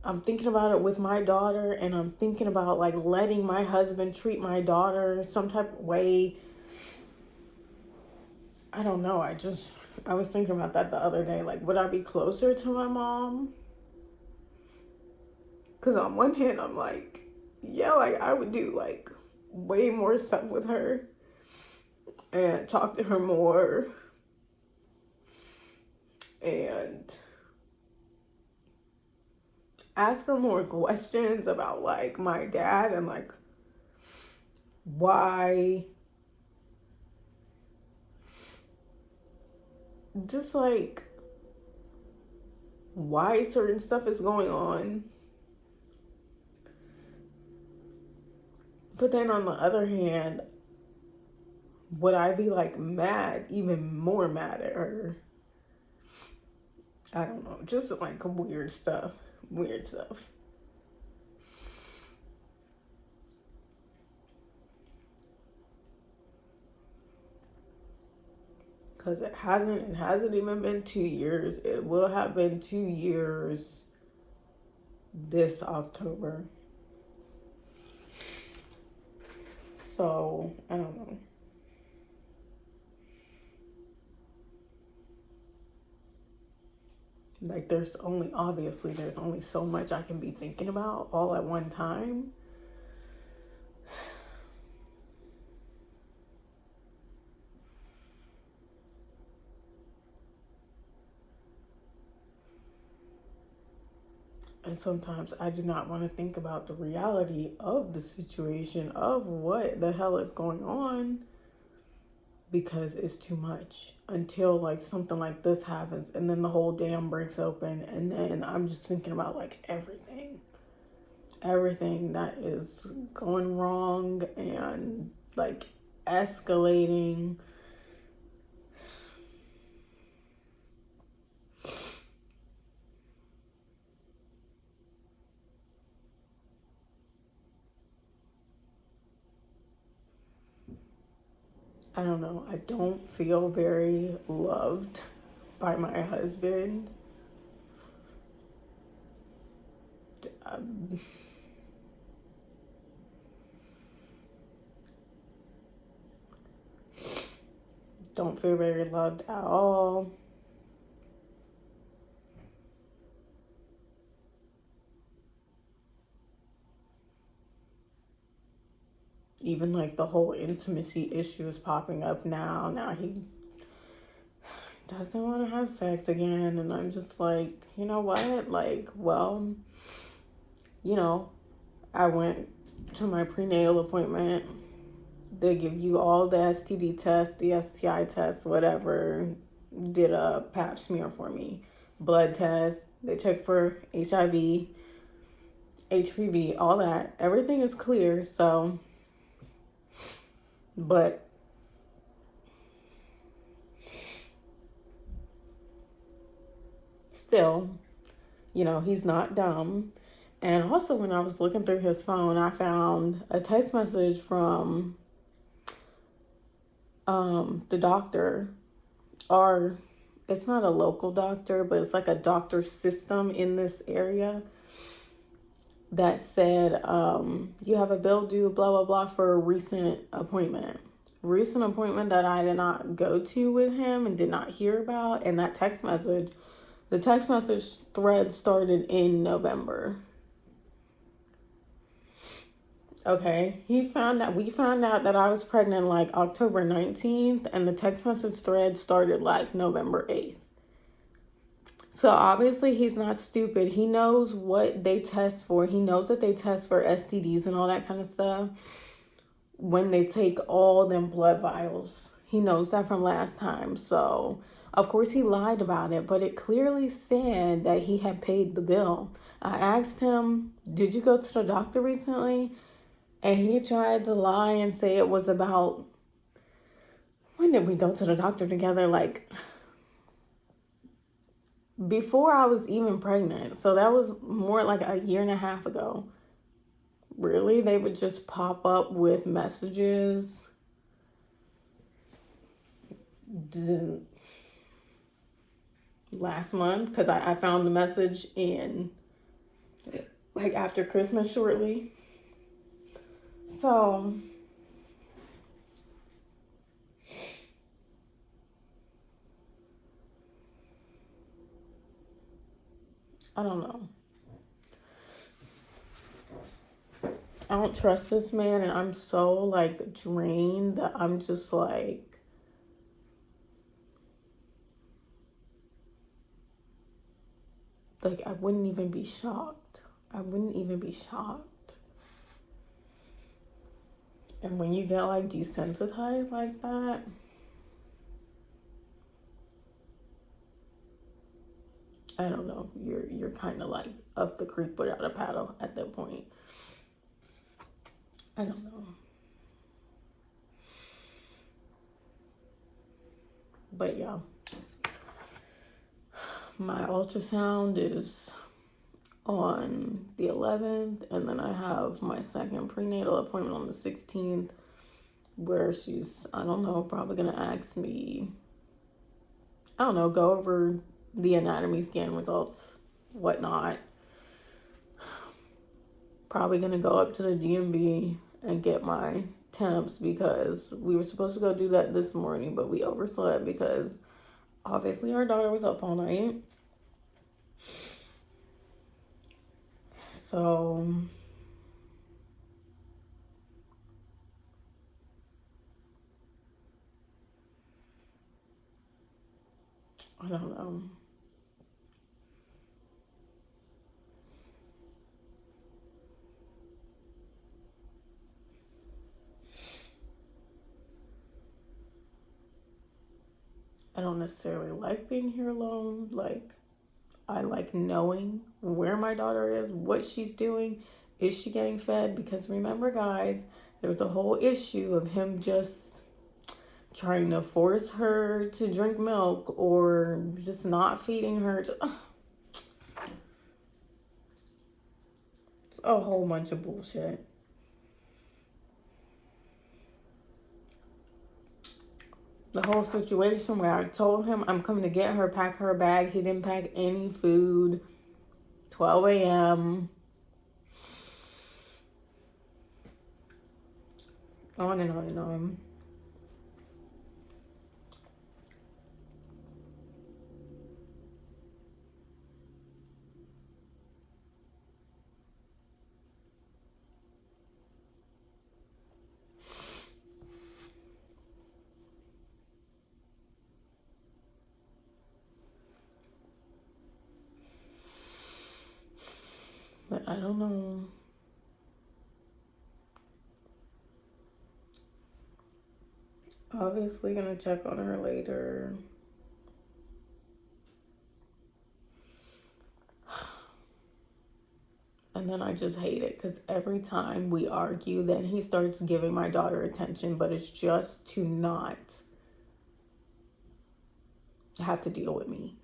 I'm thinking about it with my daughter, and I'm thinking about like letting my husband treat my daughter some type of way. I don't know. I was thinking about that the other day. Like, would I be closer to my mom? Because on one hand, I'm like, yeah, like I would do like way more stuff with her and talk to her more and ask her more questions about like my dad and like why just like why certain stuff is going on. But then on the other hand, would I be like mad, even more mad at her? I don't know, just like weird stuff. Weird stuff. Because it hasn't even been 2 years. It will have been 2 years this October. So, I don't know. Like, there's only so much I can be thinking about all at one time. And sometimes I do not want to think about the reality of the situation, of what the hell is going on, because it's too much until like something like this happens and then the whole dam breaks open, and then I'm just thinking about like everything that is going wrong and like escalating. I don't know. I don't feel very loved by my husband. Um, don't feel very loved at all. Even like the whole intimacy issue is popping up now. Now he doesn't want to have sex again. And I'm just like, you know what? Like, well, I went to my prenatal appointment. They give you all the STD tests, the STI tests, whatever. Did a pap smear for me, blood test. They check for HIV, HPV, all that. Everything is clear. So, but still, he's not dumb. And also, when I was looking through his phone, I found a text message from the doctor, or it's not a local doctor, but it's like a doctor system in this area, that said, you have a bill due, blah, blah, blah, for a recent appointment. Recent appointment that I did not go to with him and did not hear about. And the text message thread started in November. Okay, we found out that I was pregnant like October 19th, and the text message thread started like November 8th. So obviously he's not stupid. He knows what they test for. He knows that they test for STDs and all that kind of stuff when they take all them blood vials. He knows that from last time. So of course he lied about it, but it clearly said that he had paid the bill. I asked him, did you go to the doctor recently? And he tried to lie and say it was about, when did we go to the doctor together? Like, before I was even pregnant. So that was more like a year and a half ago. Really? They would just pop up with messages. Last month, because I found the message in, like, after Christmas shortly. So, I don't know. I don't trust this man, and I'm so like drained that I'm just like, I wouldn't even be shocked. I wouldn't even be shocked. And when you get like desensitized like that, I don't know. You're kind of like up the creek without a paddle at that point. I don't know. But yeah, my ultrasound is on the 11th, and then I have my second prenatal appointment on the 16th, where she's, I don't know, probably gonna ask me, I don't know, go over the anatomy scan results, whatnot. Probably gonna go up to the DMV and get my temps, because we were supposed to go do that this morning, but we overslept because obviously our daughter was up all night. So I don't know. I don't necessarily like being here alone. Like, I like knowing where my daughter is, what she's doing. Is she getting fed? Because remember, guys, there was a whole issue of him just trying to force her to drink milk or just not feeding her. It's a whole bunch of bullshit. The whole situation where I told him I'm coming to get her, pack her bag. He didn't pack any food. 12 a.m. On and on and on. But I don't know. Obviously gonna check on her later. And then I just hate it because every time we argue, then he starts giving my daughter attention, but it's just to not have to deal with me.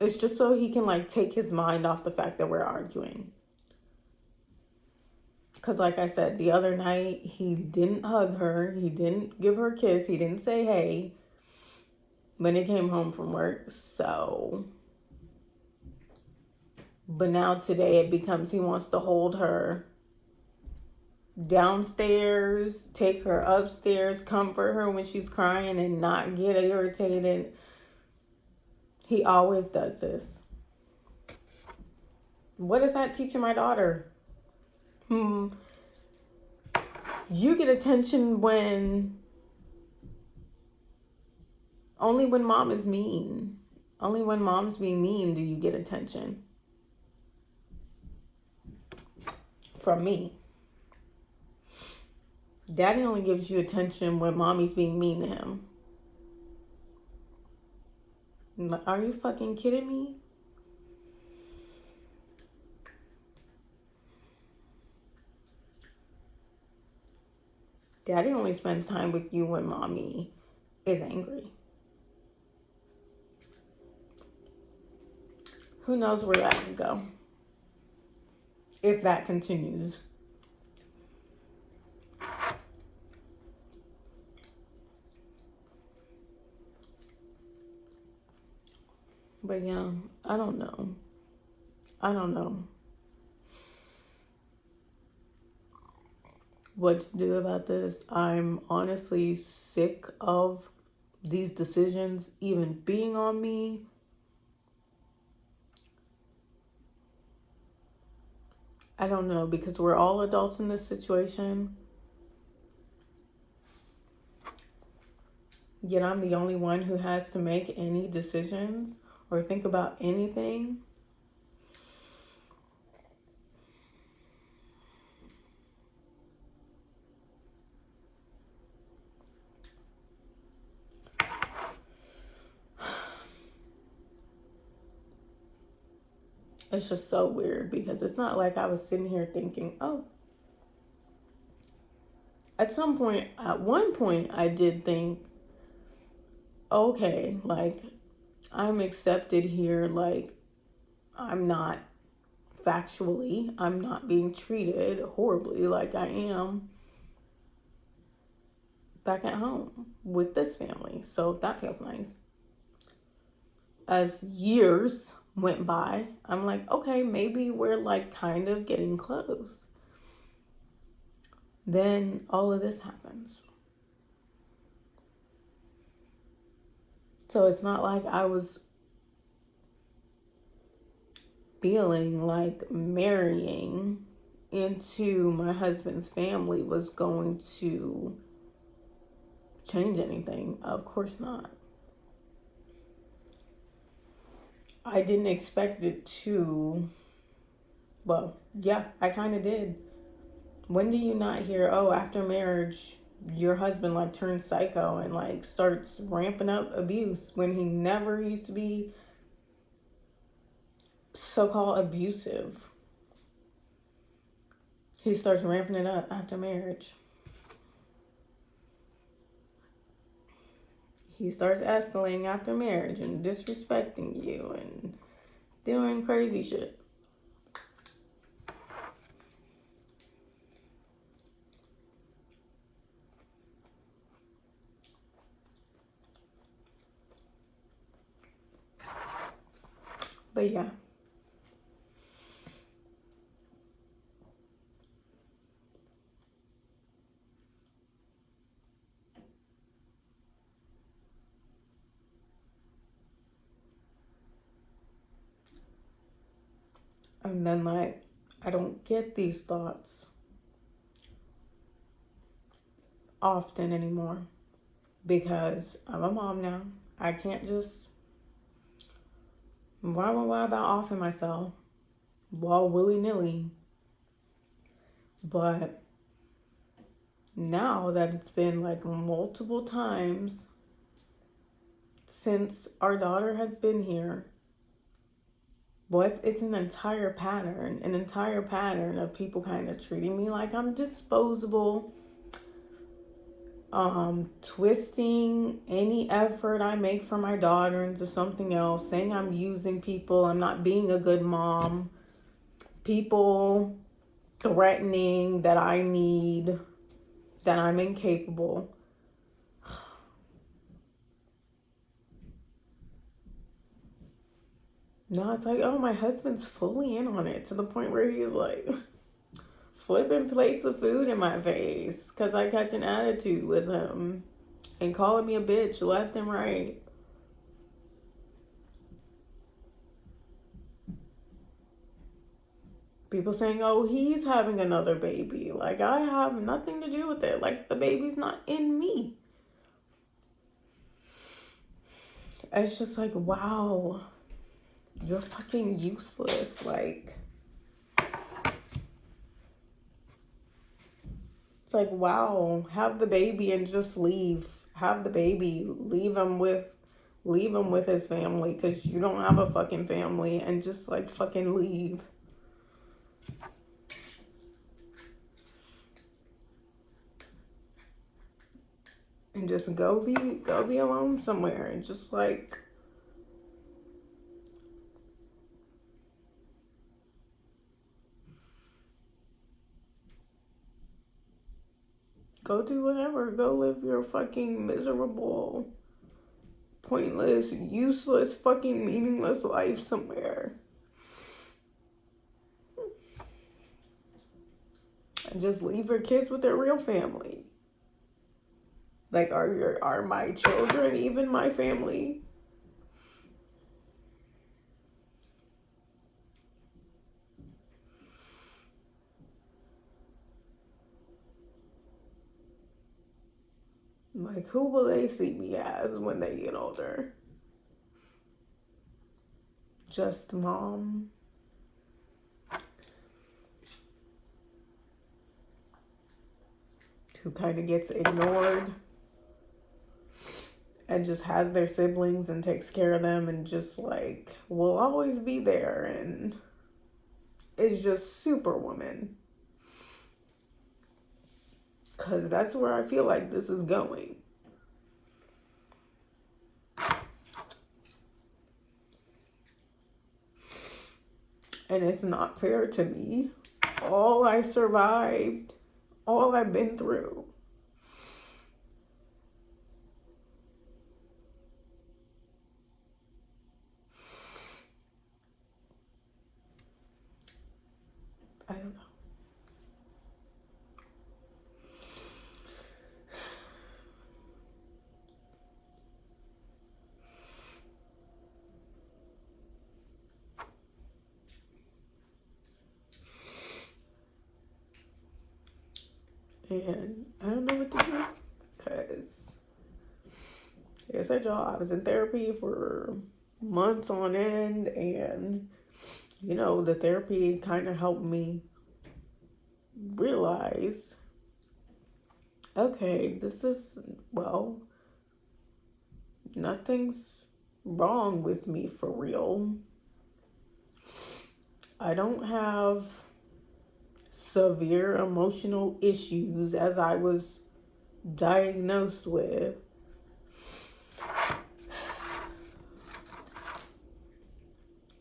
It's just so he can like take his mind off the fact that we're arguing. Because like I said, the other night, he didn't hug her. He didn't give her a kiss. He didn't say hey when he came home from work. So, but now today it becomes he wants to hold her downstairs, take her upstairs, comfort her when she's crying and not get irritated. He always does this. What is that teaching my daughter? You get attention only when mom is mean. Only when mom's being mean do you get attention. From me. Daddy only gives you attention when mommy's being mean to him. Are you fucking kidding me? Daddy only spends time with you when mommy is angry. Who knows where that can go? If that continues. But yeah, I don't know. What to do about this. I'm honestly sick of these decisions even being on me. I don't know, because we're all adults in this situation. Yet I'm the only one who has to make any decisions or think about anything. It's just so weird because it's not like I was sitting here thinking, oh, at one point, I did think, okay, like, I'm accepted here, like, I'm not I'm not being treated horribly like I am back at home with this family. So that feels nice. As years went by, I'm like, okay, maybe we're like kind of getting close. Then all of this happens. So it's not like I was feeling like marrying into my husband's family was going to change anything. Of course not. I didn't expect it to. Well, yeah, I kind of did. When do you not hear, oh, after marriage, your husband like turns psycho and like starts ramping up abuse when he never used to be so-called abusive? He starts ramping it up after marriage. He starts escalating after marriage and disrespecting you and doing crazy shit. But yeah. And then like, I don't get these thoughts often anymore because I'm a mom now. I can't just why about offing myself while willy-nilly. But now that it's been like multiple times since our daughter has been here, it's an entire pattern of people kind of treating me like I'm disposable, twisting any effort I make for my daughter into something else, saying I'm using people, I'm not being a good mom, people threatening that I'm incapable. No, it's like, oh, my husband's fully in on it to the point where he's like flipping plates of food in my face because I catch an attitude with him and calling me a bitch left and right. People saying, oh, he's having another baby. Like, I have nothing to do with it. Like, the baby's not in me. It's just like, wow, you're fucking useless. Like, it's like, wow, have the baby and just leave. Have the baby, leave him with his family because you don't have a fucking family, and just like fucking leave. And just go be alone somewhere and just like go do whatever. Go live your fucking miserable, pointless, useless, fucking meaningless life somewhere. And just leave your kids with their real family. Like, are my children even my family? Like, who will they see me as when they get older? Just mom? Who kind of gets ignored and just has their siblings and takes care of them and just like will always be there and is just Superwoman. Because that's where I feel like this is going. And it's not fair to me. All I survived, all I've been through. I don't know. And I don't know what to do. Because, like I said, y'all, I was in therapy for months on end. And, you know, the therapy kind of helped me realize, okay, this is, well, nothing's wrong with me for real. I don't have severe emotional issues as I was diagnosed with.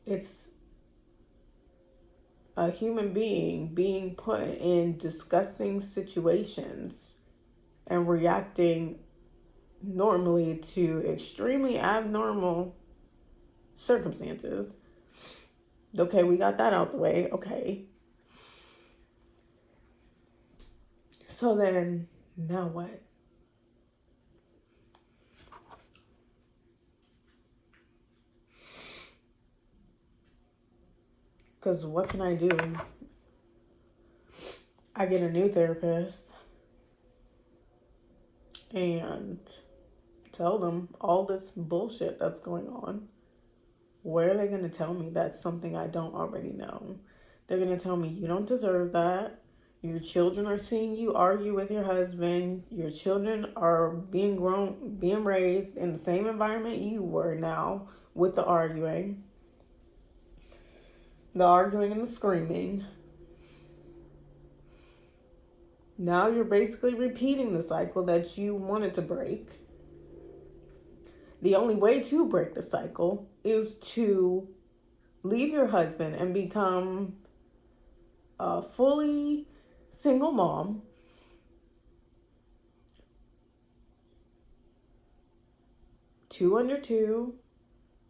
It's a human being put in disgusting situations and reacting normally to extremely abnormal circumstances. Okay, we got that out the way. Okay. So then, now what? Because what can I do? I get a new therapist and tell them all this bullshit that's going on. Where are they going to tell me that's something I don't already know? They're going to tell me, you don't deserve that. Your children are seeing you argue with your husband. Your children are being raised in the same environment you were now with the arguing and the screaming. Now you're basically repeating the cycle that you wanted to break. The only way to break the cycle is to leave your husband and become a fully single mom. Two under two.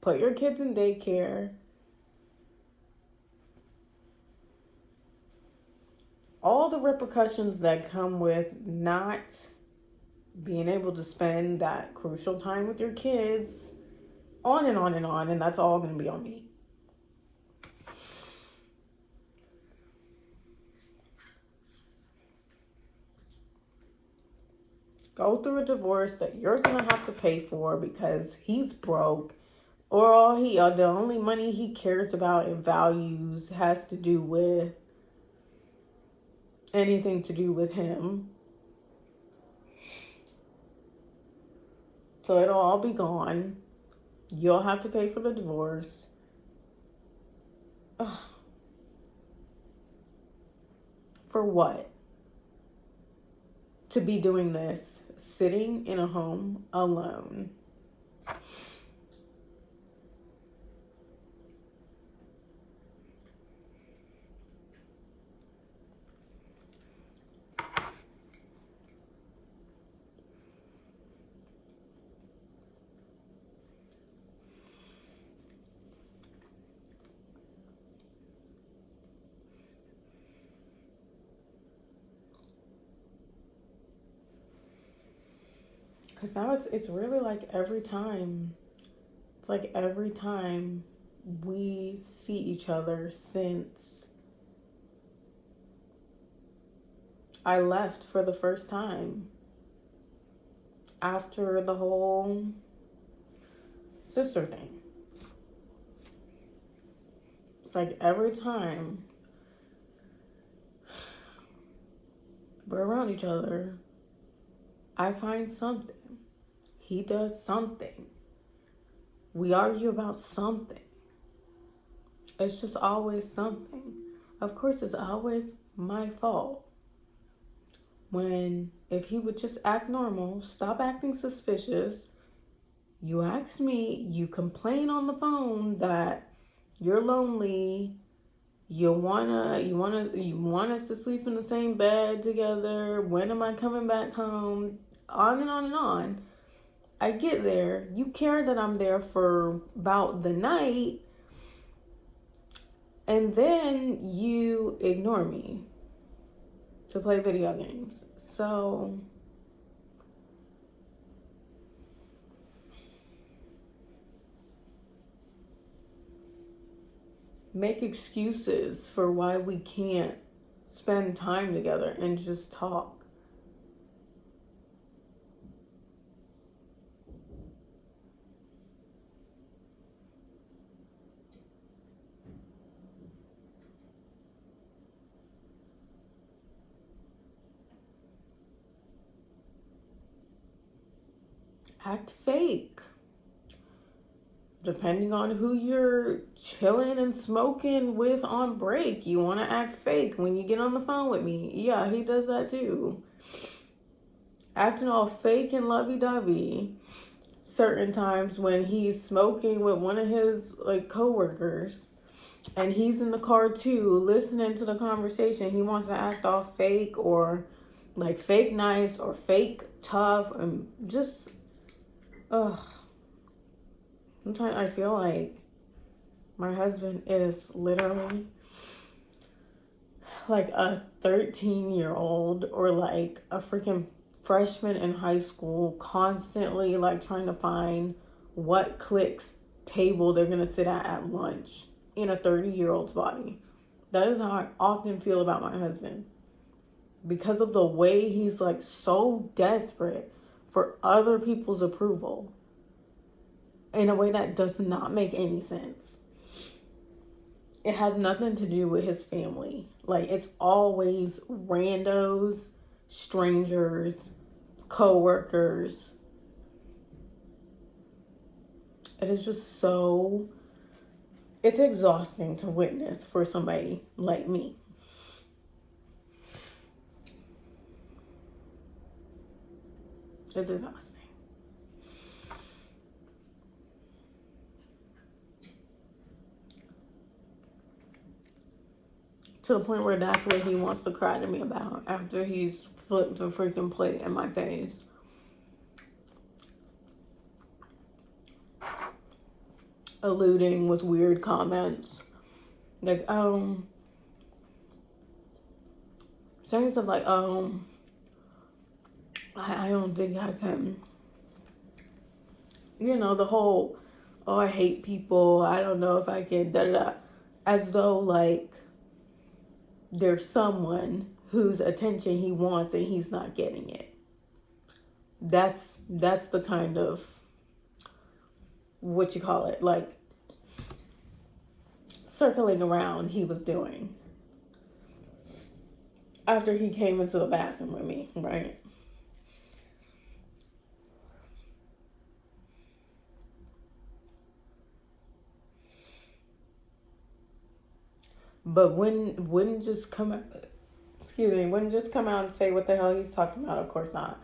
Put your kids in daycare. All the repercussions that come with not being able to spend that crucial time with your kids, on and on and on, and that's all going to be on me. Go through a divorce that you're going to have to pay for because he's broke, or the only money he cares about and values has to do with anything to do with him. So it'll all be gone. You'll have to pay for the divorce. Ugh. For what? To be doing this, sitting in a home alone. Because now it's really like every time we see each other since I left for the first time after the whole sister thing. It's like every time we're around each other, I find something. He does something. We argue about something. It's just always something. Of course, it's always my fault. When, if he would just act normal, stop acting suspicious, you ask me, you complain on the phone that you're lonely, you want us to sleep in the same bed together, when am I coming back home, on and on and on. I get there, you care that I'm there for about the night, and then you ignore me to play video games. So make excuses for why we can't spend time together and just talk. Act fake. Depending on who you're chilling and smoking with on break, you want to act fake when you get on the phone with me. Yeah, he does that too. Acting all fake and lovey-dovey certain times when he's smoking with one of his coworkers and he's in the car too listening to the conversation. He wants to act all fake or fake nice or fake tough and just sometimes I feel like my husband is literally like a 13-year-old or like a freaking freshman in high school, constantly trying to find what clique's table they're gonna sit at lunch in a 30-year-old's body. That is how I often feel about my husband, because of the way he's so desperate for other people's approval in a way that does not make any sense. It has nothing to do with his family. It's always randos, strangers, co-workers. It is just it's exhausting to witness for somebody like me. It's exhausting. To the point where that's what he wants to cry to me about after he's flipped the freaking plate in my face. Alluding with weird comments. Saying stuff like, I don't think I can. The whole, I hate people, I don't know if I can, da-da-da. As though, there's someone whose attention he wants and he's not getting it. That's the kind of, circling around he was doing after he came into the bathroom with me, right? But wouldn't just come out and say what the hell he's talking about. Of course not.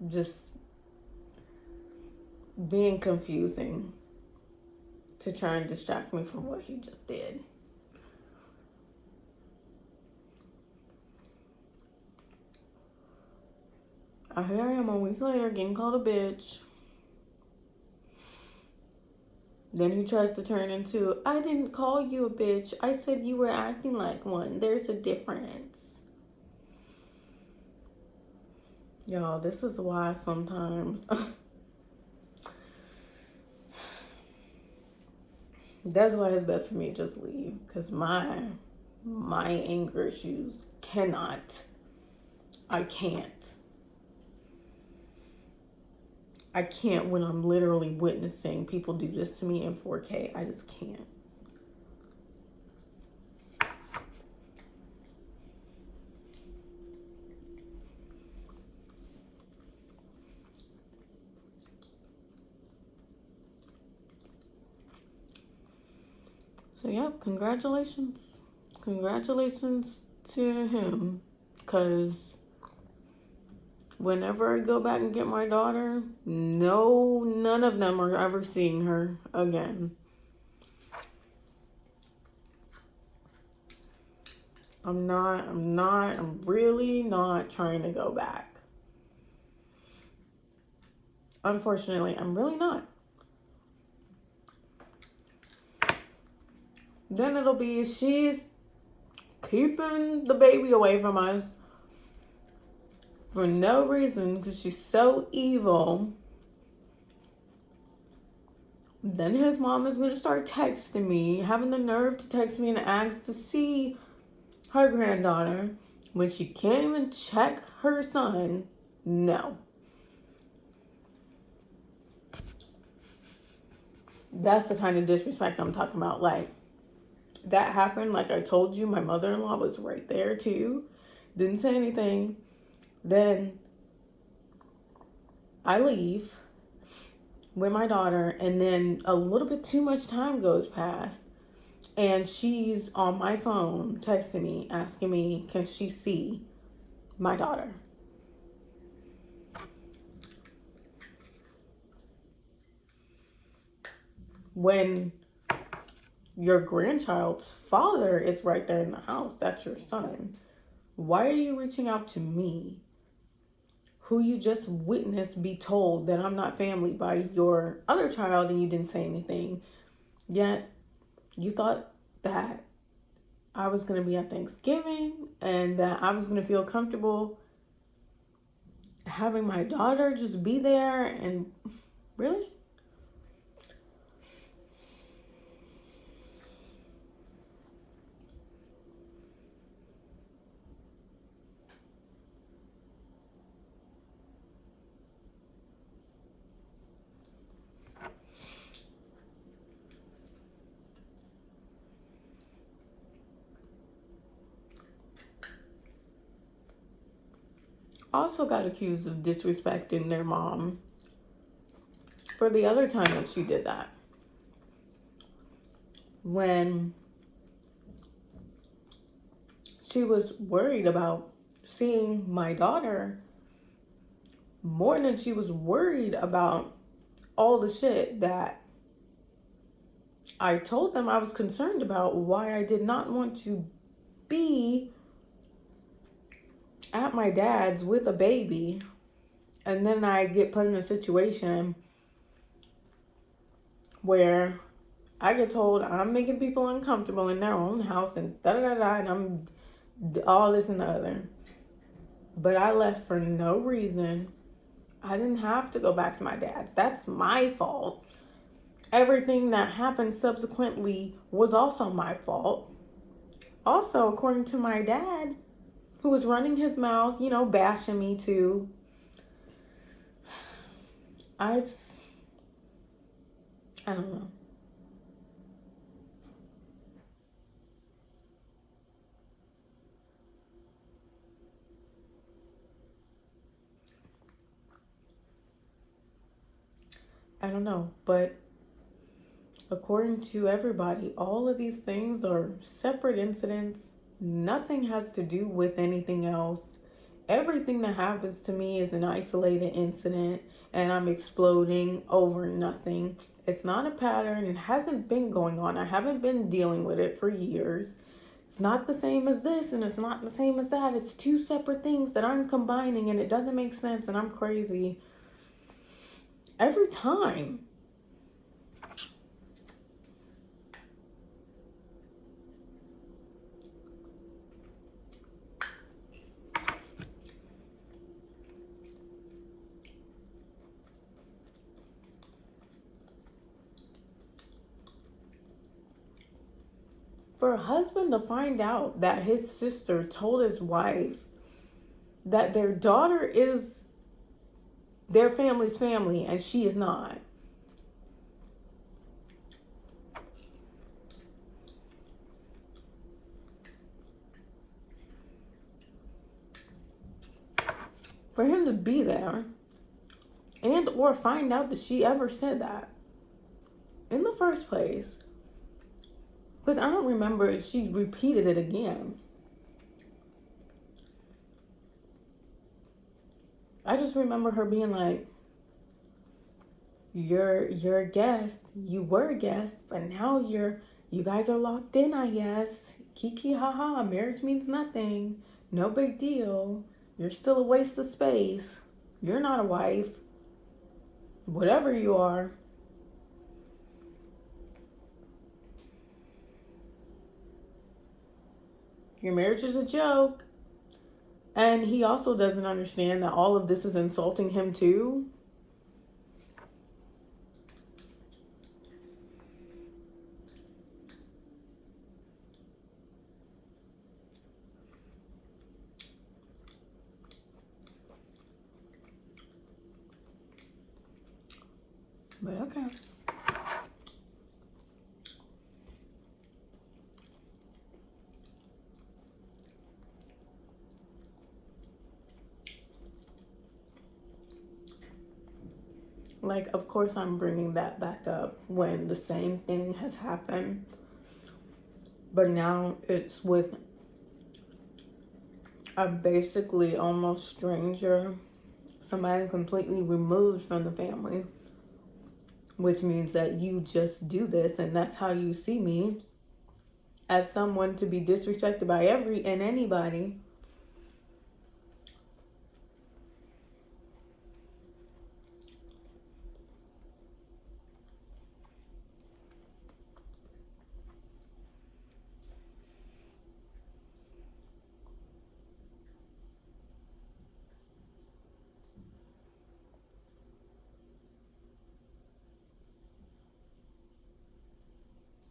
Just being confusing to try and distract me from what he just did. Here I am a week later getting called a bitch. Then he tries to turn into, I didn't call you a bitch. I said you were acting like one. There's a difference. Y'all, this is why sometimes that's why it's best for me to just leave. Because my anger issues I can't when I'm literally witnessing people do this to me in 4K. I just can't. So, yep, congratulations. Congratulations to him. Because whenever I go back and get my daughter, none of them are ever seeing her again. I'm really not trying to go back. Unfortunately, I'm really not. Then it'll be she's keeping the baby away from us for no reason because she's so evil. Then his mom is going to start texting me, having the nerve to text me and ask to see her granddaughter when she can't even check her son. No. That's the kind of disrespect I'm talking about. Like, that happened. Like I told you, my mother-in-law was right there too. Didn't say anything. Then I leave with my daughter, and then a little bit too much time goes past, and she's on my phone texting me, asking me, can she see my daughter? When your grandchild's father is right there in the house, that's your son. Why are you reaching out to me, who you just witnessed be told that I'm not family by your other child, and you didn't say anything? Yet you thought that I was going to be at Thanksgiving and that I was going to feel comfortable having my daughter just be there. And really? Also got accused of disrespecting their mom for the other time that she did that. When she was worried about seeing my daughter more than she was worried about all the shit that I told them I was concerned about, why I did not want to be at my dad's with a baby, and then I get put in a situation where I get told I'm making people uncomfortable in their own house and da-da-da-da, and I'm all this and the other. But I left for no reason. I didn't have to go back to my dad's. That's my fault. Everything that happened subsequently was also my fault. Also, according to my dad, who was running his mouth, bashing me too. I don't know. I don't know, but according to everybody, all of these things are separate incidents. Nothing has to do with anything else. Everything that happens to me is an isolated incident, and I'm exploding over nothing. It's not a pattern. It hasn't been going on. I haven't been dealing with it for years. It's not the same as this, and it's not the same as that. It's two separate things that I'm combining, and it doesn't make sense, and I'm crazy every time. For a husband to find out that his sister told his wife that their daughter is their family's family and she is not. For him to be there and or find out that she ever said that in the first place, Because I don't remember if she repeated it again. I just remember her being like, you're a guest. You were a guest, but now you guys are locked in, I guess. Kiki haha, marriage means nothing. No big deal. You're still a waste of space. You're not a wife. Whatever you are. Your marriage is a joke. And he also doesn't understand that all of this is insulting him too. But okay. Like, of course, I'm bringing that back up when the same thing has happened. But now it's with a basically almost stranger, somebody completely removed from the family, which means that you just do this and that's how you see me, as someone to be disrespected by every and anybody.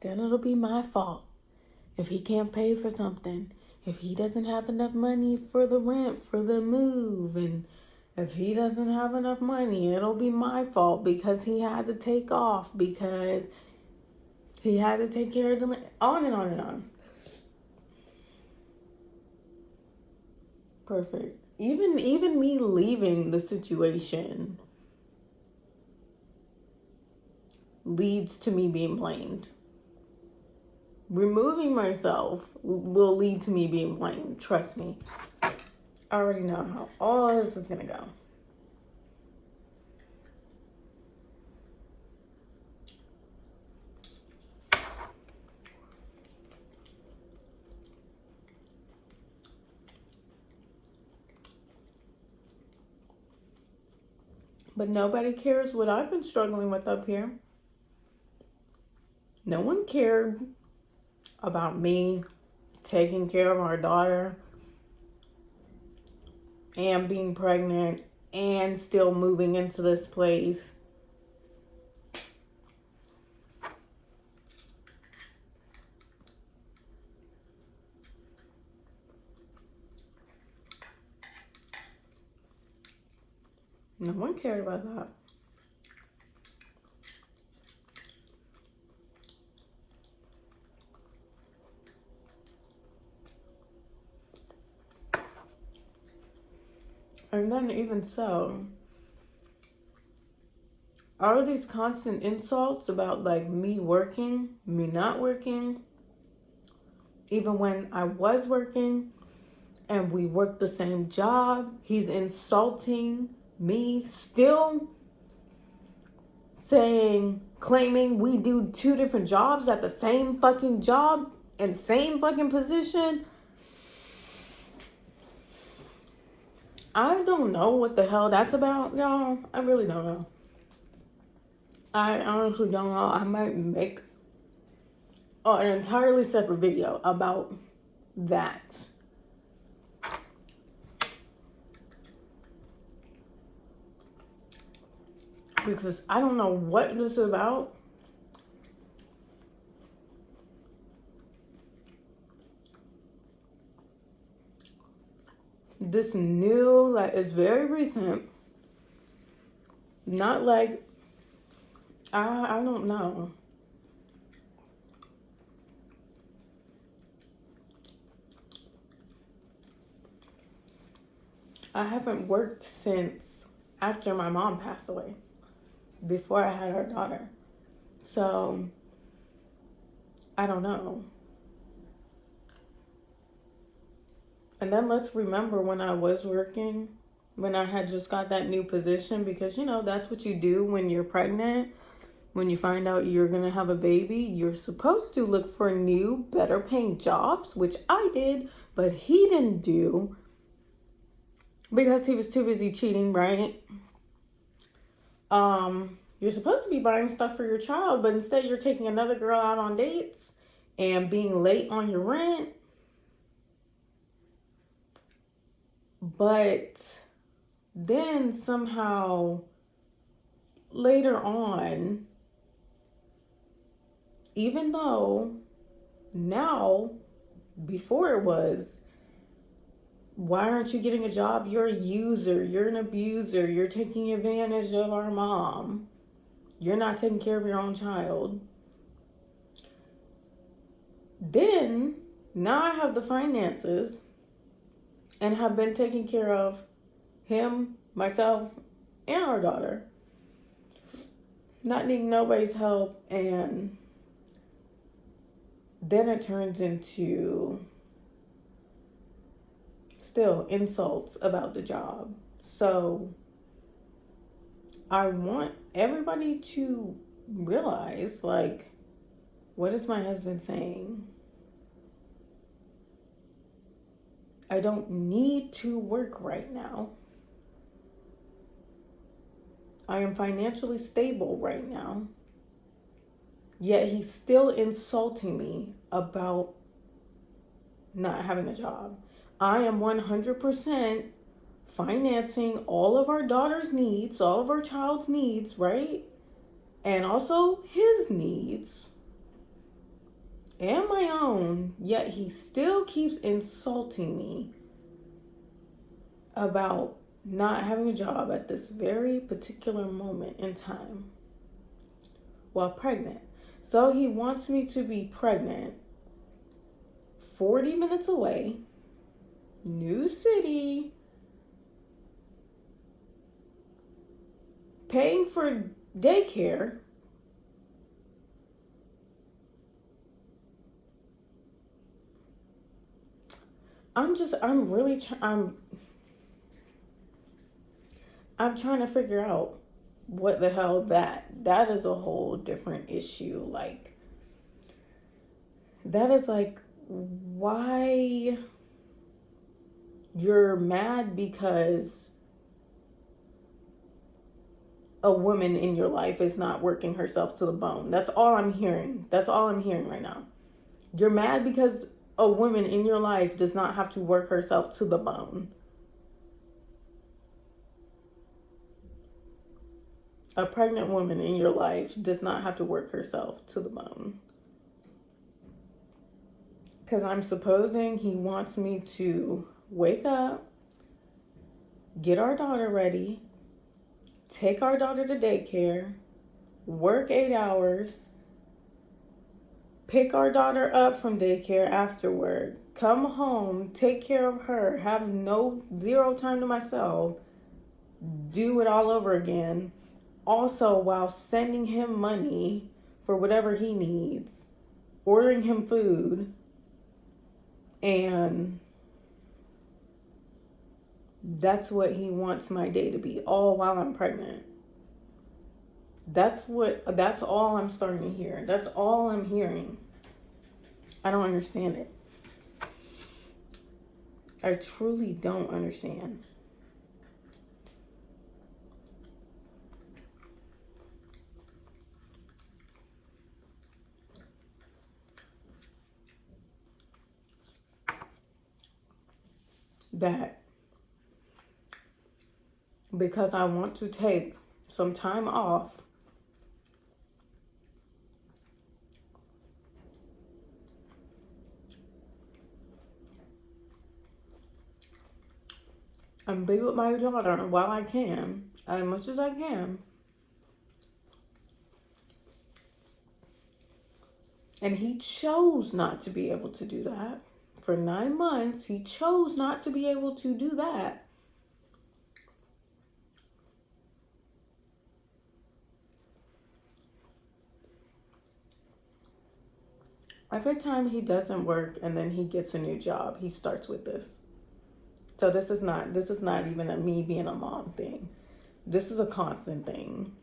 Then it'll be my fault if he can't pay for something, if he doesn't have enough money for the rent, for the move, and if he doesn't have enough money, it'll be my fault because he had to take off, because he had to take care of the on and on and on. Perfect. Even me leaving the situation leads to me being blamed. Removing myself will lead to me being blamed. Trust me. I already know how all this is gonna go. But nobody cares what I've been struggling with up here. No one cared about me taking care of our daughter and being pregnant and still moving into this place. No one cared about that. And then even so, all these constant insults about like me working, me not working, even when I was working and we worked the same job, he's insulting me still, claiming we do two different jobs at the same fucking job and same fucking position. I don't know what the hell that's about, y'all. I really don't know. I honestly don't know. I might make an entirely separate video about that. Because I don't know what this is about. This new, like, it's very recent. Not like, I don't know. I haven't worked since after my mom passed away, before I had our daughter. So I don't know. And then let's remember when I was working, when I had just got that new position, because that's what you do when you're pregnant. When you find out you're going to have a baby, you're supposed to look for new, better paying jobs, which I did, but he didn't do because he was too busy cheating, right? You're supposed to be buying stuff for your child, but instead you're taking another girl out on dates and being late on your rent. But then somehow later on, even though now, before it was, why aren't you getting a job? You're a user, you're an abuser, you're taking advantage of our mom, you're not taking care of your own child. Then, now I have the finances and have been taking care of him, myself, and our daughter. Not needing nobody's help, and then it turns into still insults about the job. So I want everybody to realize, like, what is my husband saying? I don't need to work right now. I am financially stable right now. Yet he's still insulting me about not having a job. I am 100% financing all of our daughter's needs, all of our child's needs, right? And also his needs and my own. Yet he still keeps insulting me about not having a job at this very particular moment in time while pregnant. So he wants me to be pregnant 40 minutes away, new city, paying for daycare, I'm trying to figure out what the hell that is a whole different issue. Like, that is like, why you're mad because a woman in your life is not working herself to the bone. That's all I'm hearing. That's all I'm hearing right now. You're mad because a woman in your life does not have to work herself to the bone. A pregnant woman in your life does not have to work herself to the bone. Because I'm supposing he wants me to wake up, get our daughter ready, take our daughter to daycare, work 8 hours, pick our daughter up from daycare afterward, come home, take care of her, have zero time to myself, do it all over again. Also, while sending him money for whatever he needs, ordering him food, and that's what he wants my day to be, all while I'm pregnant. That's all I'm starting to hear. That's all I'm hearing. I don't understand it. I truly don't understand. That because I want to take some time off, and be with my daughter while I can, as much as I can. And he chose not to be able to do that. For 9 months, he chose not to be able to do that. Every time he doesn't work and then he gets a new job, he starts with this. So this is not even a me being a mom thing. This is a constant thing.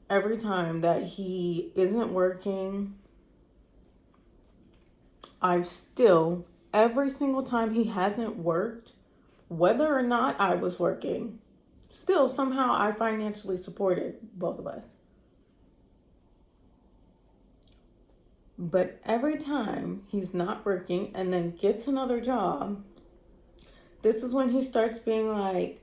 Every time that he isn't working, every single time he hasn't worked, whether or not I was working, still somehow I financially supported both of us. But every time he's not working and then gets another job, this is when he starts being like,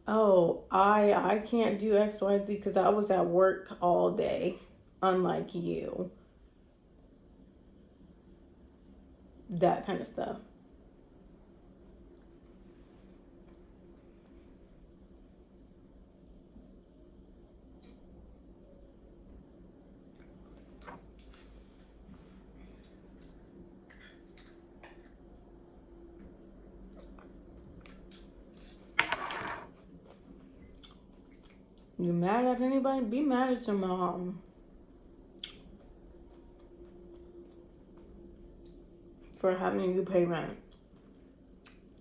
oh, I can't do XYZ because I was at work all day, unlike you. That kind of stuff. You mad at anybody? Be mad at your mom. For having you pay rent.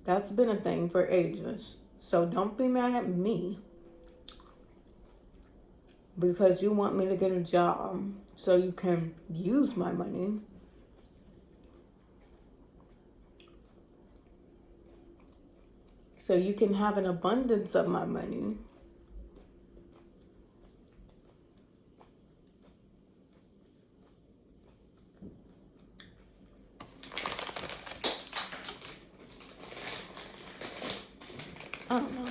That's been a thing for ages. So don't be mad at me because you want me to get a job so you can use my money. So you can have an abundance of my money. I don't know.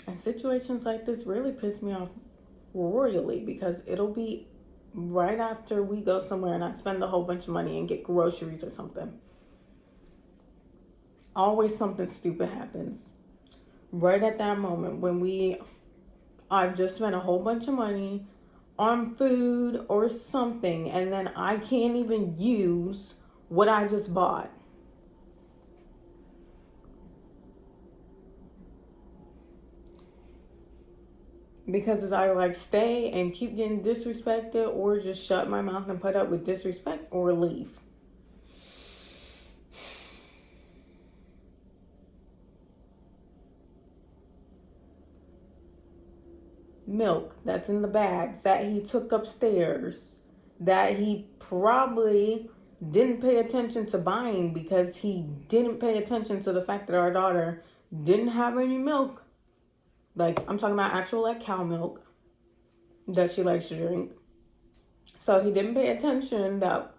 And situations like this really piss me off royally because it'll be right after we go somewhere and I spend a whole bunch of money and get groceries or something. Always something stupid happens. Right at that moment when I've just spent a whole bunch of money on food or something and then I can't even use what I just bought. Because it's either like stay and keep getting disrespected or just shut my mouth and put up with disrespect or leave. Milk that's in the bags that he took upstairs that he probably didn't pay attention to buying because he didn't pay attention to the fact that our daughter didn't have any milk. Like, I'm talking about actual like cow milk that she likes to drink. So he didn't pay attention that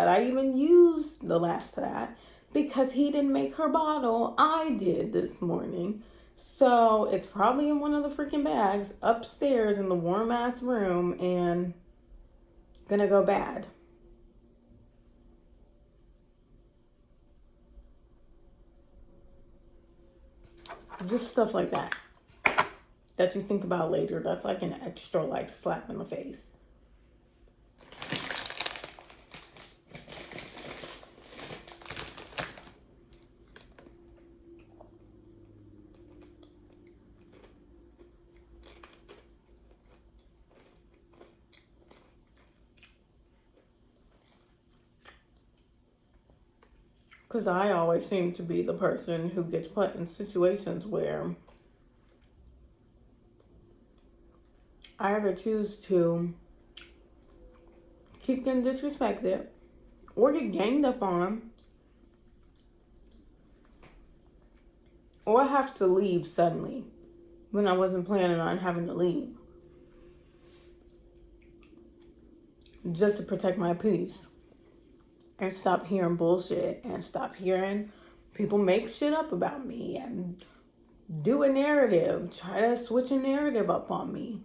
I even used the last of that because he didn't make her bottle. I did this morning. So it's probably in one of the freaking bags upstairs in the warm ass room and gonna go bad. Just stuff like that you think about later. That's like an extra like slap in the face. Because I always seem to be the person who gets put in situations where I either choose to keep getting disrespected or get ganged up on or have to leave suddenly when I wasn't planning on having to leave just to protect my peace and stop hearing bullshit and stop hearing people make shit up about me and do a narrative, try to switch a narrative up on me.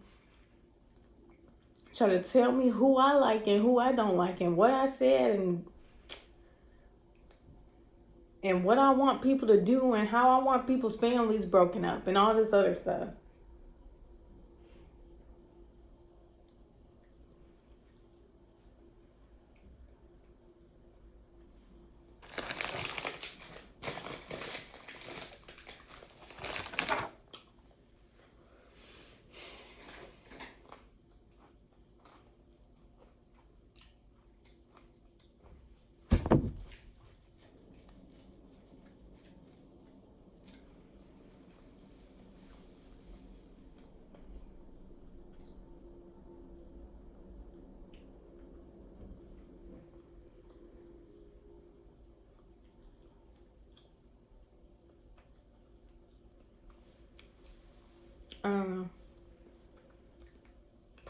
Try to tell me who I like and who I don't like and what I said and what I want people to do and how I want people's families broken up and all this other stuff.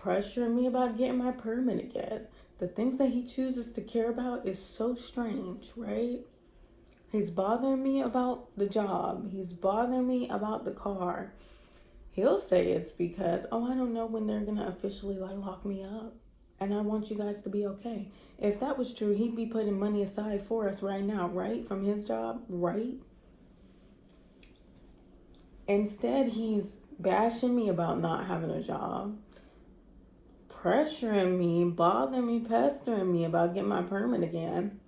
pressuring me about getting my permit again. The things that he chooses to care about is so strange, right? He's bothering me about the job. He's bothering me about the car. He'll say it's because, oh, I don't know when they're going to officially lock me up. And I want you guys to be okay. If that was true, he'd be putting money aside for us right now, right? From his job, right? Instead, he's bashing me about not having a job, pressuring me, bothering me, pestering me about getting my permit again.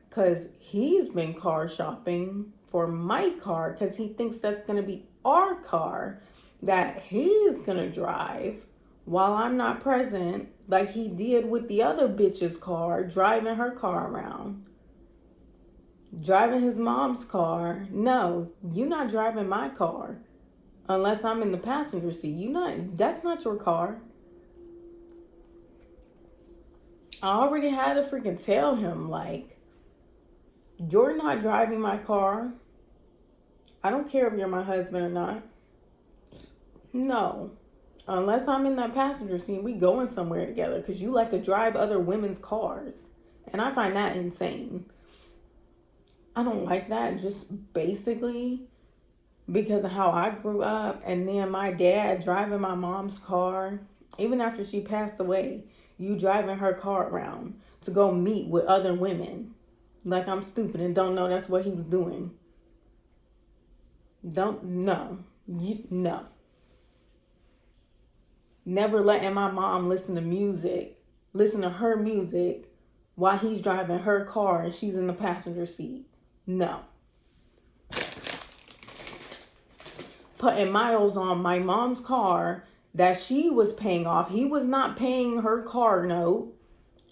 Because he's been car shopping for my car because he thinks that's going to be our car that he's going to drive while I'm not present, like he did with the other bitch's car, driving her car around. Driving his mom's car. No, you're not driving my car unless I'm in the passenger seat. That's not your car. I already had to freaking tell him, you're not driving my car. I don't care if you're my husband or not. No. Unless I'm in that passenger seat, we going somewhere together because you like to drive other women's cars. And I find that insane. I don't like that, just basically because of how I grew up. And then my dad driving my mom's car. Even after she passed away, you driving her car around to go meet with other women. Like I'm stupid and don't know that's what he was doing. No. Never letting my mom listen to her music while he's driving her car and she's in the passenger seat. No. Putting miles on my mom's car that she was paying off. He was not paying her car note.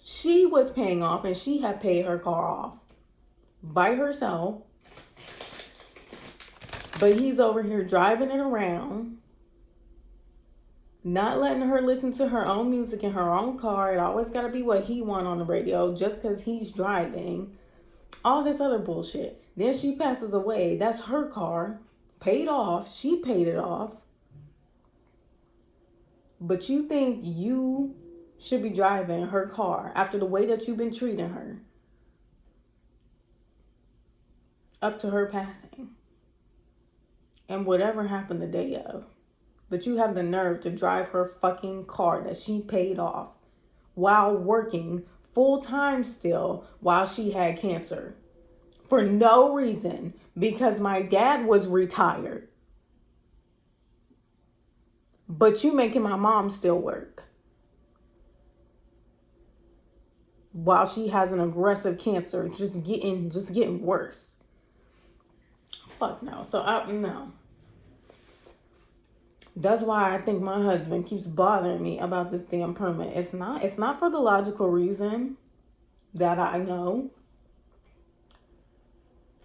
She was paying off and she had paid her car off by herself. But he's over here driving it around, not letting her listen to her own music in her own car. It always got to be what he want on the radio just because he's driving. All this other bullshit. Then she passes away. That's her car. Paid off. She paid it off. But you think you should be driving her car after the way that you've been treating her up to her passing. And whatever happened the day of. But you have the nerve to drive her fucking car that she paid off while working full time still while she had cancer. For no reason. Because my dad was retired. But you making my mom still work. While she has an aggressive cancer just getting worse. Fuck no. So no. That's why I think my husband keeps bothering me about this damn permit. It's not for the logical reason that I know.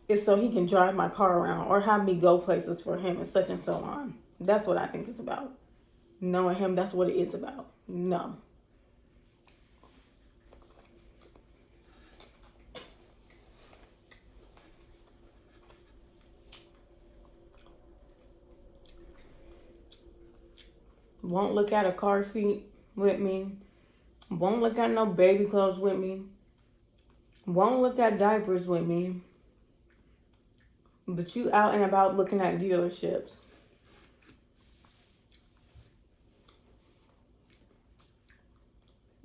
It's so he can drive my car around or have me go places for him and such and so on. That's what I think it's about. Knowing him, that's what it is about. No. Won't look at a car seat with me. Won't look at no baby clothes with me. Won't look at diapers with me. But you out and about looking at dealerships.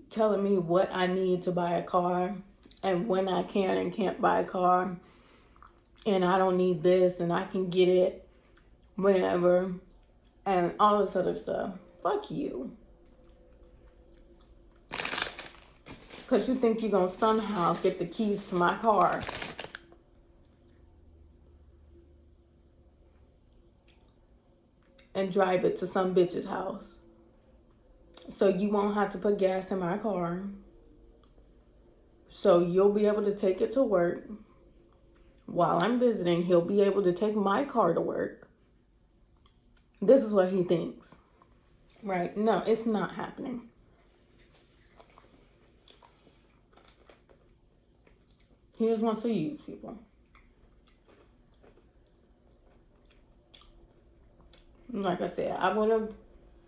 Telling me what I need to buy a car and when I can and can't buy a car. And I don't need this and I can get it whenever. And all this other stuff. Fuck you. Because you think you're going to somehow get the keys to my car. And drive it to some bitch's house. So you won't have to put gas in my car. So you'll be able to take it to work. While I'm visiting, he'll be able to take my car to work. This is what he thinks. Right? No, it's not happening. He just wants to use people. Like I said, I would have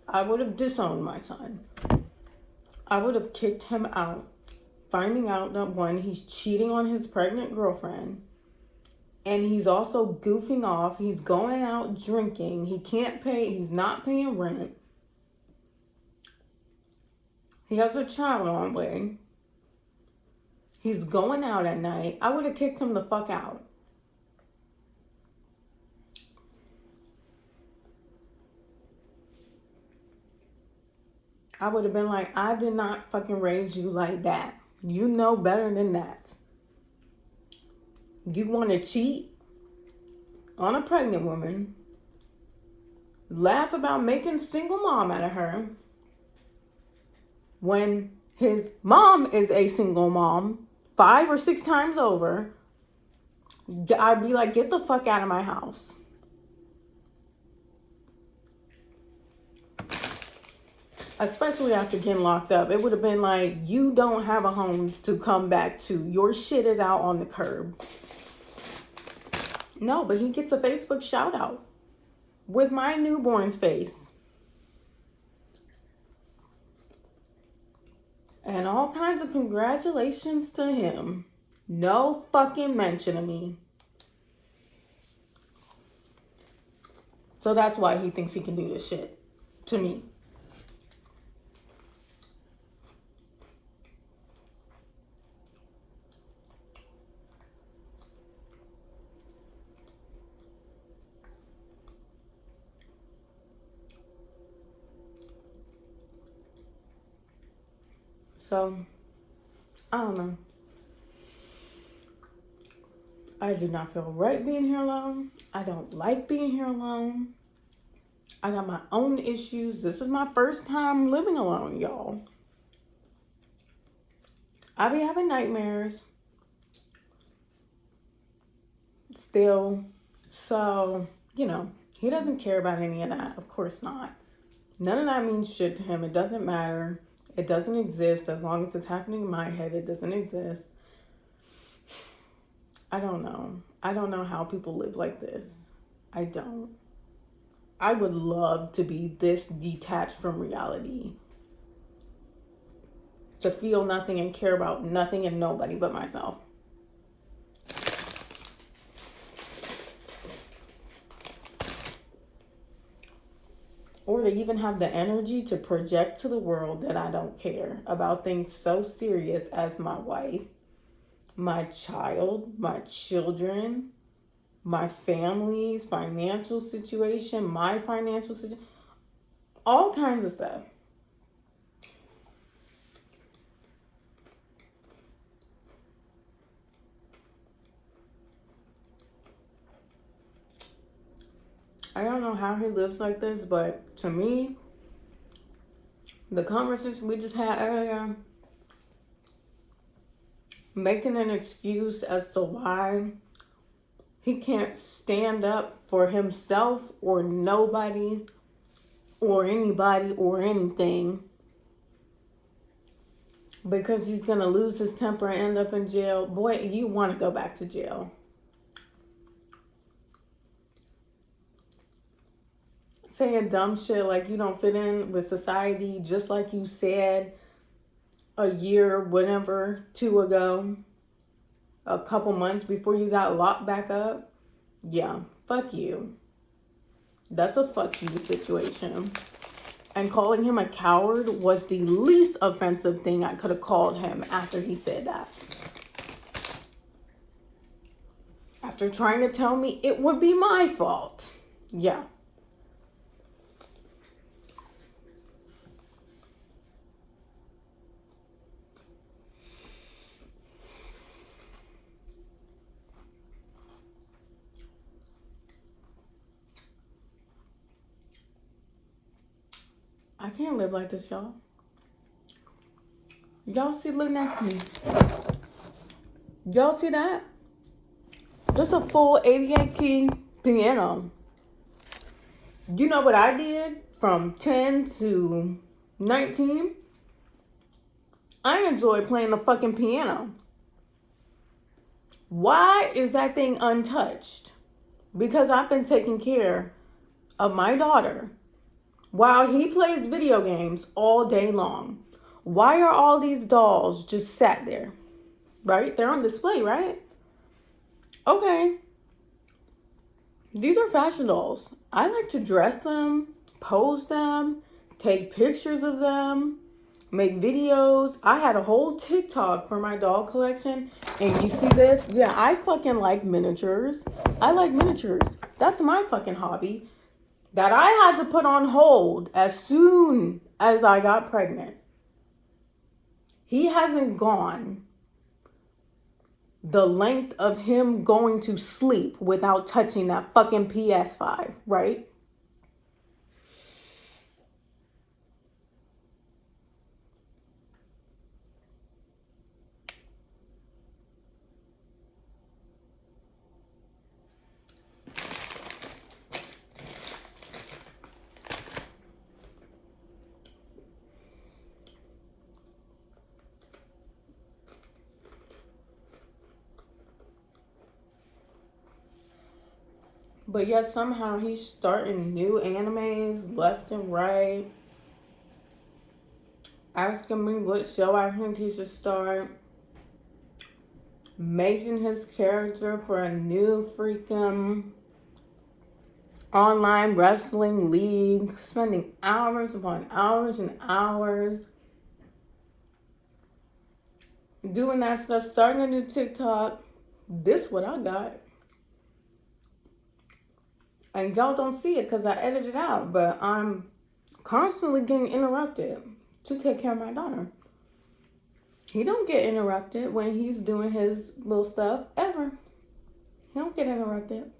I would have disowned my son. I would have kicked him out. Finding out that one, he's cheating on his pregnant girlfriend. And he's also goofing off. He's going out drinking. He can't pay. He's not paying rent. He has a child on the way. He's going out at night. I would have kicked him the fuck out. I would have been like, I did not fucking raise you like that. You know better than that. You want to cheat on a pregnant woman, laugh about making single mom out of her, when his mom is a single mom 5 or 6 times over. I'd be like, get the fuck out of my house. Especially after getting locked up. It would have been like, you don't have a home to come back to. Your shit is out on the curb. No, but he gets a Facebook shout out with my newborn's face. And all kinds of congratulations to him. No fucking mention of me. So that's why he thinks he can do this shit to me. So, I don't know. I do not feel right being here alone. I don't like being here alone. I got my own issues. This is my first time living alone, y'all. I be having nightmares still. So, he doesn't care about any of that. Of course not. None of that means shit to him. It doesn't matter. It doesn't exist. As long as it's happening in my head, it doesn't exist. I don't know. I don't know how people live like this. I don't. I would love to be this detached from reality. To feel nothing and care about nothing and nobody but myself. Or to even have the energy to project to the world that I don't care about things so serious as my wife, my child, my children, my family's financial situation, my financial situation, all kinds of stuff. I don't know how he lives like this, but to me, the conversation we just had earlier, making an excuse as to why he can't stand up for himself or nobody or anybody or anything because he's going to lose his temper and end up in jail. Boy, you want to go back to jail. Saying dumb shit like you don't fit in with society, just like you said a year, whatever, 2 ago, a couple months before you got locked back up. Yeah, fuck you. That's a fuck you situation. And calling him a coward was the least offensive thing I could have called him after he said that. After trying to tell me it would be my fault. Yeah. I can't live like this, y'all. Y'all see, look next to me. Y'all see that? Just a full 88 key piano. You know what I did from 10 to 19? I enjoy playing the fucking piano. Why is that thing untouched? Because I've been taking care of my daughter while he plays video games all day long. Why are all these dolls just sat there? Right? They're on display, right? Okay. These are fashion dolls. I like to dress them, pose them, take pictures of them, make videos. I had a whole TikTok for my doll collection. And you see this? Yeah, I fucking like miniatures. I like miniatures. That's my fucking hobby that I had to put on hold as soon as I got pregnant. He hasn't gone the length of him going to sleep without touching that fucking PS5, right? But yet somehow he's starting new animes left and right, asking me what show I think he should start, making his character for a new freaking online wrestling league, spending hours upon hours and hours doing that stuff, starting a new TikTok. This what I got. And y'all don't see it because I edited it out, but I'm constantly getting interrupted to take care of my daughter. He don't get interrupted when he's doing his little stuff ever. He don't get interrupted.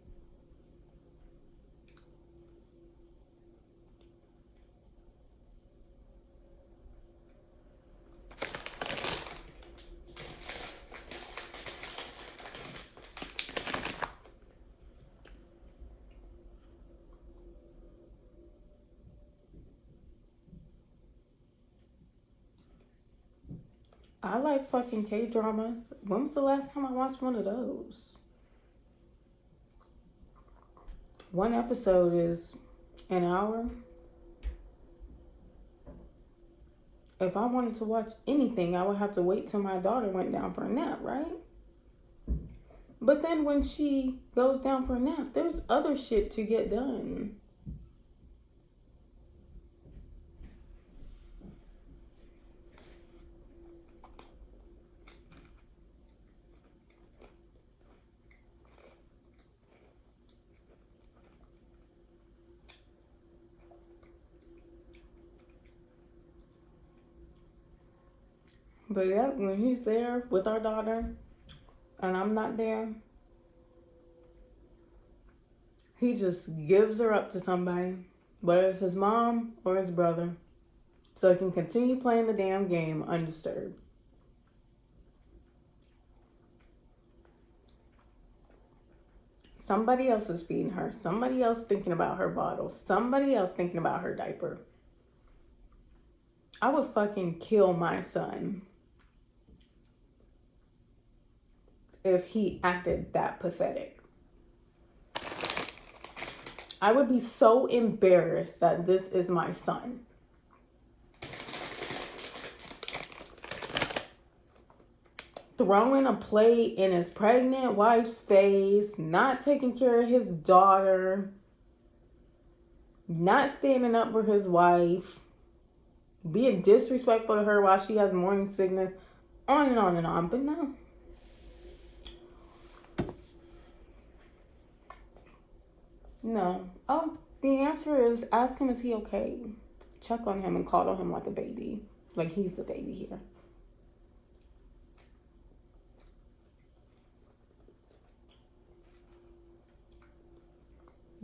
I like fucking K-dramas. When was the last time I watched one of those? One episode is an hour. If I wanted to watch anything, I would have to wait till my daughter went down for a nap, right? But then when she goes down for a nap, there's other shit to get done. But yeah, when he's there with our daughter and I'm not there, he just gives her up to somebody, whether it's his mom or his brother, so he can continue playing the damn game undisturbed. Somebody else is feeding her. Somebody else thinking about her bottle. Somebody else thinking about her diaper. I would fucking kill my son if he acted that pathetic. I would be so embarrassed that this is my son. Throwing a plate in his pregnant wife's face, not taking care of his daughter, not standing up for his wife, being disrespectful to her while she has morning sickness, on and on and on. But no. No. Oh, the answer is ask him, is he okay? Check on him and coddle him like a baby. Like he's the baby here.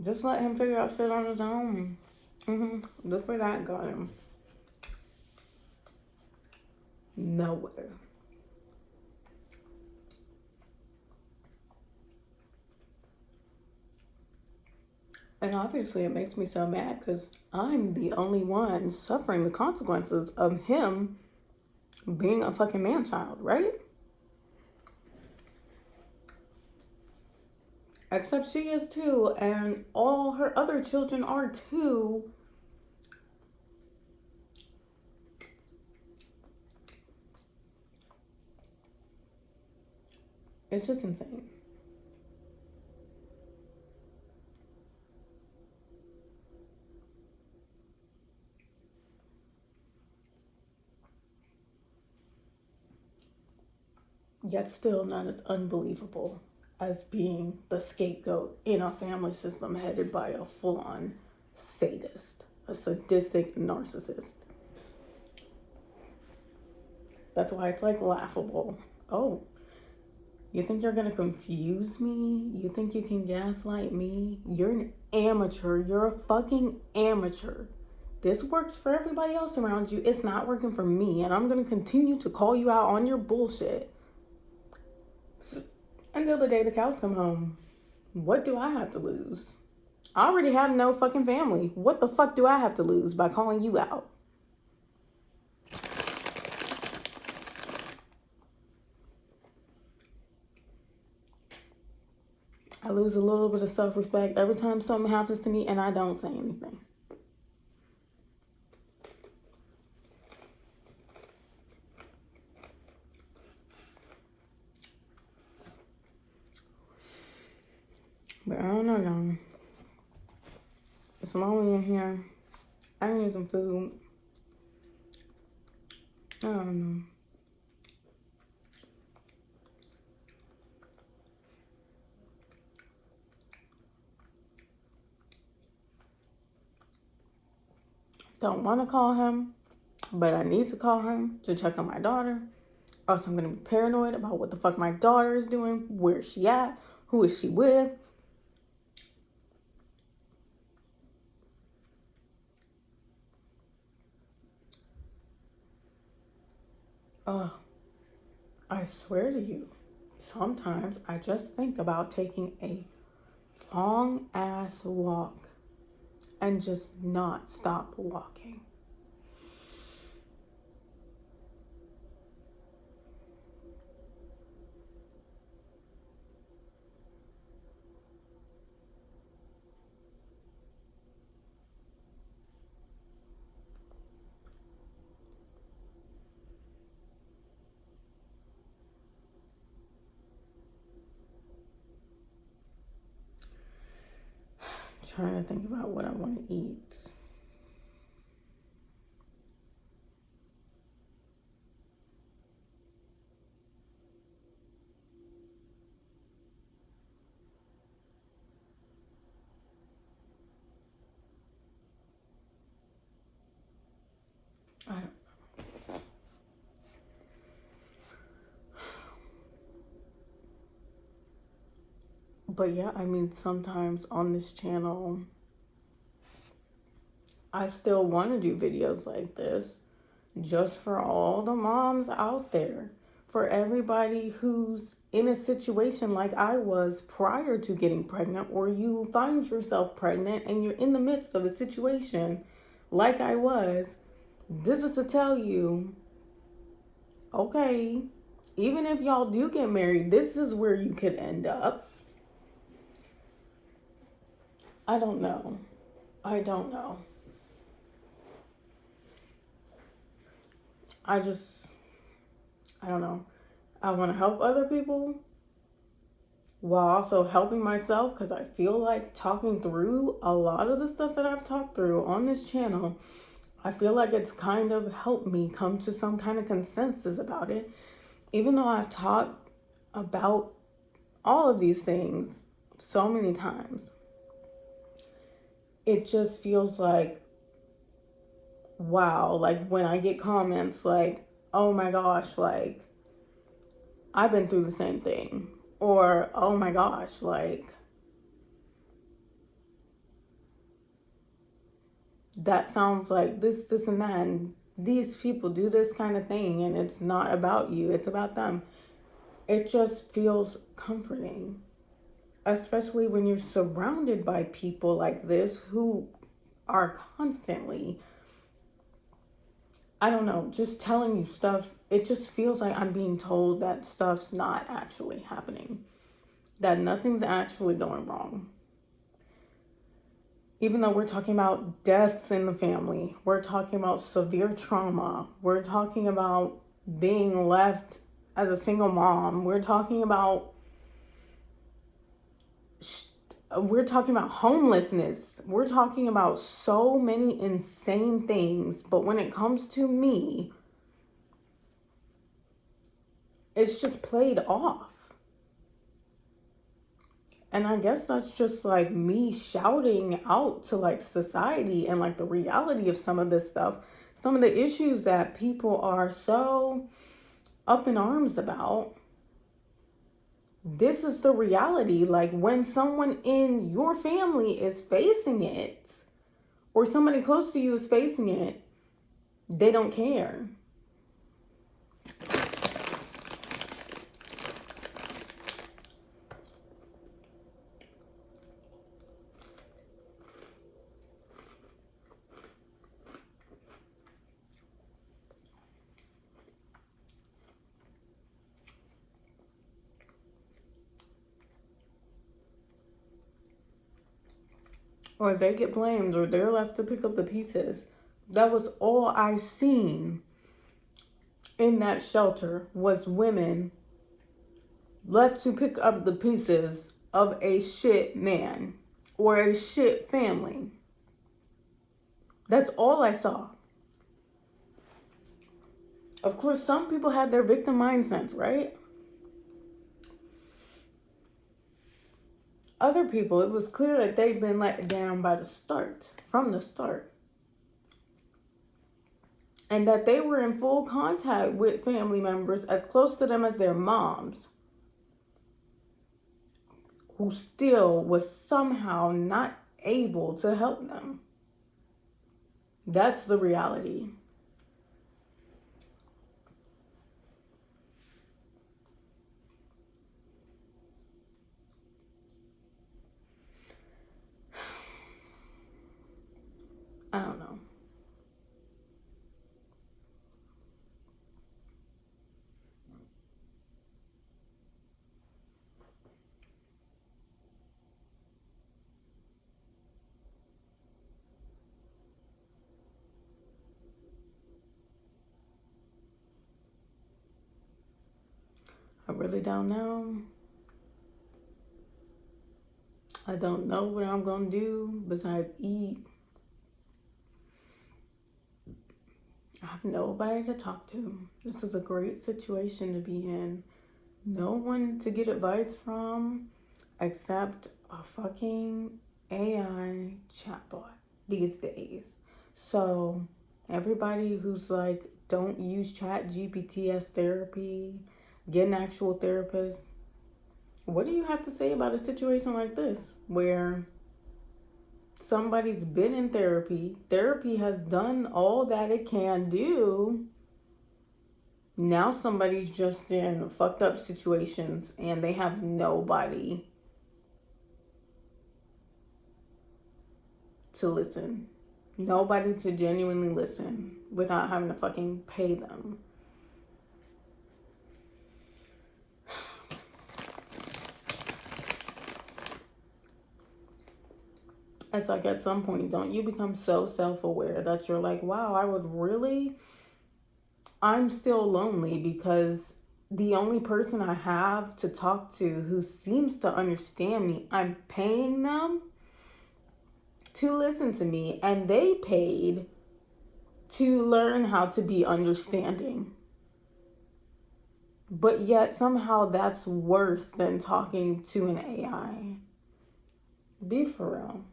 Just let him figure out shit on his own. Look where that got him. Nowhere. And obviously it makes me so mad because I'm the only one suffering the consequences of him being a fucking man-child, right? Except she is too, and all her other children are too. It's just insane. Yet still not as unbelievable as being the scapegoat in a family system headed by a full-on sadist, a sadistic narcissist. That's why it's like laughable. Oh, you think you're gonna confuse me? You think you can gaslight me? You're an amateur. You're a fucking amateur. This works for everybody else around you. It's not working for me, and I'm gonna continue to call you out on your bullshit until the day the cows come home. What do I have to lose? I already have no fucking family. What the fuck do I have to lose by calling you out? I lose a little bit of self-respect every time something happens to me and I don't say anything. But I don't know, y'all. It's lonely in here. I need some food. I don't know. Don't want to call him, but I need to call him to check on my daughter. Or else I'm going to be paranoid about what the fuck my daughter is doing. Where is she at? Who is she with? I swear to you, sometimes I just think about taking a long ass walk and just not stop walking. Trying to think about what I want to eat. I don't know. But yeah, I mean, sometimes on this channel, I still want to do videos like this just for all the moms out there, for everybody who's in a situation like I was prior to getting pregnant, or you find yourself pregnant and you're in the midst of a situation like I was. This is to tell you, okay, even if y'all do get married, this is where you could end up. I don't know. I don't know. I don't know. I want to help other people while also helping myself, because I feel like talking through a lot of the stuff that I've talked through on this channel, I feel like it's kind of helped me come to some kind of consensus about it. Even though I've talked about all of these things so many times, it just feels like, wow, like when I get comments like, oh my gosh, like I've been through the same thing, or oh my gosh, like that sounds like this, and that, and these people do this kind of thing, and it's not about you, it's about them. It just feels comforting, especially when you're surrounded by people like this who are constantly, I don't know, just telling you stuff. It just feels like I'm being told that stuff's not actually happening, that nothing's actually going wrong. Even though we're talking about deaths in the family, we're talking about severe trauma, we're talking about being left as a single mom, we're talking about we're talking about homelessness. We're talking about so many insane things. But when it comes to me, it's just played off. And I guess that's just like me shouting out to like society and like the reality of some of this stuff. Some of the issues that people are so up in arms about. This is the reality. Like when someone in your family is facing it, or somebody close to you is facing it, they don't care. Or they get blamed, or they're left to pick up the pieces. That was all I seen in that shelter, was women left to pick up the pieces of a shit man or a shit family. That's all I saw. Of course, some people had their victim mindsets, right? Other people, it was clear that they'd been let down from the start. And that they were in full contact with family members as close to them as their moms, who still was somehow not able to help them. That's the reality. I don't know. I really don't know. I don't know what I'm going to do besides eat. I have nobody to talk to. This is a great situation to be in. No one to get advice from except a fucking AI chatbot these days. So everybody who's like, don't use Chat GPT as therapy, get an actual therapist. What do you have to say about a situation like this where somebody's been in therapy, therapy has done all that it can do, now somebody's just in fucked up situations and they have nobody to listen, nobody to genuinely listen without having to fucking pay them. It's like at some point, don't you become so self-aware that you're like, wow, I'm still lonely because the only person I have to talk to who seems to understand me, I'm paying them to listen to me, and they paid to learn how to be understanding. But yet somehow that's worse than talking to an AI. Be for real.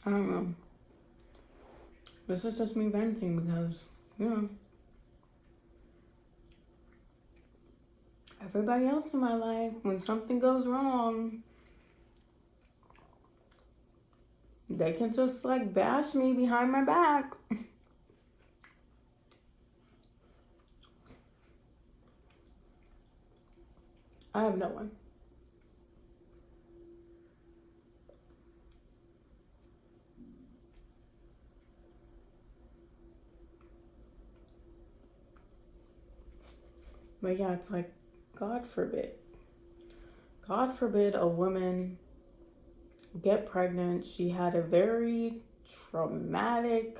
I don't know. This is just me venting because, everybody else in my life, when something goes wrong, they can just like bash me behind my back. I have no one. But yeah, it's like, God forbid a woman get pregnant. She had a very traumatic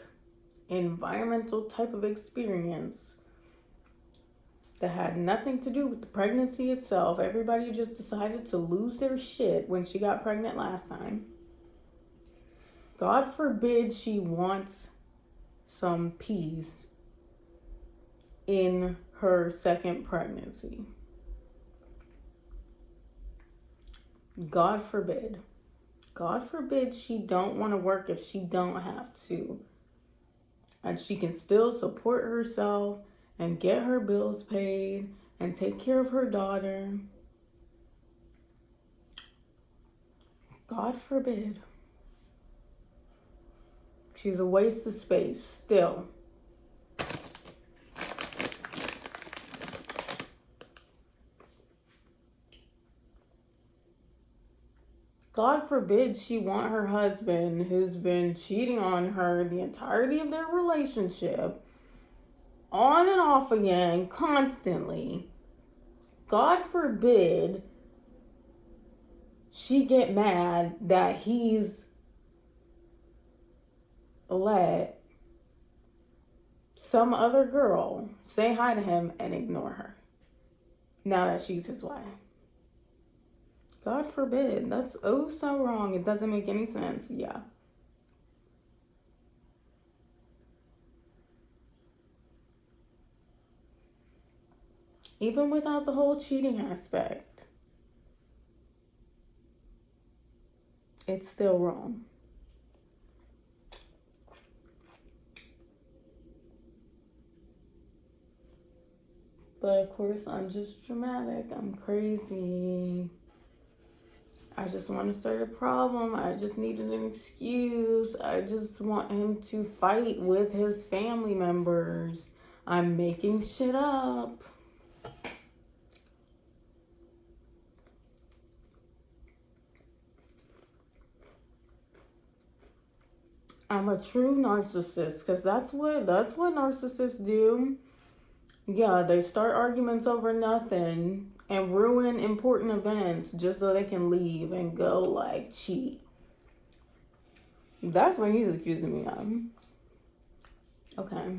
environmental type of experience that had nothing to do with the pregnancy itself. Everybody just decided to lose their shit when she got pregnant last time. God forbid she wants some peace in her second pregnancy. God forbid. God forbid she don't want to work if she don't have to. And she can still support herself and get her bills paid and take care of her daughter. God forbid. She's a waste of space still. God forbid she want her husband, who's been cheating on her the entirety of their relationship, on and off again, constantly. God forbid she get mad that he's let some other girl say hi to him and ignore her now that she's his wife. God forbid. That's oh so wrong. It doesn't make any sense. Yeah. Even without the whole cheating aspect, it's still wrong. But of course, I'm just dramatic. I'm crazy. I just want to start a problem. I just needed an excuse. I just want him to fight with his family members. I'm making shit up. I'm a true narcissist, because that's what narcissists do. Yeah, they start arguments over nothing and ruin important events just so they can leave and go like cheat. That's what he's accusing me of. Okay.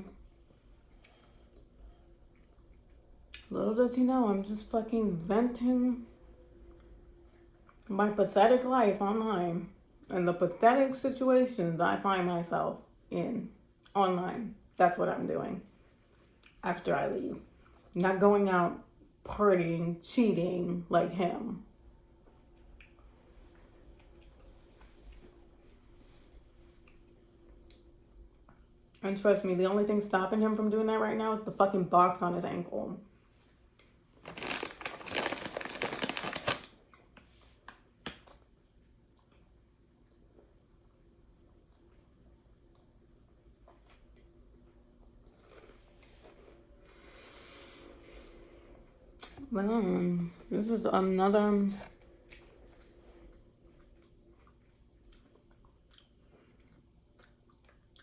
Little does he know, I'm just fucking venting my pathetic life online and the pathetic situations I find myself in online. That's what I'm doing after I leave. Not going out partying, cheating like him. And trust me, the only thing stopping him from doing that right now is the fucking box on his ankle. Well, this is another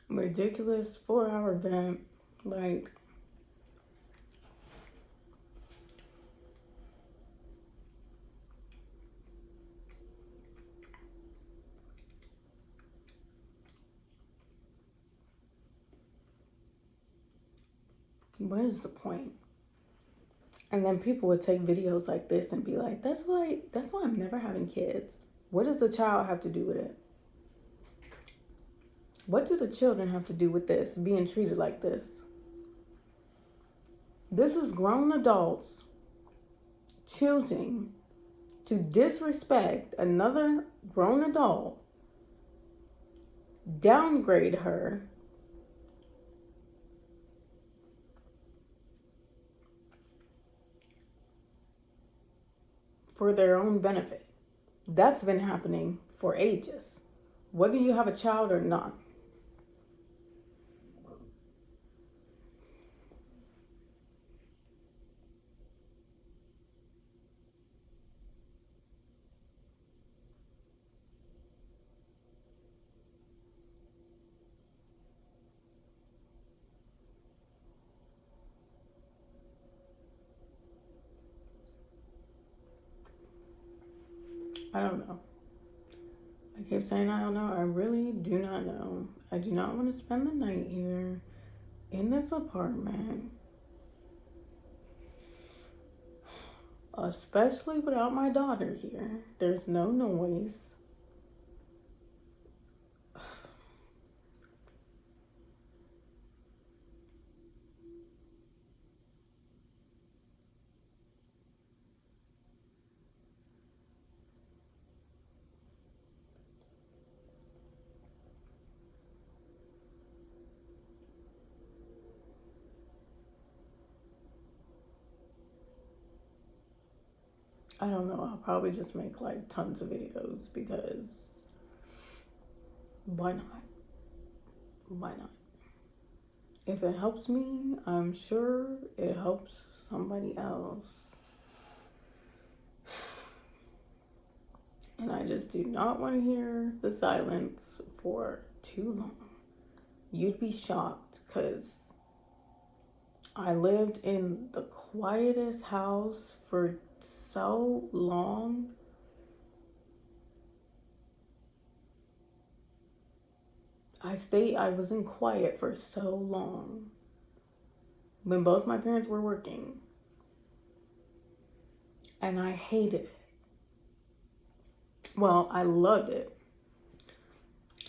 ridiculous 4-hour event. Like, what is the point? And then people would take videos like this and be like, that's why I'm never having kids. What does the child have to do with it? What do the children have to do with this, being treated like this? This is grown adults choosing to disrespect another grown adult, downgrade her, for their own benefit. That's been happening for ages, whether you have a child or not. I don't know. I keep saying I don't know. I really do not know. I do not want to spend the night here in this apartment, especially without my daughter here. There's no noise. I don't know. I'll probably just make like tons of videos because why not? Why not? If it helps me, I'm sure it helps somebody else. And I just do not want to hear the silence for too long. You'd be shocked because I lived in the quietest house for so long. I was in quiet for so long when both my parents were working. And I hated it. Well, I loved it.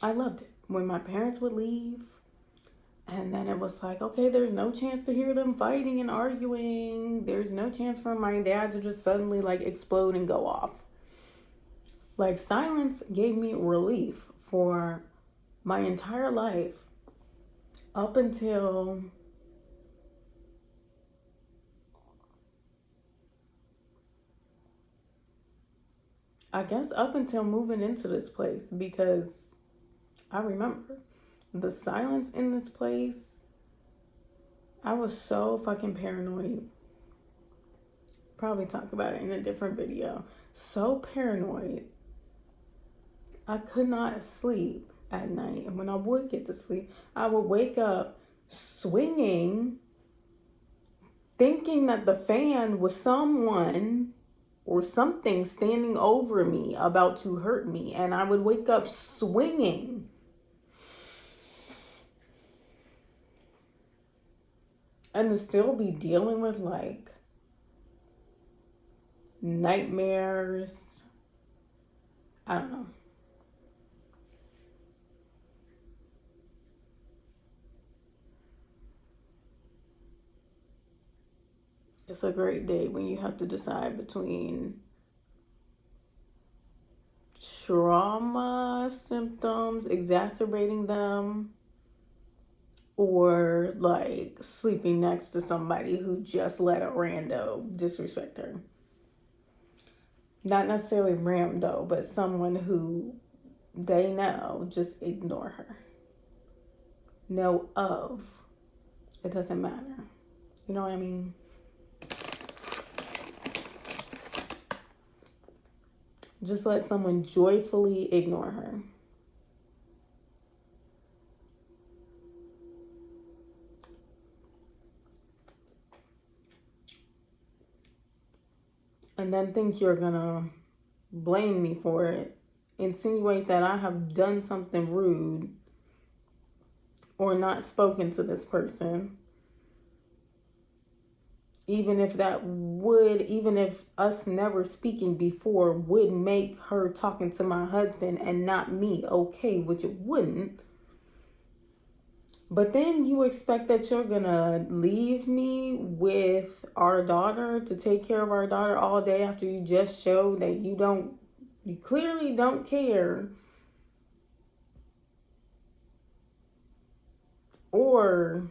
I loved it. When my parents would leave, and then it was like, okay, there's no chance to hear them fighting and arguing. There's no chance for my dad to just suddenly like explode and go off. Like, silence gave me relief for my entire life up until I guess up until moving into this place, because I remember the silence in this place. I was so fucking paranoid. Probably talk about it in a different video. So paranoid. I could not sleep at night. And when I would get to sleep, I would wake up swinging, thinking that the fan was someone or something standing over me about to hurt me. And I would wake up swinging. And to still be dealing with like nightmares. I don't know. It's a great day when you have to decide between trauma symptoms, exacerbating them, or like sleeping next to somebody who just let a rando disrespect her. Not necessarily rando, but someone who they know, just ignore her. Know of. It doesn't matter. You know what I mean? Just let someone joyfully ignore her. And then think you're gonna blame me for it, insinuate that I have done something rude or not spoken to this person, even if us never speaking before would make her talking to my husband and not me okay, which it wouldn't. But then you expect that you're gonna leave me with our daughter to take care of our daughter all day after you just showed that you clearly don't care. Or,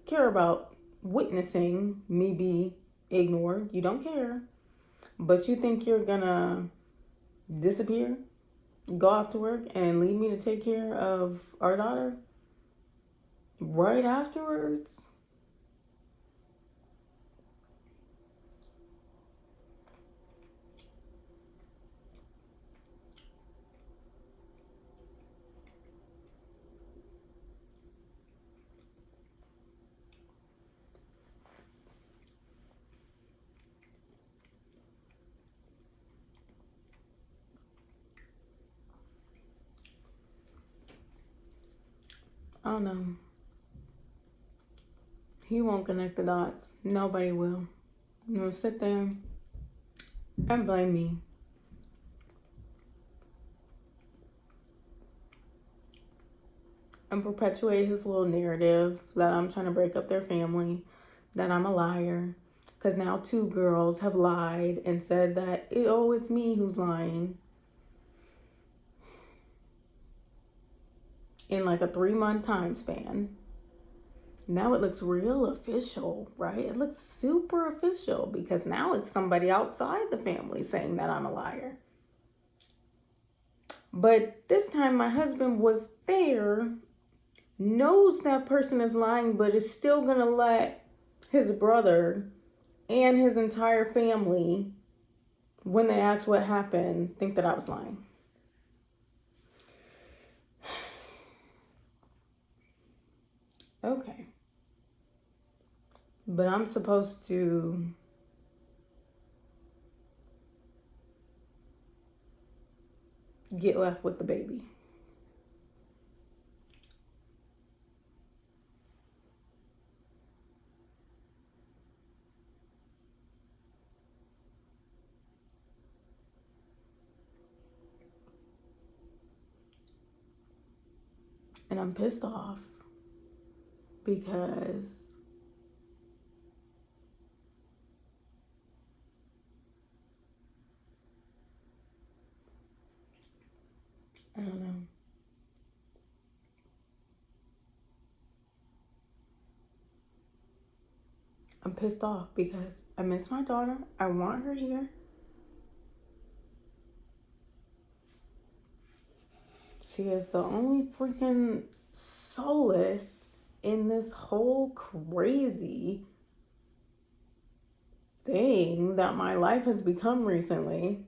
care about witnessing me be ignored. You don't care. But you think you're gonna disappear, go off to work, and leave me to take care of our daughter right afterwards? don't know. He won't connect the dots. Nobody will. He'll sit there and blame me. And perpetuate his little narrative that I'm trying to break up their family, that I'm a liar. Because now 2 girls have lied and said that, oh, it's me who's lying. In like a 3-month time span. Now it looks real official, right? It looks super official because now it's somebody outside the family saying that I'm a liar. But this time my husband was there, knows that person is lying, but is still going to let his brother and his entire family, when they ask what happened, think that I was lying. Okay. But I'm supposed to get left with the baby. And I'm pissed off because I don't know. I'm pissed off because I miss my daughter. I want her here. She is the only freaking solace in this whole crazy thing that my life has become recently.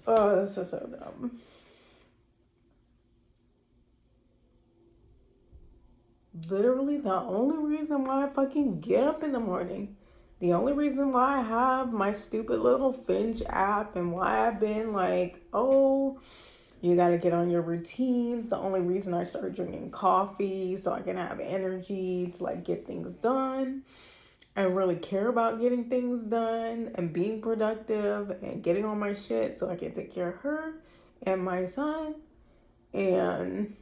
Oh, this is so dumb. Literally the only reason why I fucking get up in the morning, the only reason why I have my stupid little Finch app and why I've been like, oh, you gotta get on your routines. The only reason I started drinking coffee so I can have energy to like get things done and really care about getting things done and being productive and getting on my shit so I can take care of her and my son. And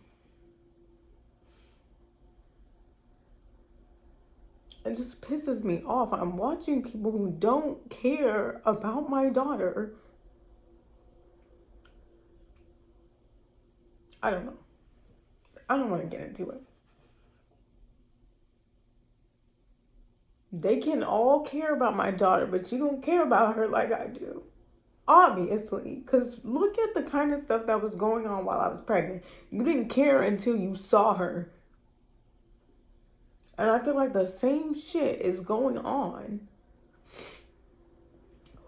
it just pisses me off. I'm watching people who don't care about my daughter. I don't know. I don't want to get into it. They can all care about my daughter, but you don't care about her like I do. Obviously, because look at the kind of stuff that was going on while I was pregnant. You didn't care until you saw her. And I feel like the same shit is going on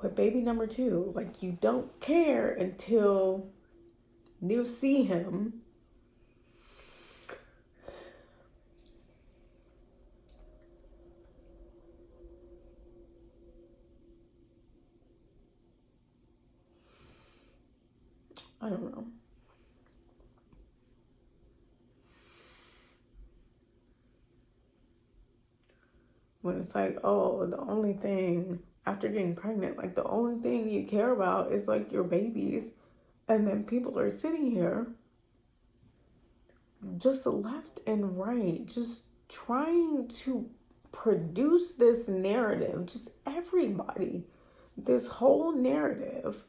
with baby number 2. Like, you don't care until you see him. I don't know. When it's like, oh, the only thing after getting pregnant, like the only thing you care about is like your babies. And then people are sitting here just left and right, just trying to produce this narrative, just everybody, this whole narrative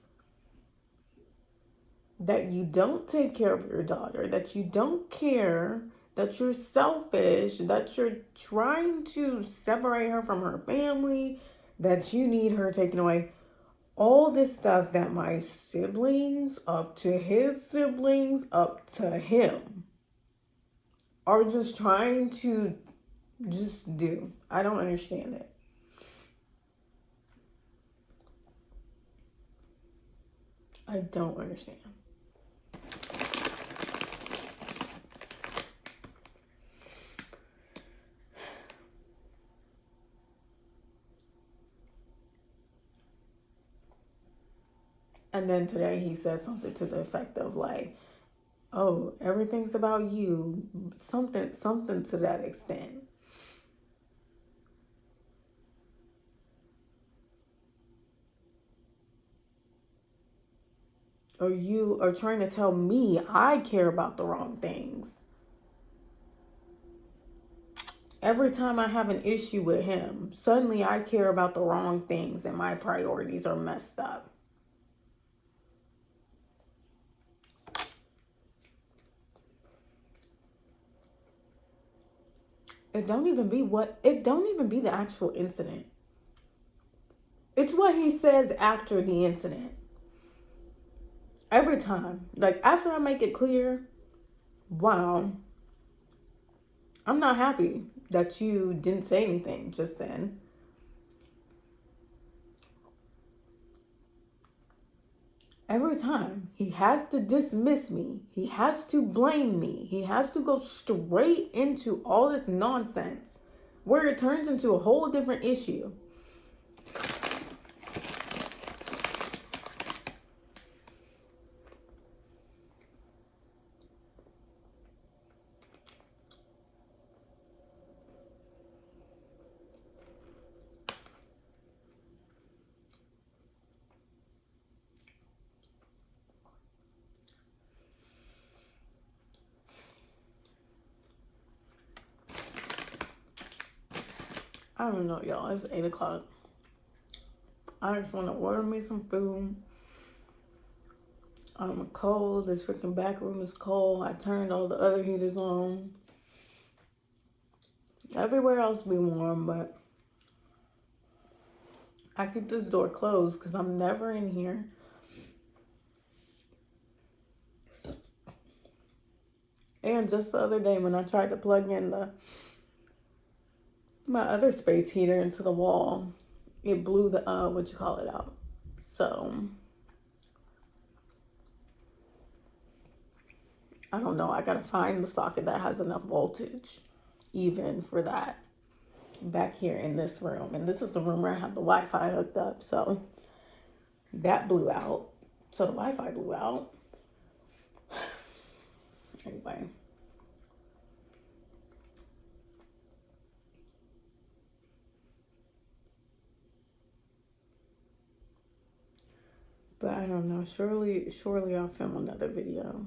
that you don't take care of your daughter, that you don't care, that you're selfish, that you're trying to separate her from her family, that you need her taken away. All this stuff that my siblings, up to his siblings, up to him, are just trying to just do. I don't understand it. I don't understand. And then today he said something to the effect of like, oh, everything's about you. Something to that extent. Or you are trying to tell me I care about the wrong things. Every time I have an issue with him, suddenly I care about the wrong things and my priorities are messed up. It don't even be the actual incident. It's what he says after the incident. Every time. Like after I make it clear, wow, I'm not happy that you didn't say anything just then. Every time he has to dismiss me, he has to blame me, he has to go straight into all this nonsense where it turns into a whole different issue. I don't know, y'all. It's 8 o'clock. I just want to order me some food. I'm cold. This freaking back room is cold. I turned all the other heaters on. Everywhere else be warm, but I keep this door closed because I'm never in here. And just the other day when I tried to plug in my other space heater into the wall, it blew the out. So I don't know. I gotta find the socket that has enough voltage, even for that. Back here in this room, and this is the room where I have the Wi-Fi hooked up. So that blew out. So the Wi-Fi blew out. Anyway. But I don't know. Surely I'll film another video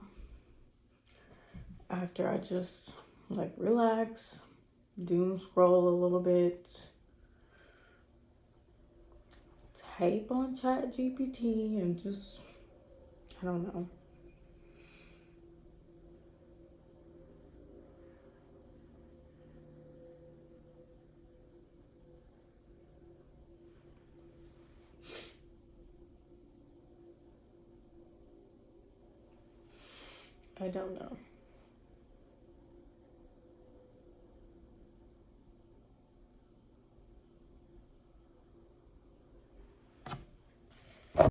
after I just like relax, doom scroll a little bit, type on ChatGPT, and just, I don't know. I don't know.